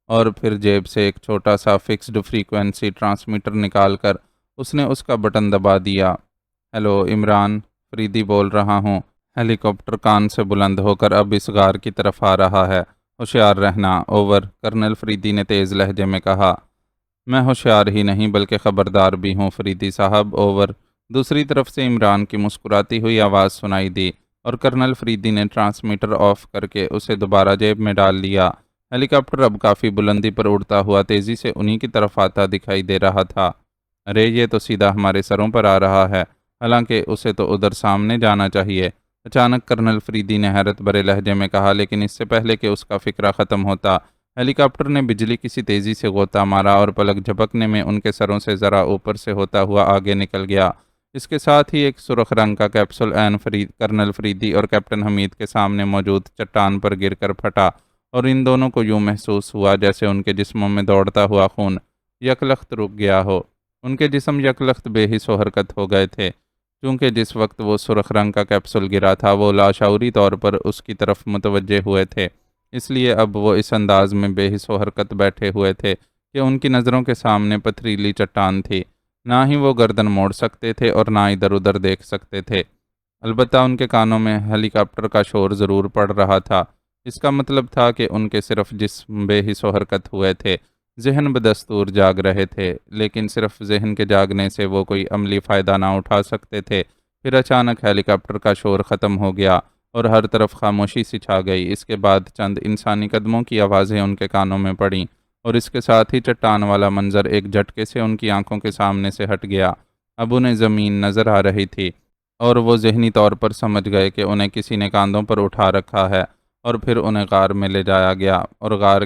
اور پھر جیب سے ایک چھوٹا سا فکسڈ فریکوینسی ٹرانسمیٹر نکال کر اس نے اس کا بٹن دبا دیا۔ ہیلو عمران، فریدی بول رہا ہوں۔ ہیلی کاپٹر کان سے بلند ہو کر اب اس غار کی طرف آ رہا ہے، ہوشیار رہنا، اوور، کرنل فریدی نے تیز لہجے میں کہا۔ میں ہوشیار ہی نہیں بلکہ خبردار بھی ہوں فریدی صاحب، اوور۔ دوسری طرف سے عمران کی مسکراتی ہوئی آواز سنائی دی، اور کرنل فریدی نے ٹرانسمیٹر آف کر کے اسے دوبارہ جیب میں ڈال لیا۔ ہیلی کاپٹر اب کافی بلندی پر اڑتا ہوا تیزی سے انہی کی طرف آتا دکھائی دے رہا تھا۔ ارے یہ تو سیدھا ہمارے سروں پر آ رہا ہے، حالانکہ اسے تو ادھر سامنے جانا چاہیے، اچانک کرنل فریدی نے حیرت بھرے لہجے میں کہا، لیکن اس سے پہلے کہ اس کا فکرہ ختم ہوتا، ہیلی کاپٹر نے بجلی کسی تیزی سے غوطہ مارا اور پلک جھپکنے میں ان کے سروں سے ذرا اوپر سے ہوتا ہوا آگے نکل گیا۔ اس کے ساتھ ہی ایک سرخ رنگ کا کیپسول کرنل فریدی اور کیپٹن حمید کے سامنے موجود چٹان پر گر کر پھٹا، اور ان دونوں کو یوں محسوس ہوا جیسے ان کے جسموں میں دوڑتا ہوا خون یکلخت رک گیا ہو۔ ان کے جسم یکلخت بے حس و حرکت ہو گئے تھے، چونکہ جس وقت وہ سرخ رنگ کا کیپسول گرا تھا وہ لاشعوری طور پر اس کی طرف متوجہ ہوئے تھے، اس لیے اب وہ اس انداز میں بے حس و حرکت بیٹھے ہوئے تھے کہ ان کی نظروں کے سامنے پتھریلی چٹان تھی، نہ ہی وہ گردن موڑ سکتے تھے اور نہ ادھر ادھر دیکھ سکتے تھے۔ البتہ ان کے کانوں میں ہیلی کاپٹر کا شور ضرور پڑ رہا تھا، اس کا مطلب تھا کہ ان کے صرف جسم بے حس و حرکت ہوئے تھے، ذہن بدستور جاگ رہے تھے، لیکن صرف ذہن کے جاگنے سے وہ کوئی عملی فائدہ نہ اٹھا سکتے تھے۔ پھر اچانک ہیلی کاپٹر کا شور ختم ہو گیا اور ہر طرف خاموشی سی چھا گئی۔ اس کے بعد چند انسانی قدموں کی آوازیں ان کے کانوں میں پڑیں، اور اس کے ساتھ ہی چٹان والا منظر ایک جھٹکے سے ان کی آنکھوں کے سامنے سے ہٹ گیا۔ اب انہیں زمین نظر آ رہی تھی، اور وہ ذہنی طور پر سمجھ گئے کہ انہیں کسی نے کاندھوں پر اٹھا رکھا ہے اور پھر انہیں غار میں لے جایا گیا اور غار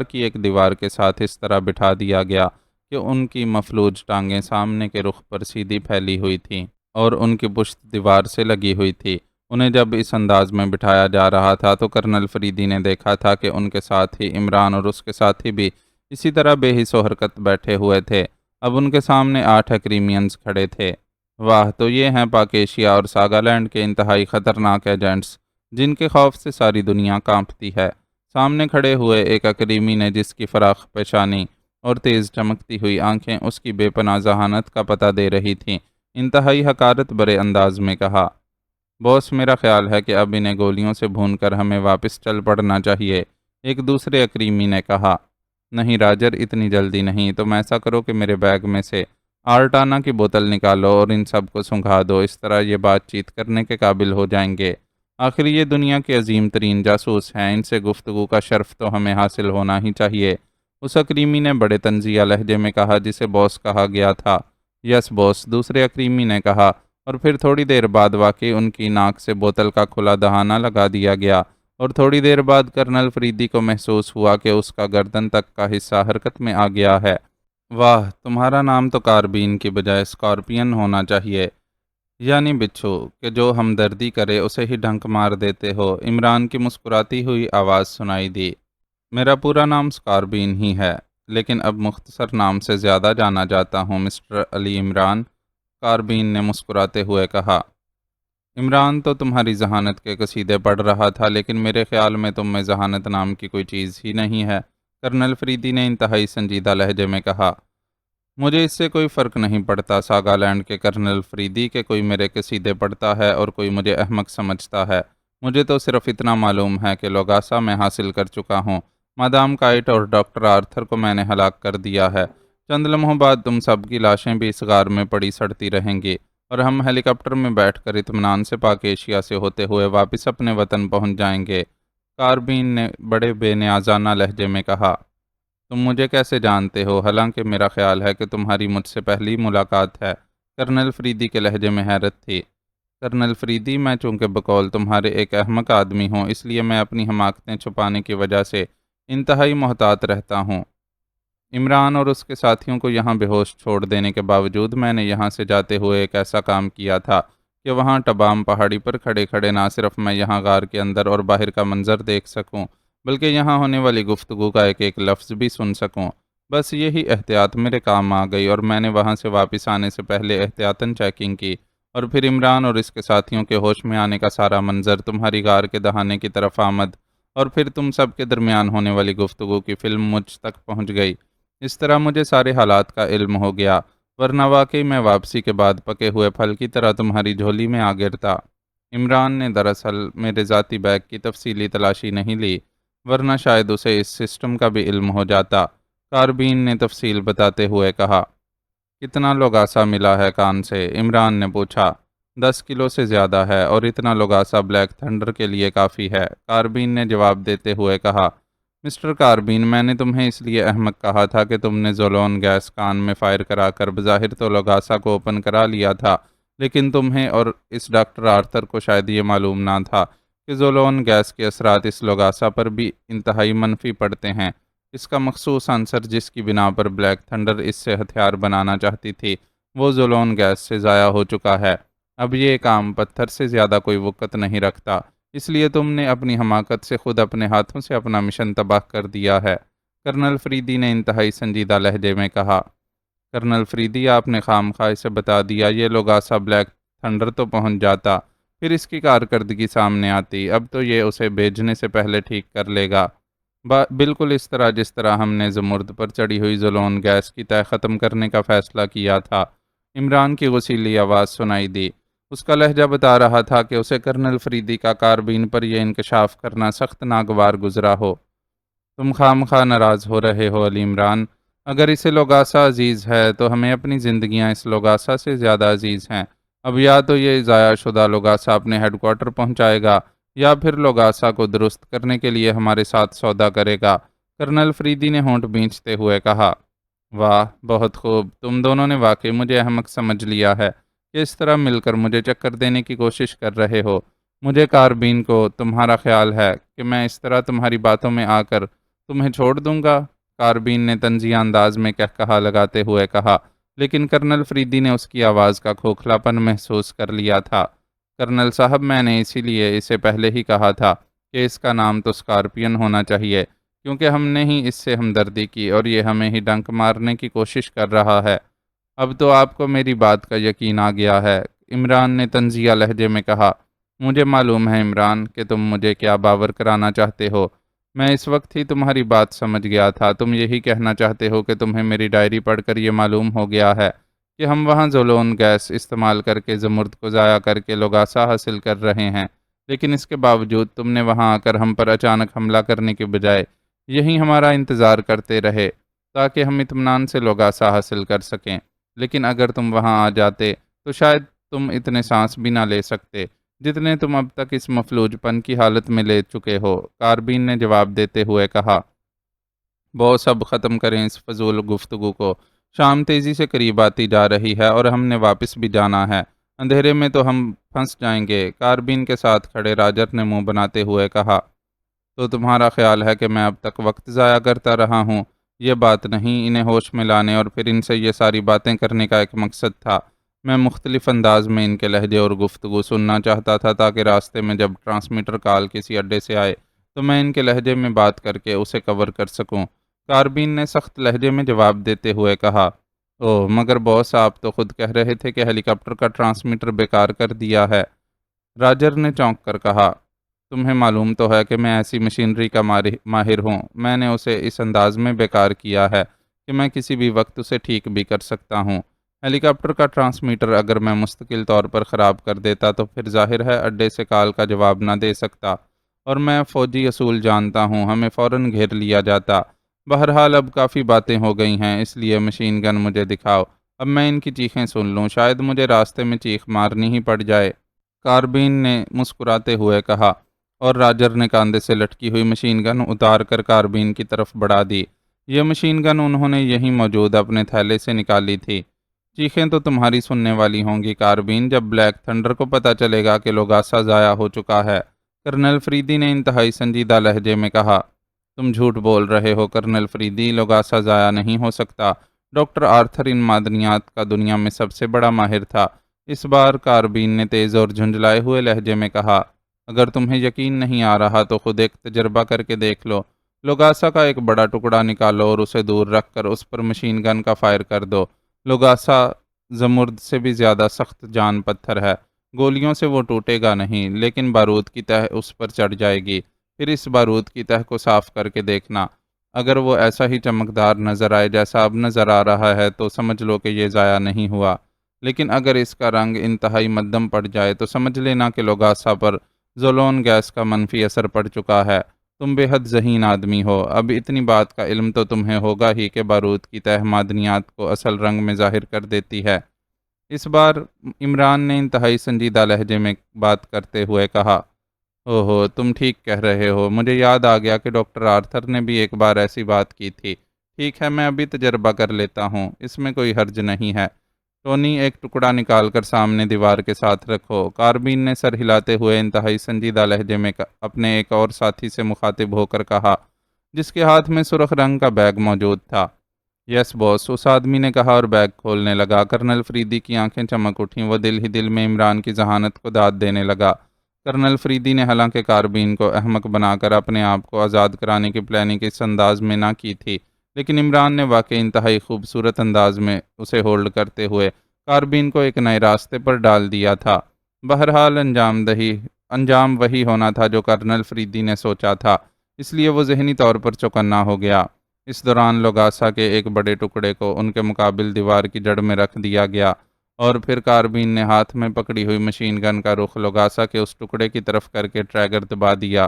کی ایک دیوار کے ساتھ اس طرح بٹھا دیا گیا کہ ان کی مفلوج ٹانگیں سامنے کے رخ پر سیدھی پھیلی ہوئی تھیں اور ان کی پشت دیوار سے لگی ہوئی تھی۔ انہیں جب اس انداز میں بٹھایا جا رہا تھا تو کرنل فریدی نے دیکھا تھا کہ ان کے ساتھ ہی عمران اور اس کے ساتھی بھی اسی طرح بے حس و حرکت بیٹھے ہوئے تھے۔ اب ان کے سامنے 8 ایکریمینز کھڑے تھے۔ واہ، تو یہ ہیں پاکیشیا اور ساگالینڈ کے انتہائی خطرناک ایجنٹس جن کے خوف سے ساری دنیا کانپتی ہے۔ سامنے کھڑے ہوئے ایک اکریمی نے، جس کی فراخ پیشانی اور تیز چمکتی ہوئی آنکھیں اس کی بے پناہ ذہانت کا پتہ دے رہی تھیں، انتہائی حقارت بھرے انداز میں کہا، باس، میرا خیال ہے کہ اب انہیں گولیوں سے بھون کر ہمیں واپس چل پڑنا چاہیے۔ ایک دوسرے اکریمی نے کہا، نہیں راجر، اتنی جلدی نہیں، تم ایسا کرو کہ میرے بیگ میں سے آرٹانا کی بوتل نکالو اور ان سب کو سنگھا دو، اس طرح یہ بات چیت کرنے کے قابل ہو جائیں گے۔ آخر یہ دنیا کے عظیم ترین جاسوس ہیں، ان سے گفتگو کا شرف تو ہمیں حاصل ہونا ہی چاہیے۔ اس اکریمی نے بڑے طنزیہ لہجے میں کہا جسے باس کہا گیا تھا۔ یس باس، دوسرے اکریمی نے کہا، اور پھر تھوڑی دیر بعد واقعی ان کی ناک سے بوتل کا کھلا دہانہ لگا دیا گیا اور تھوڑی دیر بعد کرنل فریدی کو محسوس ہوا کہ اس کا گردن تک کا حصہ حرکت میں آ گیا ہے۔ واہ، تمہارا نام تو کاربین کی بجائے اسکارپین ہونا چاہیے، یعنی بچھو، کہ جو ہمدردی کرے اسے ہی ڈنک مار دیتے ہو۔ عمران کی مسکراتی ہوئی آواز سنائی دی، میرا پورا نام اسکاربین ہی ہے، لیکن اب مختصر نام سے زیادہ جانا جاتا ہوں، مسٹر علی عمران، کاربین نے مسکراتے ہوئے کہا۔ عمران تو تمہاری ذہانت کے قصیدے پڑھ رہا تھا، لیکن میرے خیال میں تم میں ذہانت نام کی کوئی چیز ہی نہیں ہے، کرنل فریدی نے انتہائی سنجیدہ لہجے میں کہا۔ مجھے اس سے کوئی فرق نہیں پڑتا ساگالینڈ کے کرنل فریدی، کہ کوئی میرے قصیدے پڑھتا ہے اور کوئی مجھے احمق سمجھتا ہے۔ مجھے تو صرف اتنا معلوم ہے کہ لوگاسا میں حاصل کر چکا ہوں، مادام کائٹ اور ڈاکٹر آرتھر کو میں نے ہلاک کر دیا ہے۔ چند لمحوں بعد تم سب کی لاشیں بھی اس غار میں پڑی سڑتی رہیں گی اور ہم ہیلی کاپٹر میں بیٹھ کر اطمینان سے پاک ایشیا سے ہوتے ہوئے واپس اپنے وطن پہنچ جائیں گے، کاربین نے بڑے بے نیازانہ لہجے میں کہا۔ تم مجھے کیسے جانتے ہو؟ حالانکہ میرا خیال ہے کہ تمہاری مجھ سے پہلی ملاقات ہے۔ کرنل فریدی کے لہجے میں حیرت تھی۔ کرنل فریدی، میں چونکہ بقول تمہارے ایک احمق آدمی ہوں، اس لیے میں اپنی حماقتیں چھپانے کی وجہ سے انتہائی محتاط رہتا ہوں۔ عمران اور اس کے ساتھیوں کو یہاں بے ہوش چھوڑ دینے کے باوجود میں نے یہاں سے جاتے ہوئے ایک ایسا کام کیا تھا کہ وہاں ٹبام پہاڑی پر کھڑے کھڑے نہ صرف میں یہاں غار کے اندر اور باہر کا منظر دیکھ سکوں، بلکہ یہاں ہونے والی گفتگو کا ایک ایک لفظ بھی سن سکوں۔ بس یہی احتیاط میرے کام آ گئی اور میں نے وہاں سے واپس آنے سے پہلے احتیاطاً چیکنگ کی، اور پھر عمران اور اس کے ساتھیوں کے ہوش میں آنے کا سارا منظر، تمہاری غار کے دہانے کی طرف آمد اور پھر تم سب کے درمیان ہونے والی گفتگو کی فلم مجھ تک پہنچ گئی۔ اس طرح مجھے سارے حالات کا علم ہو گیا، ورنہ واقعی میں واپسی کے بعد پکے ہوئے پھل کی طرح تمہاری جھولی میں آ گرتا۔ عمران نے دراصل میرے ذاتی بیگ کی تفصیلی تلاشی نہیں لی، ورنہ شاید اسے اس سسٹم کا بھی علم ہو جاتا، کاربین نے تفصیل بتاتے ہوئے کہا۔ کتنا لوگاسا ملا ہے کان سے؟ عمران نے پوچھا۔ 10 کلو سے زیادہ ہے، اور اتنا لوگاسا بلیک تھنڈر کے لیے کافی ہے، کاربین نے جواب دیتے ہوئے کہا۔ مسٹر کاربین، میں نے تمہیں اس لیے احمق کہا تھا کہ تم نے زولون گیس کان میں فائر کرا کر بظاہر تو لوگاسا کو اوپن کرا لیا تھا، لیکن تمہیں اور اس ڈاکٹر آرتھر کو شاید یہ معلوم نہ تھا کہ زولون گیس کے اثرات اس لوگاسا پر بھی انتہائی منفی پڑتے ہیں۔ اس کا مخصوص عنصر جس کی بنا پر بلیک تھنڈر اس سے ہتھیار بنانا چاہتی تھی، وہ زولون گیس سے ضائع ہو چکا ہے۔ اب یہ کام پتھر سے زیادہ کوئی وقت نہیں رکھتا، اس لیے تم نے اپنی حماقت سے خود اپنے ہاتھوں سے اپنا مشن تباہ کر دیا ہے، کرنل فریدی نے انتہائی سنجیدہ لہجے میں کہا۔ کرنل فریدی، آپ نے خام خواہ اسے بتا دیا، یہ لوگاسا بلیک تھنڈر تو پہنچ جاتا، پھر اس کی کارکردگی سامنے آتی، اب تو یہ اسے بھیجنے سے پہلے ٹھیک کر لے گا، بالکل اس طرح جس طرح ہم نے زمرد پر چڑھی ہوئی زولون گیس کی طے ختم کرنے کا فیصلہ کیا تھا۔ عمران کی غسیلی آواز سنائی دی۔ اس کا لہجہ بتا رہا تھا کہ اسے کرنل فریدی کا کاربین پر یہ انکشاف کرنا سخت ناگوار گزرا ہو۔ تم خواہ ناراض ہو رہے ہو علی عمران، اگر اسے لوگاسا عزیز ہے تو ہمیں اپنی زندگیاں اس لوگاسا سے زیادہ عزیز ہیں۔ اب یا تو یہ ضائع شدہ لوگاسا اپنے ہیڈ کوارٹر پہنچائے گا یا پھر لوگاسا کو درست کرنے کے لیے ہمارے ساتھ سودا کرے گا، کرنل فریدی نے ہونٹ بھینچتے ہوئے کہا۔ واہ، بہت خوب، تم دونوں نے واقعی مجھے احمق سمجھ لیا ہے، کہ اس طرح مل کر مجھے چکر دینے کی کوشش کر رہے ہو؟ مجھے کاربین کو تمہارا خیال ہے کہ میں اس طرح تمہاری باتوں میں آ کر تمہیں چھوڑ دوں گا؟ کاربین نے طنزیہ انداز میں کہا لگاتے ہوئے کہا، لیکن کرنل فریدی نے اس کی آواز کا کھوکھلاپن محسوس کر لیا تھا۔ کرنل صاحب، میں نے اسی لیے اسے پہلے ہی کہا تھا کہ اس کا نام تو اسکارپین ہونا چاہیے، کیونکہ ہم نے ہی اس سے ہمدردی کی اور یہ ہمیں ہی ڈنک مارنے کی کوشش کر رہا ہے۔ اب تو آپ کو میری بات کا یقین آ گیا ہے، عمران نے طنزیہ لہجے میں کہا۔ مجھے معلوم ہے عمران کہ تم مجھے کیا باور کرانا چاہتے ہو۔ میں اس وقت ہی تمہاری بات سمجھ گیا تھا۔ تم یہی کہنا چاہتے ہو کہ تمہیں میری ڈائری پڑھ کر یہ معلوم ہو گیا ہے کہ ہم وہاں زولون گیس استعمال کر کے زمرد کو ضائع کر کے لوگاسا حاصل کر رہے ہیں، لیکن اس کے باوجود تم نے وہاں آ کر ہم پر اچانک حملہ کرنے کے بجائے یہی ہمارا انتظار کرتے رہے تاکہ ہم اطمینان سے لوگاسا حاصل کر سکیں۔ لیکن اگر تم وہاں آ جاتے تو شاید تم اتنے سانس بھی نہ لے سکتے جتنے تم اب تک اس مفلوج پن کی حالت میں لے چکے ہو، کاربین نے جواب دیتے ہوئے کہا۔ باس، اب ختم کریں اس فضول گفتگو کو۔ شام تیزی سے قریب آتی جا رہی ہے اور ہم نے واپس بھی جانا ہے۔ اندھیرے میں تو ہم پھنس جائیں گے۔ کاربین کے ساتھ کھڑے راجر نے منہ بناتے ہوئے کہا۔ تو تمہارا خیال ہے کہ میں اب تک وقت ضائع کرتا رہا ہوں؟ یہ بات نہیں، انہیں ہوش میں لانے اور پھر ان سے یہ ساری باتیں کرنے کا ایک مقصد تھا۔ میں مختلف انداز میں ان کے لہجے اور گفتگو سننا چاہتا تھا تاکہ راستے میں جب ٹرانسمیٹر کال کسی اڈے سے آئے تو میں ان کے لہجے میں بات کر کے اسے کور کر سکوں۔ کاربین نے سخت لہجے میں جواب دیتے ہوئے کہا۔ اوہ، مگر باس، آپ تو خود کہہ رہے تھے کہ ہیلی کاپٹر کا ٹرانسمیٹر بیکار کر دیا ہے۔ راجر نے چونک کر کہا۔ تمہیں معلوم تو ہے کہ میں ایسی مشینری کا ماہر ہوں۔ میں نے اسے اس انداز میں بیکار کیا ہے کہ میں کسی بھی وقت اسے ٹھیک بھی کر سکتا ہوں۔ ہیلی کاپٹر کا ٹرانسمیٹر اگر میں مستقل طور پر خراب کر دیتا تو پھر ظاہر ہے اڈے سے کال کا جواب نہ دے سکتا، اور میں فوجی اصول جانتا ہوں، ہمیں فوراً گھیر لیا جاتا۔ بہرحال اب کافی باتیں ہو گئی ہیں، اس لیے مشین گن مجھے دکھاؤ، اب میں ان کی چیخیں سن لوں، شاید مجھے راستے میں چیخ مارنی ہی پڑ جائے۔ کاربین نے مسکراتے ہوئے کہا، اور راجر نے کاندھے سے لٹکی ہوئی مشین گن اتار کر کاربین کی طرف بڑھا دی۔ یہ مشین گن انہوں نے یہیں موجود اپنے تھیلے سے نکالی تھی۔ چیخیں تو تمہاری سننے والی ہوں گی کاربین، جب بلیک تھنڈر کو پتہ چلے گا کہ لوگاسا ضائع ہو چکا ہے، کرنل فریدی نے انتہائی سنجیدہ لہجے میں کہا۔ تم جھوٹ بول رہے ہو کرنل فریدی، لوگاسا ضائع نہیں ہو سکتا۔ ڈاکٹر آرتھر ان معدنیات کا دنیا میں سب سے بڑا ماہر تھا۔ اس بار کاربین نے تیز اور جھنجھلائے ہوئے لہجے میں کہا۔ اگر تمہیں یقین نہیں آ رہا تو خود ایک تجربہ کر کے دیکھ لو۔ لوگاسا کا ایک بڑا ٹکڑا نکالو اور اسے دور رکھ کر اس پر مشین گن کا فائر کر دو۔ لوگاسا زمرد سے بھی زیادہ سخت جان پتھر ہے، گولیوں سے وہ ٹوٹے گا نہیں، لیکن بارود کی تہ اس پر چڑھ جائے گی۔ پھر اس بارود کی تہ کو صاف کر کے دیکھنا، اگر وہ ایسا ہی چمکدار نظر آئے جیسا اب نظر آ رہا ہے تو سمجھ لو کہ یہ ضائع نہیں ہوا، لیکن اگر اس کا رنگ انتہائی مدھم پڑ جائے تو سمجھ لینا کہ لوگاسا پر زولون گیس کا منفی اثر پڑ چکا ہے۔ تم بے حد ذہین آدمی ہو، اب اتنی بات کا علم تو تمہیں ہوگا ہی کہ بارود کی تہ معدنیات کو اصل رنگ میں ظاہر کر دیتی ہے۔ اس بار عمران نے انتہائی سنجیدہ لہجے میں بات کرتے ہوئے کہا۔ اوہو، تم ٹھیک کہہ رہے ہو، مجھے یاد آ گیا کہ ڈاکٹر آرتھر نے بھی ایک بار ایسی بات کی تھی۔ ٹھیک ہے، میں ابھی تجربہ کر لیتا ہوں، اس میں کوئی حرج نہیں ہے۔ ٹونی، ایک ٹکڑا نکال کر سامنے دیوار کے ساتھ رکھو۔ کاربین نے سر ہلاتے ہوئے انتہائی سنجیدہ لہجے میں اپنے ایک اور ساتھی سے مخاطب ہو کر کہا، جس کے ہاتھ میں سرخ رنگ کا بیگ موجود تھا۔ یس باس، اس آدمی نے کہا اور بیگ کھولنے لگا۔ کرنل فریدی کی آنکھیں چمک اٹھیں، وہ دل ہی دل میں عمران کی ذہانت کو داد دینے لگا۔ کرنل فریدی نے حالانکہ کاربین کو احمق بنا کر اپنے آپ کو آزاد کرانے کی پلاننگ اس انداز میں نہ کی تھی، لیکن عمران نے واقعی انتہائی خوبصورت انداز میں اسے ہولڈ کرتے ہوئے کاربین کو ایک نئے راستے پر ڈال دیا تھا۔ بہرحال انجام وہی ہونا تھا جو کرنل فریدی نے سوچا تھا، اس لیے وہ ذہنی طور پر چوکنا ہو گیا۔ اس دوران لوگاسا کے ایک بڑے ٹکڑے کو ان کے مقابل دیوار کی جڑ میں رکھ دیا گیا، اور پھر کاربین نے ہاتھ میں پکڑی ہوئی مشین گن کا رخ لوگاسا کے اس ٹکڑے کی طرف کر کے ٹریگر دبا دیا۔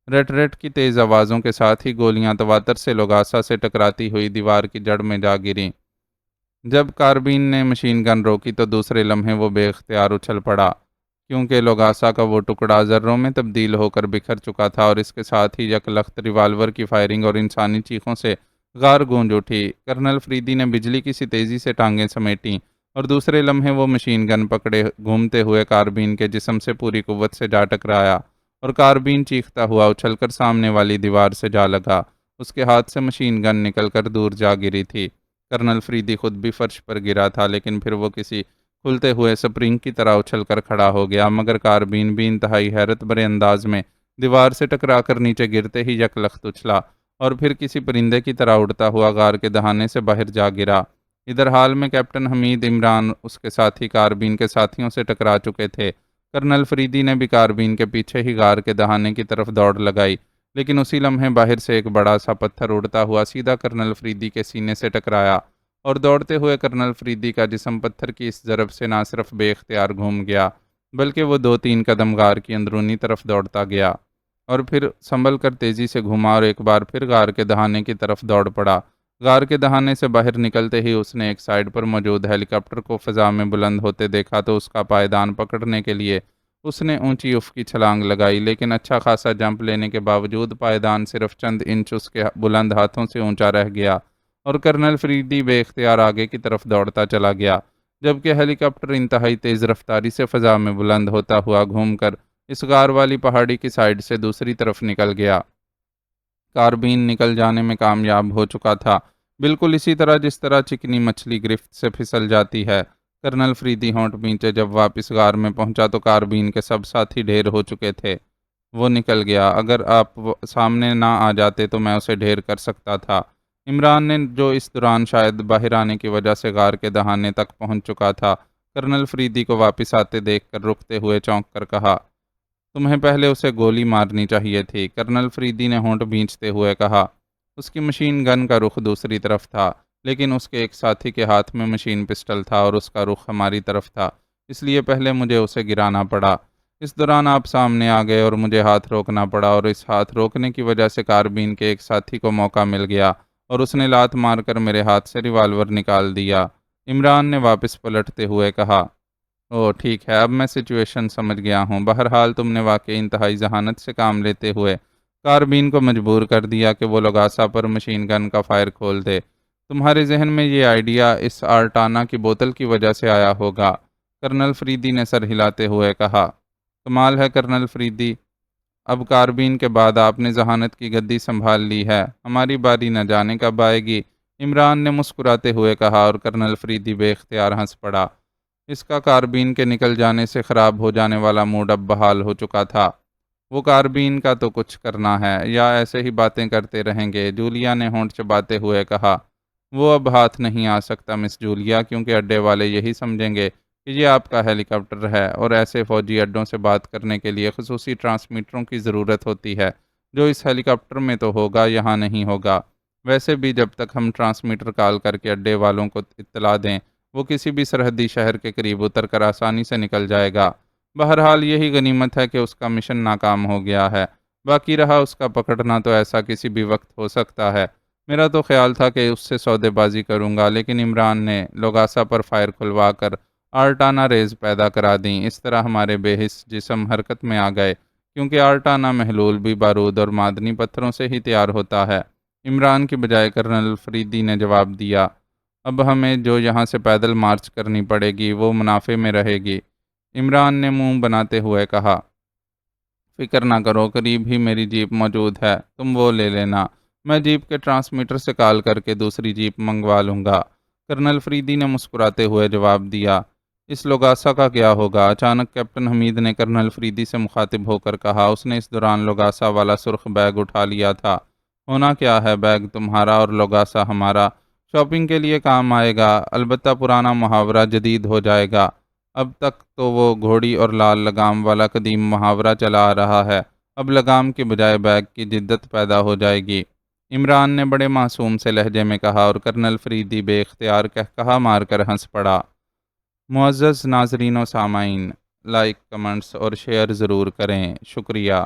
رٹ رٹ کی تیز آوازوں کے ساتھ ہی گولیاں تواتر سے لوگاسا سے ٹکراتی ہوئی دیوار کی جڑ میں جا گریں۔ جب کاربین نے مشین گن روکی تو دوسرے لمحے وہ بے اختیار اچھل پڑا، کیونکہ لوگاسا کا وہ ٹکڑا ذروں میں تبدیل ہو کر بکھر چکا تھا، اور اس کے ساتھ ہی یک لخت ریوالور کی فائرنگ اور انسانی چیخوں سے غار گونج اٹھی۔ کرنل فریدی نے بجلی کی سی تیزی سے ٹانگیں سمیٹیں اور دوسرے لمحے وہ مشین گن پکڑے گھومتے ہوئے کاربین کے جسم سے پوری قوت سے جا ٹکرایا اور کاربین چیختا ہوا اچھل کر سامنے والی دیوار سے جا لگا۔ اس کے ہاتھ سے مشین گن نکل کر دور جا گری تھی۔ کرنل فریدی خود بھی فرش پر گرا تھا، لیکن پھر وہ کسی کھلتے ہوئے سپرنگ کی طرح اچھل کر کھڑا ہو گیا، مگر کاربین بھی انتہائی حیرت بھرے انداز میں دیوار سے ٹکرا کر نیچے گرتے ہی یک لخت اچھلا اور پھر کسی پرندے کی طرح اڑتا ہوا غار کے دہانے سے باہر جا گرا۔ ادھر حال میں کیپٹن حمید، عمران، اس کے ساتھی کاربین کے ساتھیوں سے ٹکرا چکے تھے۔ کرنل فریدی نے بھی کاربین کے پیچھے ہی غار کے دہانے کی طرف دوڑ لگائی، لیکن اسی لمحے باہر سے ایک بڑا سا پتھر اڑتا ہوا سیدھا کرنل فریدی کے سینے سے ٹکرایا اور دوڑتے ہوئے کرنل فریدی کا جسم پتھر کی اس ضرب سے نہ صرف بے اختیار گھوم گیا، بلکہ وہ 2-3 قدم غار کی اندرونی طرف دوڑتا گیا اور پھر سنبھل کر تیزی سے گھما اور ایک بار پھر غار کے دہانے کی طرف دوڑ پڑا۔ غار کے دہانے سے باہر نکلتے ہی اس نے ایک سائیڈ پر موجود ہیلی کاپٹر کو فضا میں بلند ہوتے دیکھا تو اس کا پائیدان پکڑنے کے لیے اس نے اونچی افقی چھلانگ لگائی، لیکن اچھا خاصا جمپ لینے کے باوجود پائیدان صرف چند انچ اس کے بلند ہاتھوں سے اونچا رہ گیا اور کرنل فریدی بے اختیار آگے کی طرف دوڑتا چلا گیا، جبکہ ہیلی کاپٹر انتہائی تیز رفتاری سے فضا میں بلند ہوتا ہوا گھوم کر اس غار والی پہاڑی کی سائیڈ سے دوسری طرف نکل گیا۔ کاربین نکل جانے میں کامیاب ہو چکا تھا، بالکل اسی طرح جس طرح چکنی مچھلی گرفت سے پھسل جاتی ہے۔ کرنل فریدی ہونٹ بھینچے جب واپس غار میں پہنچا تو کاربین کے سب ساتھی ڈھیر ہو چکے تھے۔ وہ نکل گیا، اگر آپ سامنے نہ آ جاتے تو میں اسے ڈھیر کر سکتا تھا۔ عمران نے، جو اس دوران شاید باہر آنے کی وجہ سے غار کے دہانے تک پہنچ چکا تھا، کرنل فریدی کو واپس آتے دیکھ کر رکتے ہوئے چونک کر کہا، تمہیں پہلے اسے گولی مارنی چاہیے تھی۔ کرنل فریدی نے ہونٹ بھینچتے ہوئے کہا۔ اس کی مشین گن کا رخ دوسری طرف تھا، لیکن اس کے ایک ساتھی کے ہاتھ میں مشین پسٹل تھا اور اس کا رخ ہماری طرف تھا، اس لیے پہلے مجھے اسے گرانا پڑا۔ اس دوران آپ سامنے آ گئے اور مجھے ہاتھ روکنا پڑا، اور اس ہاتھ روکنے کی وجہ سے کاربین کے ایک ساتھی کو موقع مل گیا اور اس نے لات مار کر میرے ہاتھ سے ریوالور نکال دیا۔ عمران نے واپس پلٹتے ہوئے کہا، اوہ ٹھیک ہے، اب میں سچویشن سمجھ گیا ہوں۔ بہرحال تم نے واقعی انتہائی ذہانت سے کام لیتے ہوئے کاربین کو مجبور کر دیا کہ وہ لوگاسا پر مشین گن کا فائر کھول دے۔ تمہارے ذہن میں یہ آئیڈیا اس آرٹانا کی بوتل کی وجہ سے آیا ہوگا، کرنل فریدی نے سر ہلاتے ہوئے کہا۔ کمال ہے کرنل فریدی، اب کاربین کے بعد آپ نے ذہانت کی گدی سنبھال لی ہے، ہماری باری نہ جانے کب آئے گی، عمران نے مسکراتے ہوئے کہا، اور کرنل فریدی بے اختیار ہنس پڑا۔ اس کا کاربین کے نکل جانے سے خراب ہو جانے والا موڈ اب بحال ہو چکا تھا۔ وہ کاربین کا تو کچھ کرنا ہے یا ایسے ہی باتیں کرتے رہیں گے، جولیا نے ہونٹ چباتے ہوئے کہا۔ وہ اب ہاتھ نہیں آ سکتا مس جولیا، کیونکہ اڈے والے یہی سمجھیں گے کہ یہ آپ کا ہیلی کاپٹر ہے، اور ایسے فوجی اڈوں سے بات کرنے کے لیے خصوصی ٹرانسمیٹروں کی ضرورت ہوتی ہے، جو اس ہیلی کاپٹر میں تو ہوگا، یہاں نہیں ہوگا۔ ویسے بھی جب تک ہم ٹرانسمیٹر کال کر کے اڈے والوں کو اطلاع دیں، وہ کسی بھی سرحدی شہر کے قریب اتر کر آسانی سے نکل جائے گا۔ بہرحال یہی غنیمت ہے کہ اس کا مشن ناکام ہو گیا ہے، باقی رہا اس کا پکڑنا تو ایسا کسی بھی وقت ہو سکتا ہے۔ میرا تو خیال تھا کہ اس سے سودے بازی کروں گا، لیکن عمران نے لوگاسا پر فائر کھلوا کر آرٹانا ریز پیدا کرا دیں۔ اس طرح ہمارے بے حس جسم حرکت میں آ گئے، کیونکہ آرٹانا محلول بھی بارود اور معدنی پتھروں سے ہی تیار ہوتا ہے۔ عمران کی بجائے کرنل فریدی نے جواب دیا، اب ہمیں جو یہاں سے پیدل مارچ کرنی پڑے گی وہ منافع میں رہے گی۔ عمران نے منہ بناتے ہوئے کہا، فکر نہ کرو، قریب ہی میری جیپ موجود ہے، تم وہ لے لینا، میں جیپ کے ٹرانسمیٹر سے کال کر کے دوسری جیپ منگوا لوں گا۔ کرنل فریدی نے مسکراتے ہوئے جواب دیا۔ اس لوگاسا کا کیا ہوگا؟ اچانک کیپٹن حمید نے کرنل فریدی سے مخاطب ہو کر کہا۔ اس نے اس دوران لوگاسا والا سرخ بیگ اٹھا لیا تھا۔ ہونا کیا ہے، بیگ تمہارا اور لوگاسا ہمارا، شاپنگ کے لیے کام آئے گا، البتہ پرانا محاورہ جدید ہو جائے گا۔ اب تک تو وہ گھوڑی اور لال لگام والا قدیم محاورہ چلا آ رہا ہے، اب لگام کی بجائے بیگ کی جدت پیدا ہو جائے گی، عمران نے بڑے معصوم سے لہجے میں کہا، اور کرنل فریدی بے اختیار کہا مار کر ہنس پڑا۔ معزز ناظرین و سامعین، لائک، کمنٹس اور شیئر ضرور کریں، شکریہ۔